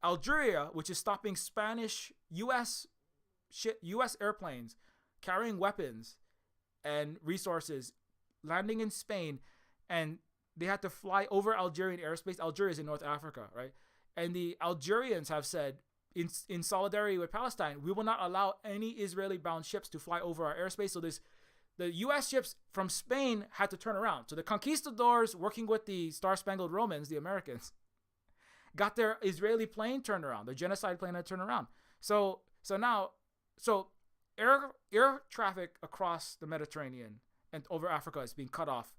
Algeria, which is stopping Spanish U.S. airplanes carrying weapons and resources landing in Spain, and they had to fly over Algerian airspace. Algeria is in North Africa, right? And the Algerians have said, in solidarity with Palestine, we will not allow any Israeli-bound ships to fly over our airspace. So the U.S. ships from Spain had to turn around. So the conquistadors, working with the Star-Spangled Romans, the Americans, got their Israeli plane turned around. The genocide plane had turned around. So now air traffic across the Mediterranean and over Africa is being cut off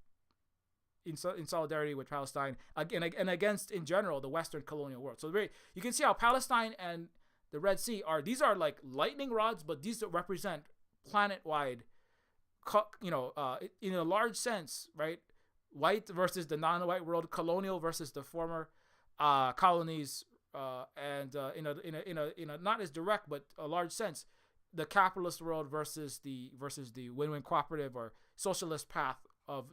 in solidarity with Palestine and against, in general, the Western colonial world. So you can see how Palestine and the Red Sea are like lightning rods, but these represent planet-wide, in a large sense, right? White versus the non-white world, colonial versus the former colonies, and in a not as direct but a large sense, the capitalist world versus the win-win cooperative or socialist path of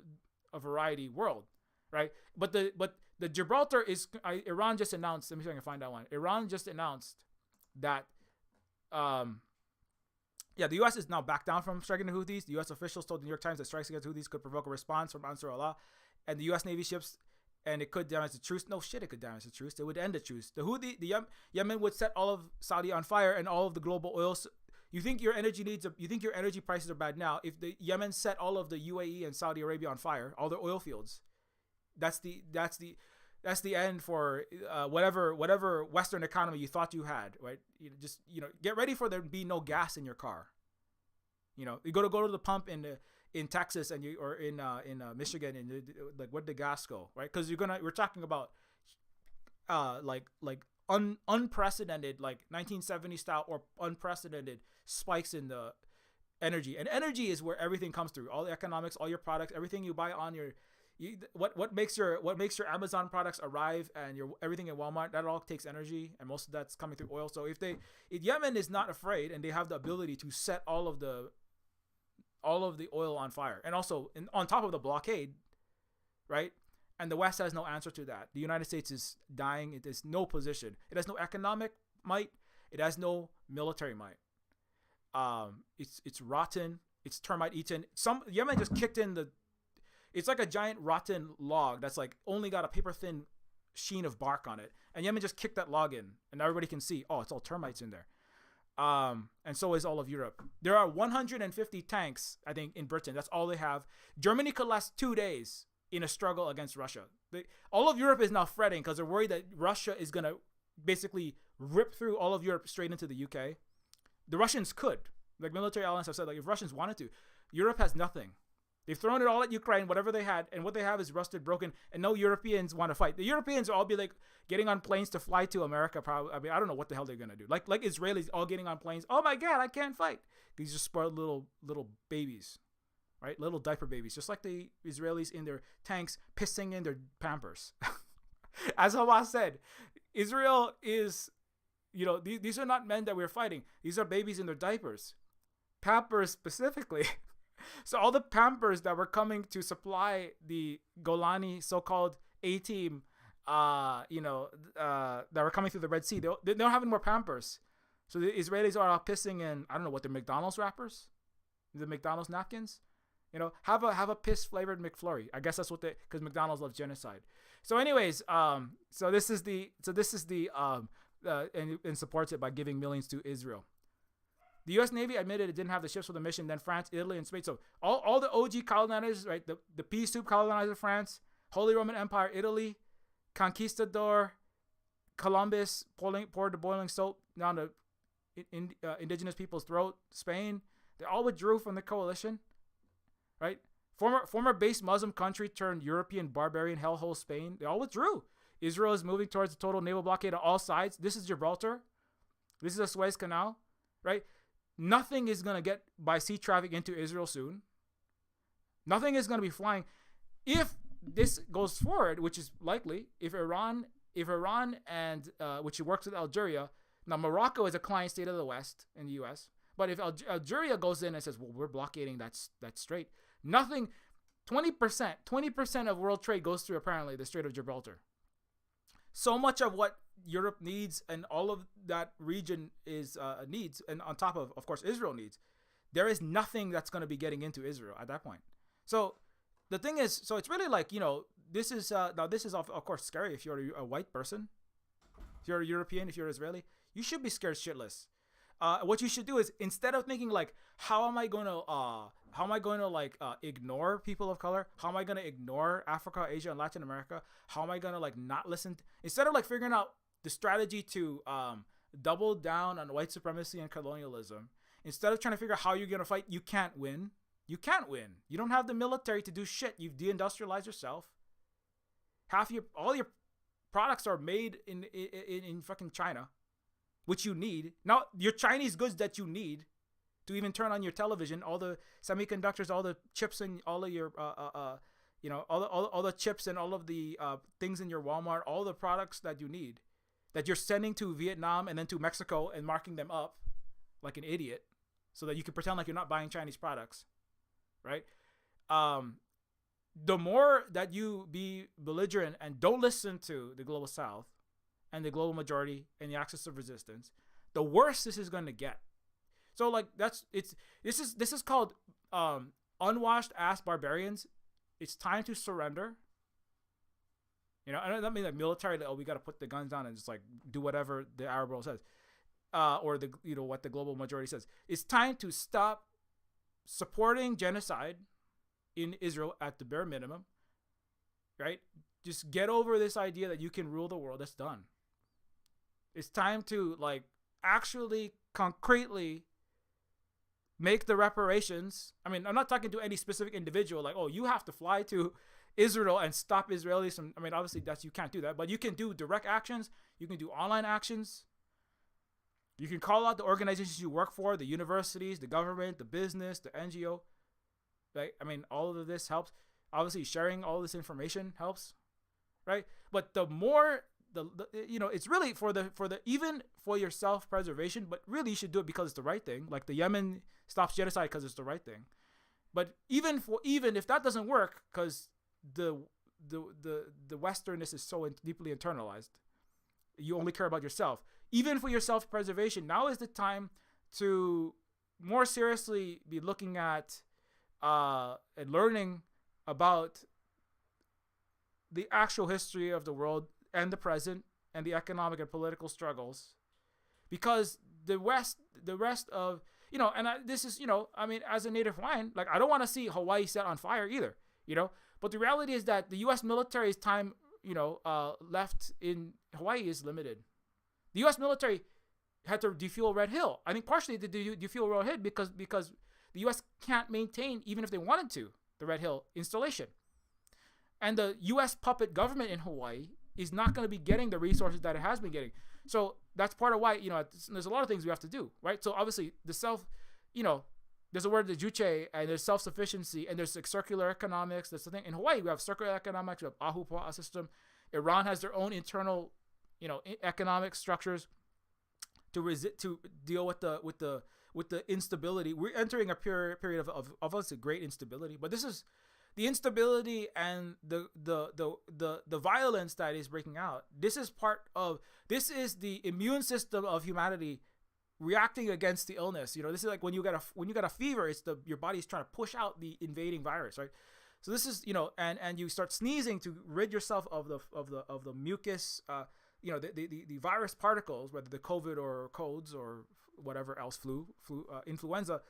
a variety world, right? But the Gibraltar is Iran just announced. Let me see if I can find that one. Iran just announced that the U.S. is now back down from striking the Houthis. The U.S. officials told the New York Times that strikes against Houthis could provoke a response from Ansar Allah and the U.S. Navy ships, and it could damage the truce. No shit, it could damage the truce. It would end the truce. Yemen would set all of Saudi on fire and all of the global oil. You think your energy prices are bad now? If the Yemen set all of the UAE and Saudi Arabia on fire, all their oil fields, that's the end for whatever Western economy you thought you had, right? Get ready for there to be no gas in your car. You go to the pump in Texas and in Michigan, and like where'd the gas go, right? Because we're talking about unprecedented, like 1970 style or unprecedented spikes in the energy. And energy is where everything comes through. All the economics, all your products, everything you buy on what makes your Amazon products arrive and your everything in Walmart, that all takes energy, and most of that's coming through oil. So if Yemen is not afraid and they have the ability to set all of the oil on fire, and also on top of the blockade, right? And the West has no answer to that. The United States is dying. It has no position. It has no economic might. It has no military might. It's rotten. It's termite eaten. Yemen just kicked in it's like a giant rotten log that's like only got a paper thin sheen of bark on it. And Yemen just kicked that log in, and everybody can see, oh, it's all termites in there. And so is all of Europe. There are 150 tanks, I think, in Britain. That's all they have. Germany could last 2 days in a struggle against Russia. All of Europe is now fretting because they're worried that Russia is going to basically rip through all of Europe straight into the UK. The Russians could. Like military analysts have said, like if Russians wanted to, Europe has nothing. They've thrown it all at Ukraine, whatever they had, and what they have is rusted, broken, and no Europeans want to fight. The Europeans will all be like getting on planes to fly to America. Probably, I mean, I don't know what the hell they're gonna do. Like Israelis all getting on planes. Oh my God, I can't fight. These are spoiled little babies, right? Little diaper babies, just like the Israelis in their tanks pissing in their Pampers. As Hamas said, Israel is, these are not men that we're fighting. These are babies in their diapers, Pampers specifically. So all the Pampers that were coming to supply the Golani so-called A-team, that were coming through the Red Sea, they don't have any more Pampers. So the Israelis are pissing in, I don't know what, the McDonald's wrappers, the McDonald's napkins. Have a piss flavored McFlurry. I guess that's what because McDonald's loves genocide. So anyways, this is and supports it by giving millions to Israel. The U.S. Navy admitted it didn't have the ships for the mission. Then France, Italy, and Spain. So all the OG colonizers, right? The pea soup colonizer France, Holy Roman Empire, Italy, Conquistador, Columbus, poured the boiling soap down the indigenous people's throat. Spain, they all withdrew from the coalition, right? Former base Muslim country turned European barbarian hellhole Spain. They all withdrew. Israel is moving towards a total naval blockade on all sides. This is Gibraltar. This is the Suez Canal, right? Nothing is going to get by sea traffic into Israel soon. Nothing is going to be flying. If this goes forward, which is likely, if Iran and, which works with Algeria, now Morocco is a client state of the West in the U.S., but if Algeria goes in and says, well, we're blockading that strait, nothing, 20% of world trade goes through apparently the Strait of Gibraltar. So much of what Europe needs and all of that region is needs, and on top of course Israel needs, there is nothing that's going to be getting into Israel at that point. So the thing is, so it's really like, this is now this is of course scary if you're a white person, if you're a European, if you're Israeli, you should be scared shitless. What you should do is, instead of thinking like, how am I going to ignore people of color? How am I going to ignore Africa, Asia, and Latin America? How am I going to not listen? Instead of figuring out the strategy to double down on white supremacy and colonialism, instead of trying to figure out how you're going to fight, you can't win. You can't win. You don't have the military to do shit. You've deindustrialized yourself. All your products are made in fucking China, which you need. Now, your Chinese goods that you need to even turn on your television, all the semiconductors, all the chips, and all of your, all the chips and all of the things in your Walmart, all the products that you need, that you're sending to Vietnam and then to Mexico and marking them up like an idiot so that you can pretend like you're not buying Chinese products, right? The more that you be belligerent and don't listen to the global South and the global majority and the axis of resistance, the worse this is going to get. So this is called unwashed ass barbarians. It's time to surrender. I don't mean military. We got to put the guns down and just do whatever the Arab world says, or what the global majority says. It's time to stop supporting genocide in Israel at the bare minimum. Right? Just get over this idea that you can rule the world. That's done. It's time to actually concretely make the reparations. I mean, I'm not talking to any specific individual, you have to fly to Israel and stop Israelis from, obviously you can't do that, but you can do direct actions. You can do online actions. You can call out the organizations you work for, the universities, the government, the business, the NGO. Right? All of this helps. Obviously, sharing all this information helps, right? But the more it's really for even for your self-preservation, but really you should do it because it's the right thing. Like the Yemen stops genocide because it's the right thing. But even if that doesn't work, because the Westernness is so deeply internalized, you only care about yourself. Even for your self-preservation, now is the time to more seriously be looking at and learning about the actual history of the world and the present and the economic and political struggles, because the West, the rest of, and this is, I mean, as a native Hawaiian, like, I don't want to see Hawaii set on fire either, but the reality is that the U.S. military's time, left in Hawaii is limited. The U.S. military had to defuel Red Hill. I think partially to defuel Red Hill because the U.S. can't maintain, even if they wanted to, the Red Hill installation. And the U.S. puppet government in Hawaii is not going to be getting the resources that it has been getting. So that's part of why, there's a lot of things we have to do, right? So obviously there's a word, the juche, and there's self-sufficiency, and there's like circular economics. That's the thing. In Hawaii, we have circular economics, we have ahupua'a system. Iran has their own internal, economic structures to deal with the instability. We're entering a period of obviously great instability, but this is the instability and the violence that is breaking out. This is the immune system of humanity reacting against the illness. This is like when you get a fever, it's your body's trying to push out the invading virus, right? So this is, and you start sneezing to rid yourself of the mucus, the virus particles, whether the COVID or colds or whatever else, influenza.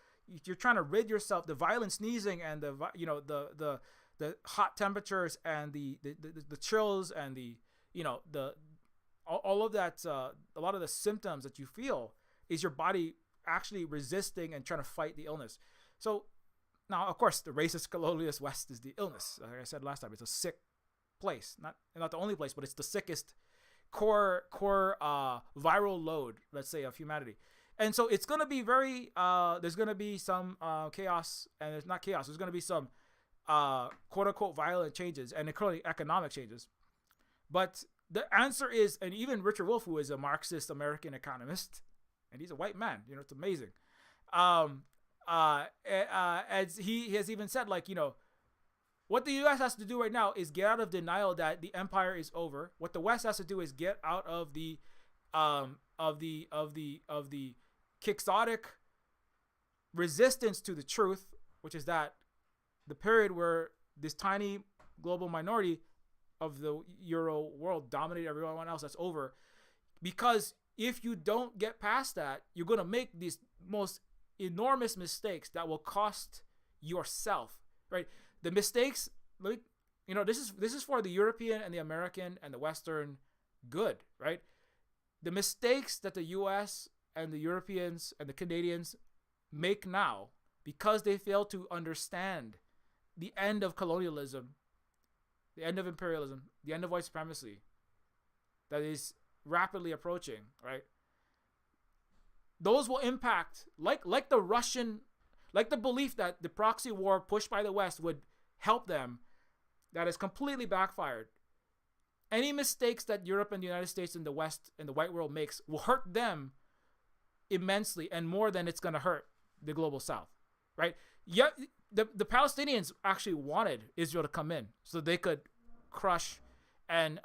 You're trying to rid yourself, the violent sneezing and the hot temperatures and the chills and all of that, a lot of the symptoms that you feel is your body actually resisting and trying to fight the illness. So now, of course, the racist colonialist West is the illness. Like I said last time, it's a sick place, not the only place, but it's the sickest core viral load, let's say, of humanity. And so it's going to be very, there's going to be some chaos, and it's not chaos. There's going to be some quote unquote violent changes and economic changes. But the answer is, and even Richard Wolff, who is a Marxist American economist, and he's a white man, it's amazing. As he has even said, like, what the U.S. has to do right now is get out of denial that the empire is over. What the West has to do is get out of the quixotic resistance to the truth, which is that the period where this tiny global minority of the Euro world dominated everyone else, that's over. Because if you don't get past that, you're going to make these most enormous mistakes that will cost yourself, right? The mistakes, like, this is for the European and the American and the Western good, right? The mistakes that the U.S. and the Europeans and the Canadians make now because they fail to understand the end of colonialism, the end of imperialism, the end of white supremacy that is rapidly approaching, right? Those will impact, like the belief that the proxy war pushed by the West would help them, that is completely backfired. Any mistakes that Europe and the United States and the West and the white world makes will hurt them immensely and more than it's going to hurt the global South, right? Yeah, the Palestinians actually wanted Israel to come in so they could crush and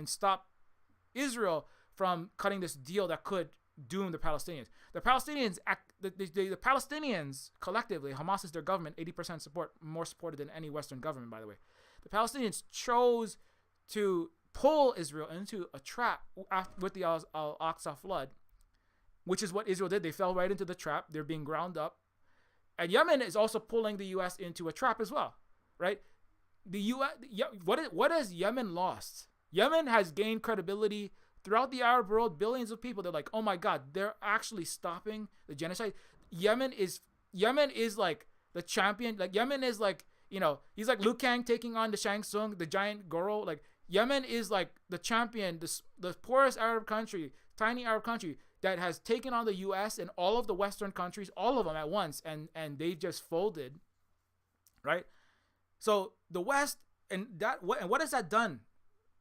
stop Israel from cutting this deal that could doom the Palestinians. The Palestinians collectively, Hamas is their government, 80% support, more supported than any Western government, by the way. The Palestinians chose to pull Israel into a trap with the Al-Aqsa flood, which is what Israel did. They fell right into the trap. They're being ground up. And Yemen is also pulling the U.S. into a trap as well, right? The U.S. What has Yemen lost? Yemen has gained credibility throughout the Arab world. Billions of people, they're like, oh my God, they're actually stopping the genocide. Yemen is like the champion. Like, Yemen is like, he's like Liu Kang taking on the Shang Tsung, the giant Goro. Like, Yemen is like the champion, the poorest Arab country, tiny Arab country that has taken on the U.S. and all of the Western countries, all of them at once, and they just folded, right? So the West, and what has that done?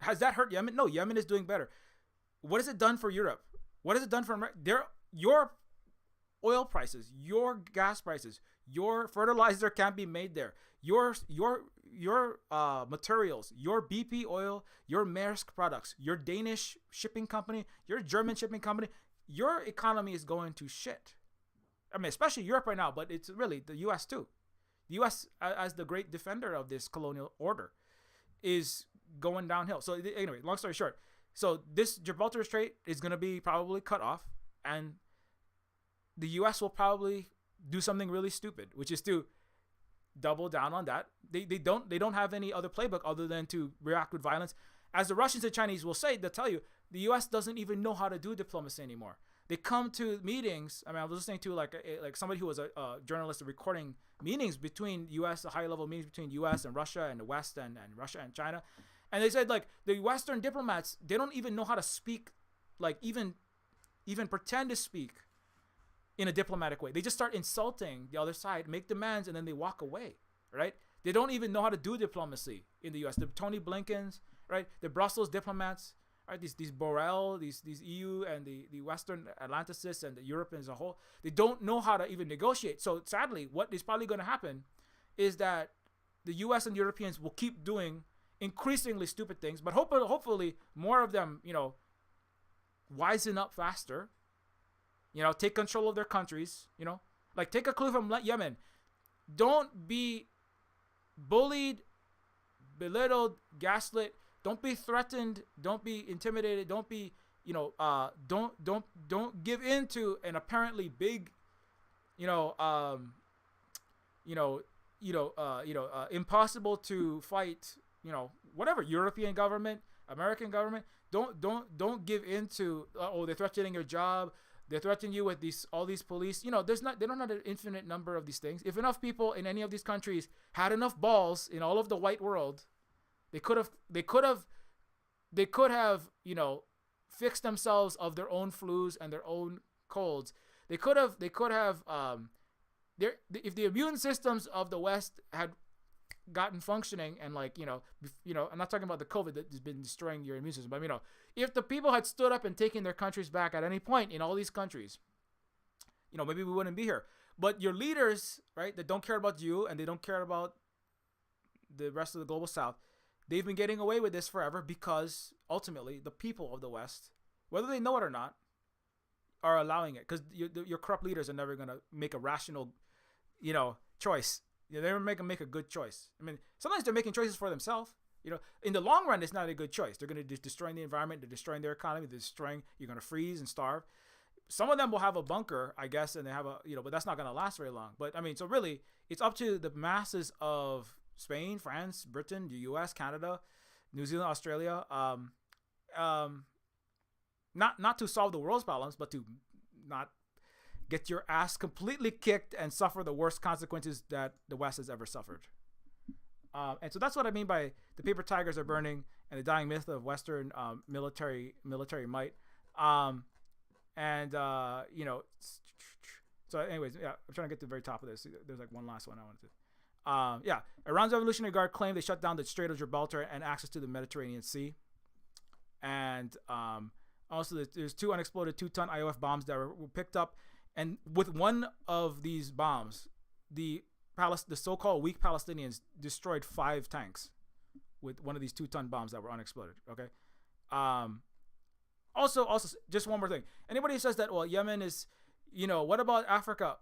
Has that hurt Yemen? No, Yemen is doing better. What has it done for Europe? What has it done for America? Your oil prices, your gas prices, your fertilizer can't be made there. Your materials, your BP oil, your Maersk products, your Danish shipping company, your German shipping company, your economy is going to shit. I mean, especially Europe right now, but it's really the U.S. too. The U.S., as the great defender of this colonial order, is going downhill. So anyway, long story short, so this Gibraltar Strait is going to be probably cut off, and the U.S. will probably do something really stupid, which is to double down on that. They don't have any other playbook other than to react with violence. As the Russians and Chinese will say, they'll tell you the U.S. doesn't even know how to do diplomacy anymore. They come to meetings. I mean, I was listening to like somebody who was a journalist recording meetings between U.S. high level meetings between U.S. and Russia and the West and Russia and China, and they said like the Western diplomats, they don't even know how to speak, like even pretend to speak in a diplomatic way. They just start insulting the other side, make demands, and then they walk away. Right? They don't even know how to do diplomacy in the U.S. The Tony Blinkens, right? The Brussels diplomats. Right, these Borrell, these EU and the Western Atlanticists and the Europeans as a whole, they don't know how to even negotiate. So sadly, what is probably going to happen is that the U.S. and Europeans will keep doing increasingly stupid things, but hopefully more of them, wisen up faster. Take control of their countries. Like take a clue from Yemen. Don't be bullied, belittled, gaslit. Don't be threatened. Don't be intimidated. Don't be, don't give in to an apparently big, impossible to fight, whatever European government, American government. Don't give in to they're threatening your job. They're threatening you with all these police. They don't have an infinite number of these things. If enough people in any of these countries had enough balls in all of the white world, they could have, fixed themselves of their own flus and their own colds. They could have, if the immune systems of the West had gotten functioning and I'm not talking about the COVID that has been destroying your immune system, but if the people had stood up and taken their countries back at any point in all these countries, maybe we wouldn't be here. But your leaders, right, that don't care about you and they don't care about the rest of the global South, they've been getting away with this forever because ultimately the people of the West, whether they know it or not, are allowing it because your corrupt leaders are never going to make a rational, choice. They're never make a good choice. I mean, sometimes they're making choices for themselves. In the long run, it's not a good choice. They're going to destroy the environment. They're destroying their economy. You're going to freeze and starve. Some of them will have a bunker, I guess, and they have but that's not going to last very long. But I mean, so really, it's up to the masses of Spain, France, Britain, the U.S., Canada, New Zealand, Australia, not to solve the world's problems, but to not get your ass completely kicked and suffer the worst consequences that the West has ever suffered. And so that's what I mean by the paper tigers are burning and the dying myth of Western military might. So anyways, yeah, I'm trying to get to the very top of this. There's like one last one I wanted to. Iran's Revolutionary Guard claimed they shut down the Strait of Gibraltar and access to the Mediterranean Sea. And also, there's 2 unexploded 2-ton IOF bombs that were picked up. And with one of these bombs, the so-called weak Palestinians destroyed 5 tanks with one of these 2-ton bombs that were unexploded. Okay. Also, just one more thing. Anybody who says that, well, Yemen is, what about Africa?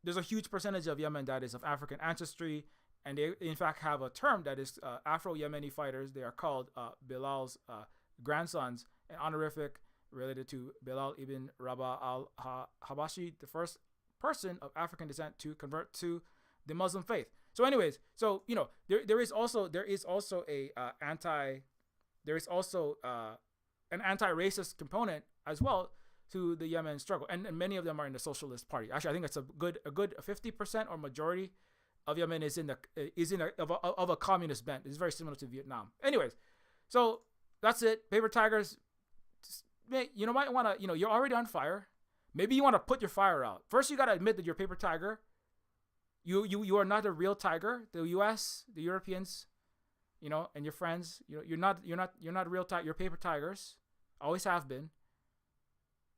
There's a huge percentage of Yemen that is of African ancestry, and they in fact have a term that is Afro-Yemeni fighters. They are called Bilal's grandsons, an honorific related to Bilal ibn Rabah al-Habashi, the first person of African descent to convert to the Muslim faith. So anyways, there is also an anti-racist component as well to the Yemen struggle, and many of them are in the Socialist Party. Actually, I think it's a good 50% or majority of Yemen is of a communist bent. It's very similar to Vietnam. Anyways, so that's it. Paper tigers. You might want to. You're already on fire. Maybe you want to put your fire out. First, you got to admit that you're a paper tiger. You are not a real tiger. The U.S., the Europeans, and your friends. You're not real tiger. You're paper tigers. Always have been.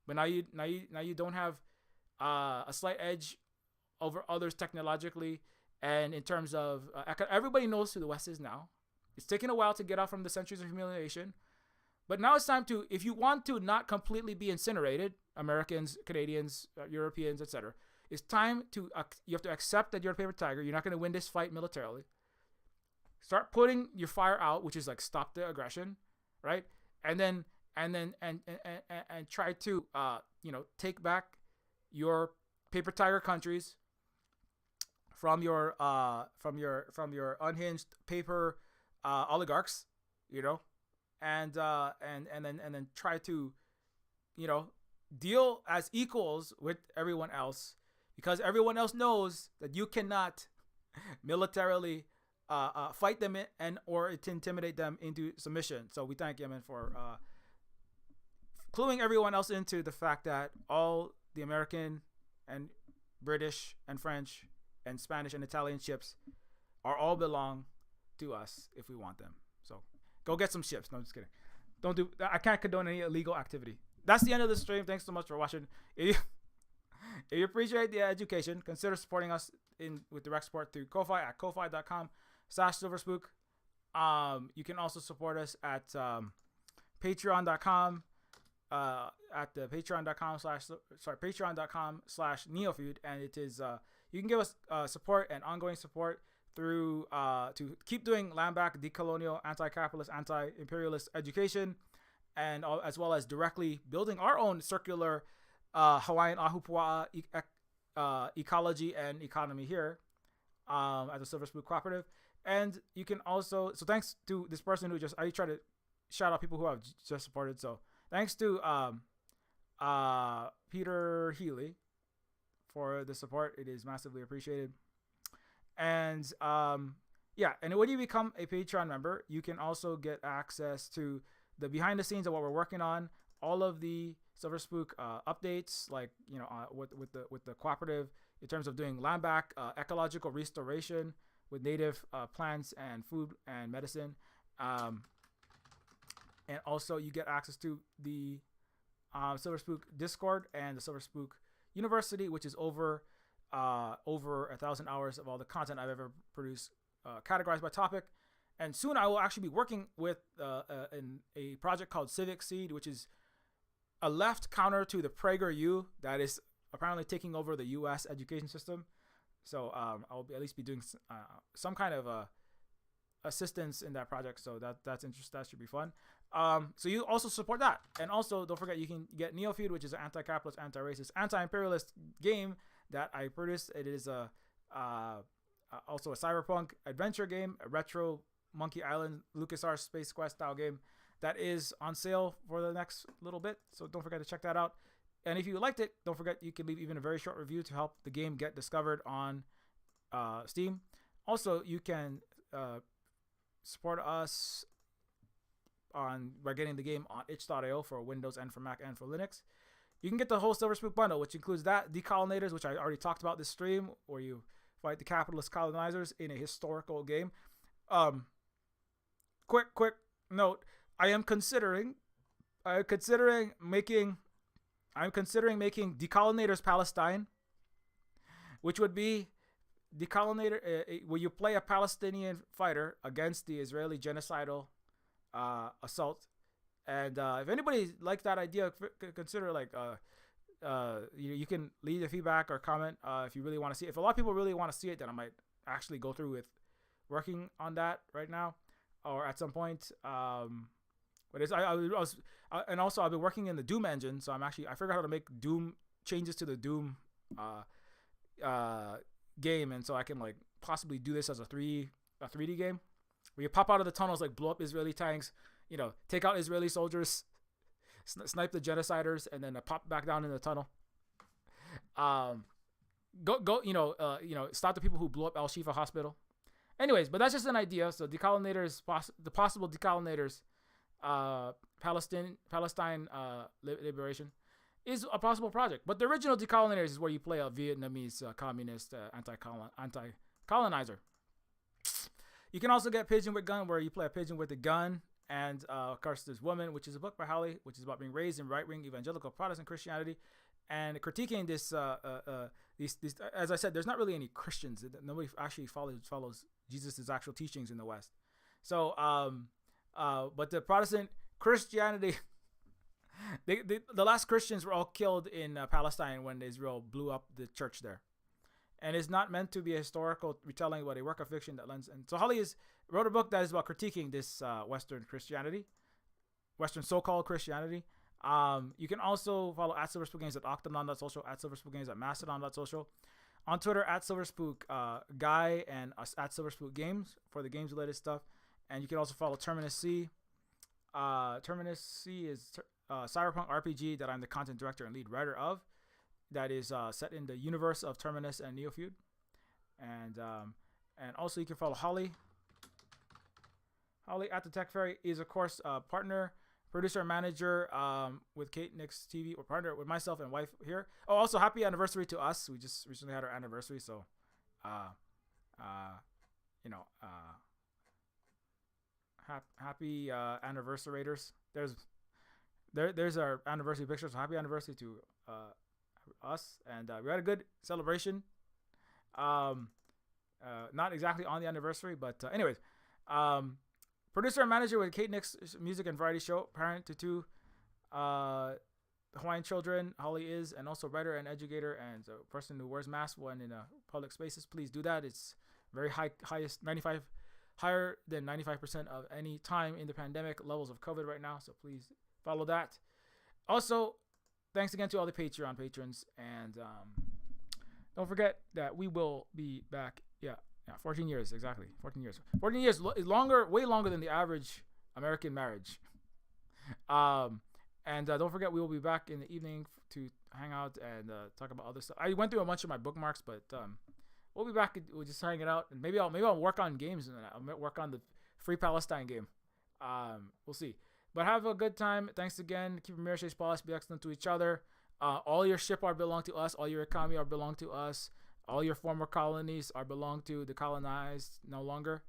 But now you don't have a slight edge over others technologically and in terms of everybody knows who the West is now. It's taken a while to get out from the centuries of humiliation, but now it's time to, if you want to not completely be incinerated, Americans, Canadians, Europeans, etc. It's time to you have to accept that you're a paper tiger. You're not going to win this fight militarily. Start putting your fire out, which is like stop the aggression, right? And then and then and try to take back your paper tiger countries from your unhinged paper oligarchs, you know, and then try to, you know, deal as equals with everyone else, because everyone else knows that you cannot militarily fight them and or to intimidate them into submission. So we thank Yemen for cluing everyone else into the fact that all the American and British and French and Spanish and Italian ships are all belong to us if we want them. So go get some ships. No, I'm just kidding. Don't do. I can't condone any illegal activity. That's the end of the stream. Thanks so much for watching. If you appreciate the education, consider supporting us with direct support through Ko-Fi at ko-fi.com/silverspook. You can also support us at patreon.com at the patreon.com/Neofeud, and it is you can give us support and ongoing support through to keep doing land back, decolonial, anti-capitalist, anti-imperialist education, and as well as directly building our own circular Hawaiian Ahupua'a ecology and economy here at the Silver Spook Cooperative. And you can also, so thanks to this person who just, I try to shout out people who have just supported. So thanks to Peter Healy for the support. It is massively appreciated. And yeah, and when you become a Patreon member, you can also get access to the behind the scenes of what we're working on, all of the Silver Spook updates, like, you know, with the cooperative in terms of doing land back, ecological restoration with native plants and food and medicine, and also you get access to the Silver Spook Discord and the Silver Spook University, which is over 1,000 hours of all the content I've ever produced, categorized by topic. And soon I will actually be working with in a project called Civic Seed, which is a left counter to the PragerU that is apparently taking over the U.S. education system. So I'll at least be doing some kind of assistance in that project. So that's interesting. That should be fun. So you also support that. And also don't forget, you can get Neofeud, which is an anti-capitalist, anti-racist, anti-imperialist game that I produced. It is also a cyberpunk adventure game, a retro Monkey Island LucasArts Space Quest style game that is on sale for the next little bit. So don't forget to check that out. And if you liked it, don't forget you can leave even a very short review to help the game get discovered on Steam. Also, you can support us by getting the game on itch.io for Windows and for Mac and for Linux. You can get the whole Silver Spook bundle, which includes that, Decolonators, which I already talked about this stream, where you fight the capitalist colonizers in a historical game. Quick note: I'm considering making Decolonators Palestine, which would be Decolonitor, where you play a Palestinian fighter against the Israeli genocidal assault. And if anybody likes that idea, consider like you can leave a feedback or comment if you really want to see it. If a lot of people really want to see it, then I might actually go through with working on that right now or at some point. But it's and also I've been working in the Doom engine, so I figured out how to make Doom changes to the Doom game, and so I can like possibly do this as a 3D game where you pop out of the tunnels, like blow up Israeli tanks, you know, take out Israeli soldiers, snipe the genociders, and then pop back down in the tunnel. Stop the people who blew up Al Shifa Hospital. Anyways, but that's just an idea. So Decolonators, the possible Decolonators, Palestine liberation is a possible project. But the original Decolonators is where you play a Vietnamese communist anti-colonizer. You can also get Pigeon with Gun, where you play a pigeon with a gun. And of course, there's Woman, which is a book by Holly, which is about being raised in right-wing evangelical Protestant Christianity and critiquing this. These, as I said, there's not really any Christians. Nobody actually follows Jesus' actual teachings in the West. So, but the Protestant Christianity, the last Christians were all killed in Palestine when Israel blew up the church there. And it's not meant to be a historical retelling, but a work of fiction that lends. And so Holly wrote a book that is about critiquing this Western Christianity, Western so-called Christianity. You can also follow at Silver Spook Games at Octanon.social, at Silver Spook Games at Mastodon.social. On Twitter, at Silver Spook Guy, and us at Silver Spook Games for the games related stuff. And you can also follow Terminus C. Terminus C is cyberpunk RPG that I'm the content director and lead writer of. That is set in the universe of Terminus and Neofeud. And also you can follow Holly. Holly at the Tech Fairy is of course a partner, producer, and manager with Kate Nix TV, or partner with myself and wife here. Oh, also happy anniversary to us. We just recently had our anniversary, so happy anniversaryers. There's our anniversary picture. So happy anniversary to us, and we had a good celebration. Not exactly on the anniversary, but anyways, producer and manager with Kate Nix music and variety show, parent to two Hawaiian children. Holly is, and also writer and educator, and a person who wears masks when in public spaces. Please do that. It's very highest 95, higher than 95% of any time in the pandemic levels of COVID right now. So please follow that. Also, thanks again to all the Patreon patrons, and don't forget that we will be back. Yeah, 14 years, exactly. 14 years. 14 years is longer, way longer than the average American marriage. And don't forget, we will be back in the evening to hang out and talk about other stuff. I went through a bunch of my bookmarks, but we'll be back. We'll just hang it out, and maybe I'll work on games, and I'll work on the Free Palestine game. We'll see. But have a good time. Thanks again. Keep your marriage policy, be excellent to each other. All your ship are belong to us. All your economy are belong to us. All your former colonies are belong to the colonized no longer.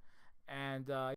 And